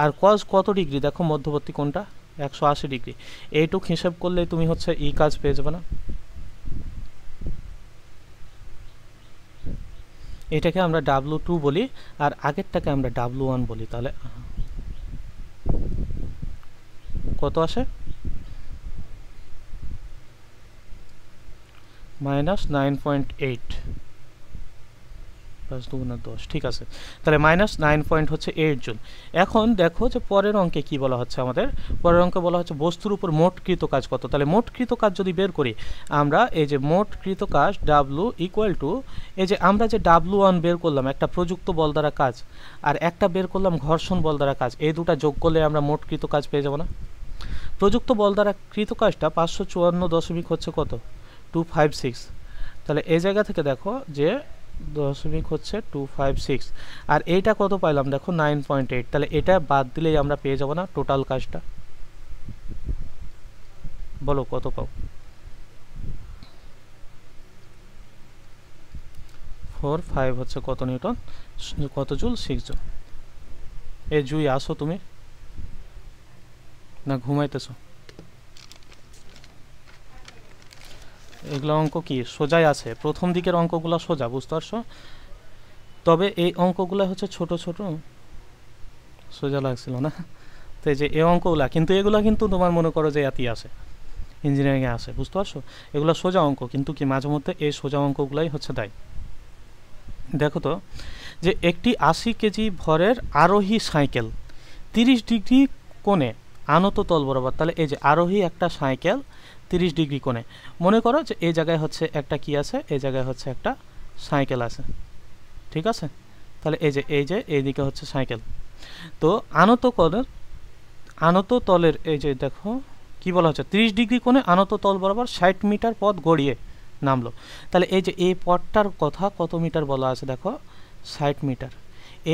আর কস কত ডিগ্রি দেখো মধ্যবর্তী কোনটা 180 ডিগ্রি। এইটুক হিসাব করলে তুমি হচ্ছে ই কাজ পেয়ে যাবে না। এটাকে আমরা W2 বলি আর আগেরটাকে আমরা W1 বলি। তাহলে কত আসে, -9.8 + 2 × 10, ঠিক আছে। তাহলে -9 হচ্ছে 8 জুল। এখন দেখো যে পরের অঙ্কে কি বলা হচ্ছে আমাদের, পরের অঙ্কে বলা হচ্ছে বস্তুর উপর মোট কৃত কাজ কত। তাহলে মোট কৃত কাজ যদি বের করি আমরা, এই যে মোট কৃত কাজ W ইকুয়াল টু, এই যে আমরা যে W1 বের করলাম একটা প্রযুক্ত বল দ্বারা কাজ, আর একটা বের করলাম ঘর্ষণ বল দ্বারা কাজ, এই দুটা যোগ করলে আমরা মোট কৃত কাজ পেয়ে যাব না। প্রযুক্ত বল দ্বারা কৃত কাজটা 554 দশমিক হচ্ছে কত, 256। তাহলে এই জায়গা থেকে দেখো যে দশমিক হচ্ছে 256, আর এইটা কত পাইলাম দেখো 9.8। তাহলে এটা বাদ দিলেই আমরা পেয়ে যাব না টোটাল কাজটা। বলো কত পাও, 4.5 হচ্ছে কত নিউটন, কত জুল, 6 জুল। এই জুই আসো তুমি না ঘুমাইতেছো, এগুলো অঙ্ক কি সোজাই আছে, প্রথম দিকের অঙ্কগুলো সোজা, বুঝতে পারছো। তবে এই অঙ্কগুলো হচ্ছে ছোট ছোট, সোজা লাগছিল না তো, এই যে এই অঙ্কগুলা কিন্তু, এগুলো কিন্তু তোমার মনে করো যে এতই আসে, ইঞ্জিনিয়ারিংয়ে আসে, বুঝতে পারছো। এগুলো সোজা অঙ্ক, কিন্তু কি মাঝে মধ্যে এই সোজা অঙ্কগুলাই হচ্ছে দেয়। দেখো তো যে একটি 80 কেজি ভরের আরোহী সাইকেল 30 ডিগ্রি কোণে আনত তল বরাবর। তাহলে এই যে আরোহী একটা সাইকেল 30 ডিগ্রি কোণে, মনে করো যে এই জায়গায় হচ্ছে একটা কি আছে, এই জায়গায় হচ্ছে একটা সাইকেল আছে, ঠিক আছে। তাহলে এই যে এইদিকে হচ্ছে সাইকেল। তো আনত তলের এই যে দেখো কি বলা হচ্ছে, 30 ডিগ্রি কোণে আনত তল বরাবর 60 মিটার পথ গড়িয়ে নামলো। তাহলে এই যে এই পথটার কথা কত মিটার বলা আছে দেখো, 60 মিটার।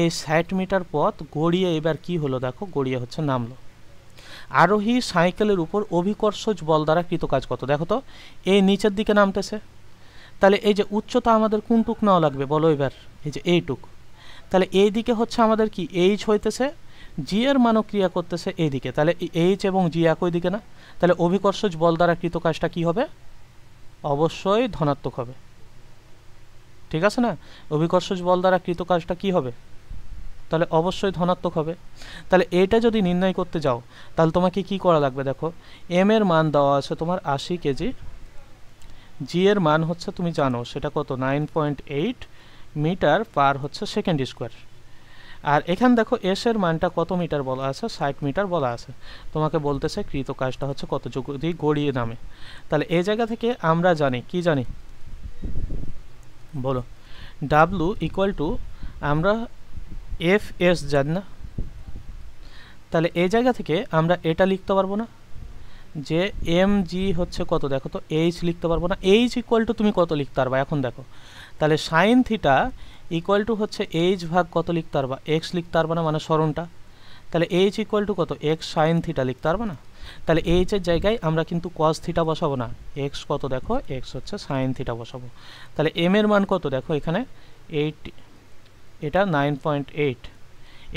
এই 60 মিটার পথ গড়িয়ে এবার কি হলো দেখো, গড়িয়ে হচ্ছে নামলো। আরোহী সাইকেলের উপর অভিকর্ষজ বল দ্বারা কৃত কাজ কত, দেখো তো এই নিচের দিকে নামতেছে। তাহলে এই যে উচ্চতা আমাদের কোনটুক নেওয়া লাগবে বলো এবার, এই যে এইটুক। তাহলে এই দিকে হচ্ছে আমাদের কি এইচ হইতেছে, জি এর মানও ক্রিয়া করতেছে এইদিকে। তাহলে এইচ এবং জি একই দিকে না, তাহলে অভিকর্ষজ বল দ্বারা কৃত কাজটা কি হবে, অবশ্যই ধনাত্মক হবে, ঠিক আছে না। অভিকর্ষজ বল দ্বারা কৃত কাজটা কি হবে, তাহলে অবশ্যই ধনাত্মক হবে। তাহলে এইটা যদি নির্ণয় করতে যাও তাহলে তোমাকে কি করা লাগবে দেখো, এম এর মান দেওয়া আছে তোমার 80 কেজি, জি এর মান হচ্ছে তুমি জানো সেটা কত 9.8 মিটার পার হচ্ছে সেকেন্ড স্কোয়ার, আর এখানে দেখো এস এর মানটা কত মিটার বলা আছে, 60 মিটার বলা আছে। তোমাকে বলতেছে কৃত কাজটা হচ্ছে কত যদি গড়িয়ে নামে। তাহলে এই জায়গা থেকে আমরা জানি কি জানি বলো, ডাব্লু ইকুয়াল টু আমরা এফ এস জানি না, তাহলে এই জায়গা থেকে আমরা এটা লিখতে পারবো না যে এম জি হচ্ছে কত, দেখো তো এইচ লিখতে পারবো না। এইচ ইকুয়াল টু তুমি কত লিখতে পারবা এখন দেখো, তাহলে সাইন থিটা ইকুয়াল টু হচ্ছে এইচ ভাগ কত লিখতে পারবা, এক্স লিখতে পারবা না, মানে সরণটা। তাহলে এইচ ইকুয়াল টু কত, এক্স সাইন থিটা লিখতে পারবো না। তাহলে এইচের জায়গায় আমরা কিন্তু কস থিটা বসাবো না, এক্স কত দেখো, এক্স হচ্ছে সাইন থিটা বসাবো। তাহলে এম এর মান কত দেখো এখানে 8, এটা 9.8।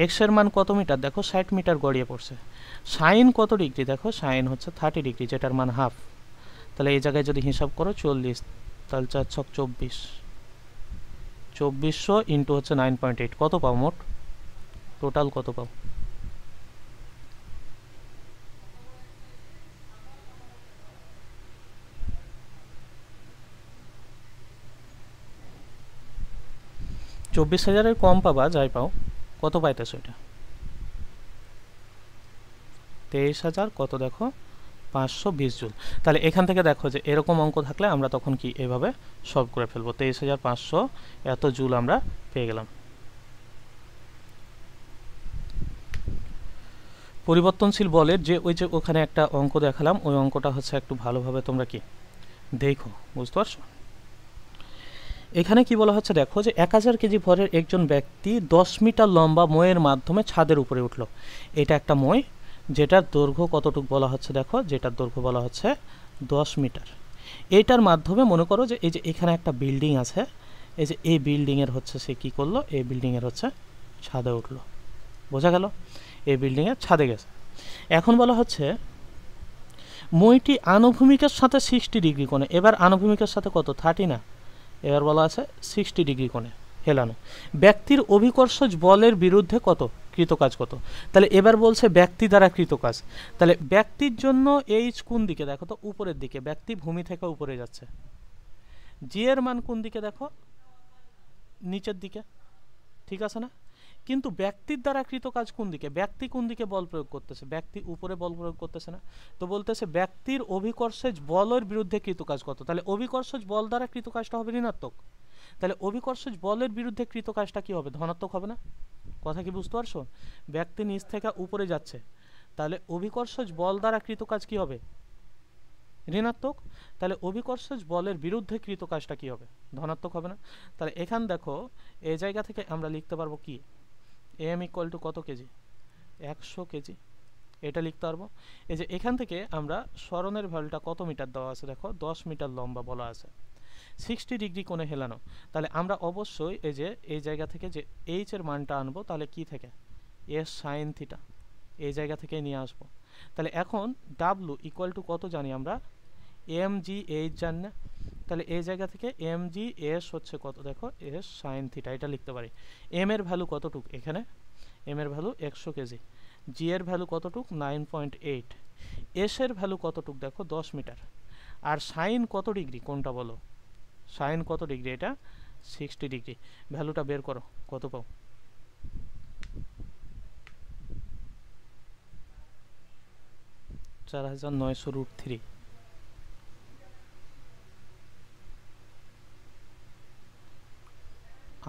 এক্সের মান কত মিটার দেখো, 60 মিটার গড়িয়ে পড়ছে। সাইন কত ডিগ্রি দেখো, সাইন হচ্ছে 30 ডিগ্রি, যেটার মান হাফ। তাহলে এই জায়গায় যদি হিসাব করো 40, তাহলে 4 ছক 24, 2400 ইন্টু হচ্ছে 9.8, কত পাও মোট, টোটাল কত পাও? $24,000 কম পাবা যাই পাও, কত পাইতেছো এটা? 23,000 কত দেখো, 520 জুল। তাহলে এখান থেকে দেখো যে এরকম অঙ্ক থাকলে আমরা তখন কি এভাবে সলভ করে ফেলবো। 23,500 এত জুল আমরা পেয়ে গেলাম। পরিবর্তনশীল বলের যে ওই যে ওখানে একটা অঙ্ক দেখালাম, ওই অঙ্কটা হচ্ছে একটু ভালোভাবে তোমরা কি দেখো, বুঝতে পারছো? এখানে কি বলা হচ্ছে দেখো যে 1000 কেজি ভরের একজন ব্যক্তি 10 মিটার লম্বা মইয়ের মাধ্যমে ছাদের উপরে উঠলো। এটা একটা মই, যেটার দৈর্ঘ্য কতটুকু বলা হচ্ছে দেখো, যেটার দৈর্ঘ্য বলা হচ্ছে 10 মিটার। এইটার মাধ্যমে মনে করো যে এই যে এখানে একটা বিল্ডিং আছে, এই যে এই বিল্ডিংয়ের হচ্ছে সে কী করলো, এই বিল্ডিংয়ের হচ্ছে ছাদে উঠলো, বোঝা গেল? এই বিল্ডিংয়ের ছাদে গেছে। এখন বলা হচ্ছে মইটি আনুভূমিকের সাথে 60 ডিগ্রি কোণে, এবার আনুভূমিকের সাথে কত, 30 না, এবার বলা আছে 60 ডিগ্রি কোণে হেলানো। ব্যক্তির অভিকর্ষজ বলের বিরুদ্ধে কত, কৃতকাজ কত। তাহলে এবার বলছে ব্যক্তি দ্বারা কৃতকাজ, তাহলে ব্যক্তির জন্য এইচ কোন দিকে দেখো তো, উপরের দিকে, ব্যক্তি ভূমি থেকে উপরে যাচ্ছে। জি এর মান কোন দিকে দেখো, নিচের দিকে, ঠিক আছে না? কিন্তু ব্যক্তির দ্বারা কৃত কাজ কোন দিকে, ব্যক্তি কোন দিকে বল প্রয়োগ করতেছে, ব্যক্তি উপরে বল প্রয়োগ করতেছে না, তো বলতেছে ব্যক্তির অভিকর্ষজ বলের বিরুদ্ধে কৃত কাজ কত। তাহলে অভিকর্ষজ বল দ্বারা কৃত কাজটা হবে ঋণাত্মক, তাহলে অভিকর্ষজ বলের বিরুদ্ধে কৃত কাজটা কি হবে, ধনাত্মক হবে না? কথা কি বুঝতে পারছো? ব্যক্তি নিচ থেকে উপরে যাচ্ছে, তাহলে অভিকর্ষজ বল দ্বারা কৃত কাজ কি হবে, ঋণাত্মক। তাহলে অভিকর্ষজ বলের বিরুদ্ধে কৃত কাজটা কি হবে, ধনাত্মক হবে না? তাহলে এখান দেখো এই জায়গা থেকে আমরা লিখতে পারবো কি, এম ইকুয়াল টু কত কেজি, 100 কেজি, এটা লিখতে পারবো। এই যে এখান থেকে আমরা স্মরণের ভ্যালুটা কত মিটার দেওয়া আছে দেখো, 10 মিটার লম্বা বলা আছে, 60 ডিগ্রি কোণে হেলানো। তাহলে আমরা অবশ্যই এই যে এই জায়গা থেকে যে এইচ এর মানটা আনবো, তাহলে কি থেকে, এস সাইন থিটা, এই জায়গা থেকে নিয়ে আসবো। তাহলে এখন ডাব্লু ইকুয়াল টু কত জানি আমরা, এম জি এইচ জানি না, তাহলে এই জায়গা থেকে এম জি এস হচ্ছে কত দেখো, এস সাইন থিটা, এটা লিখতে পারি। এম এর ভ্যালু কতটুক এখানে, এম এর ভ্যালু 100 কেজি, জি এর ভ্যালু কতটুক 9.8, এস এর ভ্যালু কতটুক দেখো 10 মিটার, আর সাইন কত ডিগ্রি কোনটা বলো, সাইন কত ডিগ্রি, এটা 60 ডিগ্রি। ভ্যালুটা বের করো, কত পাও? (4900√3)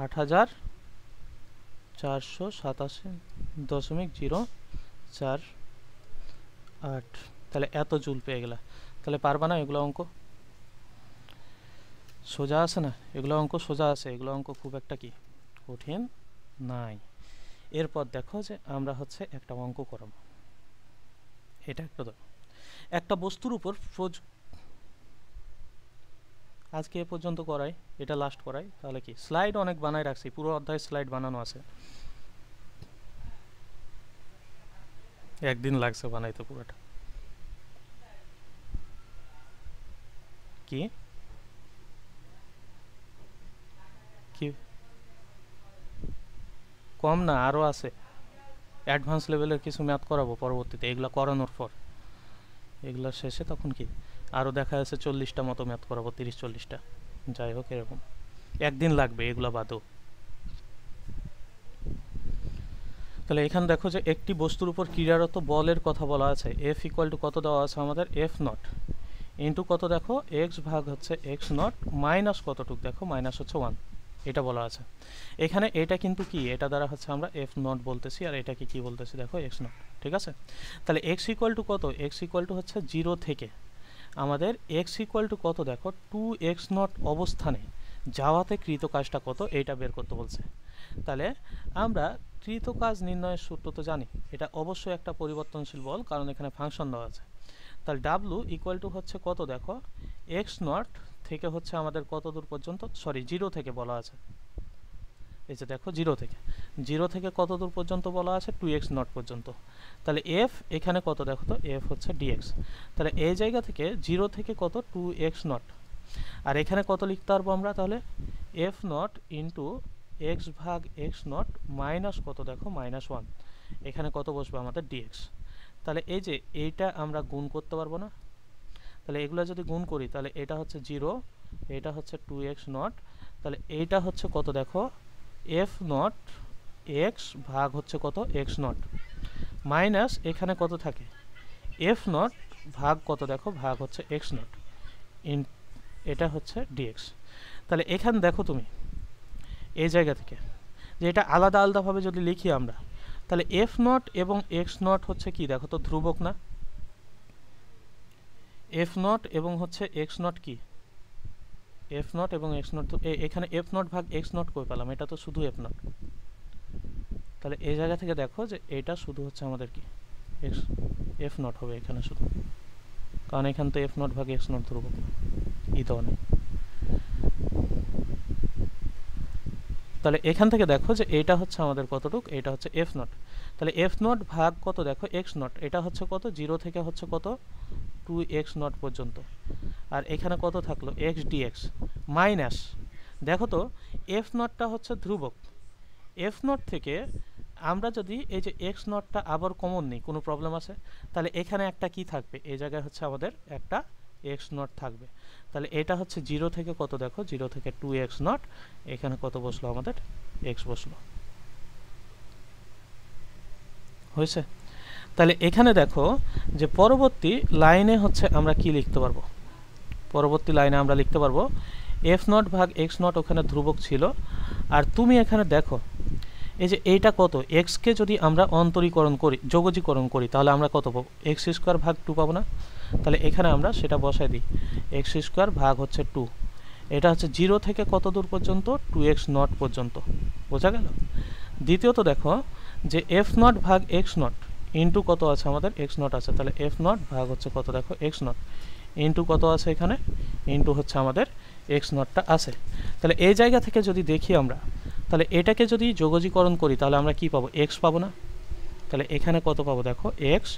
8,487.048, তাহলে এত জুল পেয়ে গেলা। তাহলে পারবা না এগুলো অঙ্ক, সোজা আছে না, এগুলো অঙ্ক সোজা আছে, এগুলো অঙ্ক খুব একটা কি কঠিন নাই। এরপর দেখো যে আমরা হচ্ছে একটা অঙ্ক করাবো, এটা একটা দাও, একটা বস্তুর উপর আজকে এ পর্যন্ত করাই, এটা লাস্ট করাই। তাহলে কি স্লাইড অনেক বানাই রাখছি, পুরো অধ্যায় স্লাইড বানানো আছে, একদিন লাগছে বানাইতে পুরোটা। কি কি কম না, আরও আছে, অ্যাডভান্স লেভেলের কিছু ম্যাথ করাবো পরবর্তীতে, এগুলো করানোর পর, এগুলোর শেষে তখন কি আরও দেখা যাচ্ছে 40টা মতো ম্যাথ করাবো, 30-40টা, যাই হোক এরকম একদিন লাগবে এগুলো বাদেও। তাহলে এখানে দেখো যে একটি বস্তুর উপর ক্রিয়ারত বলের কথা বলা আছে, এফ ইকুয়াল টু কত দেওয়া আছে আমাদের, এফ নট ইন্টু কত দেখো, এক্স ভাগ হচ্ছে এক্স নট মাইনাস কতটুক দেখো, মাইনাস হচ্ছে 1, এটা বলা আছে। এখানে এটা কিন্তু কি, এটা দ্বারা হচ্ছে আমরা এফ নট বলতেছি, আর এটাকে কি বলতেছি দেখো এক্স নট। ঠিক আছে, তাহলে এক্স ইকুয়াল টু কত, এক্স ইকুয়াল টু হচ্ছে 0 থেকে আমাদের এক্স ইকুয়াল টু কত দেখো 2x নট অবস্থানে যাওয়াতে কৃত কাজটা কত এইটা বের করতে বলছে। তাহলে আমরা কৃত কাজ নির্ণয়ের সূত্র তো জানি, এটা অবশ্যই একটা পরিবর্তনশীল বল, কারণ এখানে ফাংশন দেওয়া আছে। তাহলে ডাব্লু ইকুয়াল টু হচ্ছে কত দেখো এক্স নট থেকে হচ্ছে আমাদের কত দূর পর্যন্ত, সরি 0 থেকে বলা আছে, এই যে দেখো 0 থেকে কত দূর পর্যন্ত বলা আছে 2x নট পর্যন্ত। তাহলে এফ এখানে কত দেখো তো, এফ হচ্ছে ডিএক্স। তাহলে এই জায়গা থেকে 0 থেকে কত 2x নট, আর এখানে কত লিখতে পারবো আমরা, তাহলে এফ নট ইন্টু এক্স ভাগ এক্স নট মাইনাস কত দেখো -1, এখানে কত বসবে আমাদের ডিএক্স। তাহলে এই যে এইটা আমরা গুণ করতে পারবো না, তাহলে এগুলো যদি গুণ করি তাহলে এটা হচ্ছে 0, এটা হচ্ছে 2x নট, তাহলে এইটা হচ্ছে কত দেখো এফ নট এক্স ভাগ হচ্ছে কত এক্স নট মাইনাস এখানে কত থাকে এফ নট ভাগ কত দেখো ভাগ হচ্ছে এক্স নট ইন, এটা হচ্ছে ডিএক্স। তাহলে এখানে দেখো তুমি এই জায়গা থেকে যে এটা আলাদা আলাদাভাবে যদি লিখি আমরা, তাহলে এফ নট এবং এক্স নট হচ্ছে কি দেখো তো ধ্রুবক না, এফ নট এবং হচ্ছে এক্স নট কি, এফ নট এবং এক্স নট, তো এখানে এফ নট ভাগ এক্স নট কই পেলাম, এটা তো শুধু এফ নট। তাহলে এই জায়গা থেকে দেখো যে এটা শুধু হচ্ছে আমাদের কি এক্স এফ নট হবে এখানে শুধু, কারণ এখানে তো এফ নট ভাগ এক্স নট ধ্রুবক ই তো নেই। তাহলে এখান থেকে দেখো যে এটা হচ্ছে আমাদের কতটুক, এটা হচ্ছে এফ নট, তাহলে এফ নট ভাগ কত দেখো এক্স নট, এটা হচ্ছে কত 0 থেকে হচ্ছে কত 2x নট পর্যন্ত, আর এখানে কত থাকলো এক্স ডিএক্স মাইনাস দেখো তো এফ নটটা হচ্ছে ধ্রুবক, এফ নট থেকে আমরা যদি এই যে এক্স নটটা আবার কমন নেই, কোনো প্রবলেম আছে, তাহলে এখানে একটা কি থাকবে, এই জায়গায় হচ্ছে আমাদের একটা এক্স নট থাকবে। তাহলে এটা হচ্ছে 0 থেকে কত দেখো 0 থেকে 2x নট, এখানে কত বসলো আমাদের এক্স বসলো, হয়েছে। তাহলে এখানে দেখো যে পরবর্তী লাইনে হচ্ছে আমরা কি লিখতে পারবো, পরবর্তী লাইনে আমরা লিখতে পারবো এফ নট ভাগ এক্স নট ওখানে ধ্রুবক ছিল, আর তুমি এখানে দেখো এই যে এইটা কত এক্সকে যদি আমরা অন্তরীকরণ করি যোগজীকরণ করি তাহলে আমরা কত পাবো এক্স স্কোয়ার ভাগ 2 পাবো না, তাহলে এখানে আমরা সেটা বসাই দিই এক্স স্কোয়ার ভাগ হচ্ছে 2, এটা হচ্ছে 0 থেকে কত দূর পর্যন্ত 2x নট পর্যন্ত, বোঝা গেল। দ্বিতীয়ত দেখো যে এফ নট ভাগ এক্স নট ইন্টু কত আছে আমাদের এক্স নট আছে, তাহলে এফ নট ভাগ হচ্ছে কত দেখো এক্স নট ইন্টু কত আছে এখানে ইন্টু হচ্ছে আমাদের এক্স নটটা আছে। তাহলে এই জায়গা থেকে যদি দেখি আমরা, তাহলে এটাকে যদি যোগজীকরণ করি তাহলে আমরা কি পাবো এক্স পাবো না, তাহলে এখানে কত পাবো দেখো এক্স,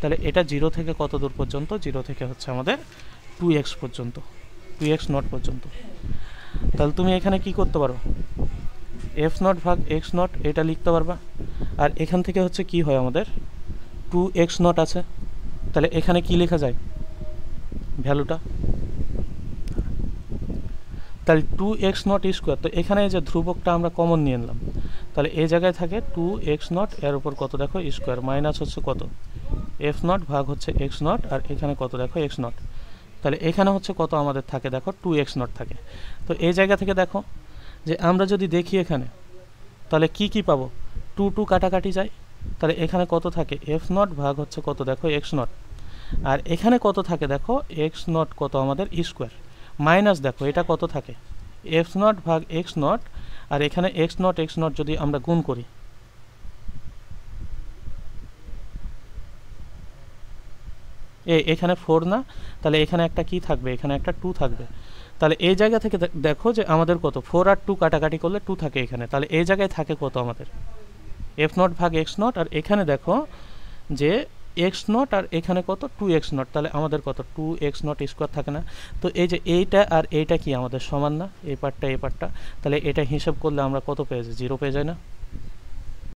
তাহলে এটা 0 থেকে কত দূর পর্যন্ত 0 থেকে হচ্ছে আমাদের 2x পর্যন্ত 2x নট পর্যন্ত। তাহলে তুমি এখানে কি করতে পারো এফ নট ভাগ এক্স নট এটা লিখতে পারবা, আর এখান থেকে হচ্ছে কি হয় আমাদের 2x নট আছে, তাহলে এখানে কি লেখা যায় ভ্যালুটা, তাহলে 2x নট স্কোয়ার, তো এখানে যে ধ্রুবকটা আমরা কমন নিয়ে নিলাম, তাহলে এই জায়গায় থাকে 2x নট এর উপর কত দেখো স্কোয়ার মাইনাস হচ্ছে কত এফ নট ভাগ হচ্ছে এক্স নট, আর এখানে কত দেখো এক্স নট, তাহলে এখানে হচ্ছে কত আমাদের থাকে দেখো 2x নট থাকে। তো এই জায়গা থেকে দেখো যে আমরা যদি দেখি এখানে তাহলে কি কি পাবো 2 কাটাকাটি যায়, তাহলে এখানে কত থাকে এফ নট ভাগ হচ্ছে কত দেখো এক্স নট, আর এখানে কত থাকে দেখো এক্স নট কত আমাদের স্কোয়ার মাইনাস দেখো এটা কত থাকে এফ নট ভাগ এক্স নট, আর এখানে এক্স নট যদি আমরা গুণ করি এখানে 4 না, তাহলে এখানে একটা কি থাকবে এখানে একটা 2 থাকবে, তাহলে এই জায়গা থেকে দেখো যে আমাদের কত 4 আর 2 কাটাকাটি করলে 2 থাকে এখানে, তাহলে এই জায়গায় থাকে কত আমাদের এফ নট ভাগ এক্স নট, আর এখানে দেখো যে এক্স নট আর এখানে কত 2x নট, তাহলে আমাদের কত 2x নট স্কোয়ার থাকে না। তো এই যে এইটা আর এইটা কি আমাদের সমান না, এই পার্টটা এই পার্টটা, তাহলে এটা হিসাব করলে আমরা কত পেয়ে যাই 0 পেয়ে যায় না।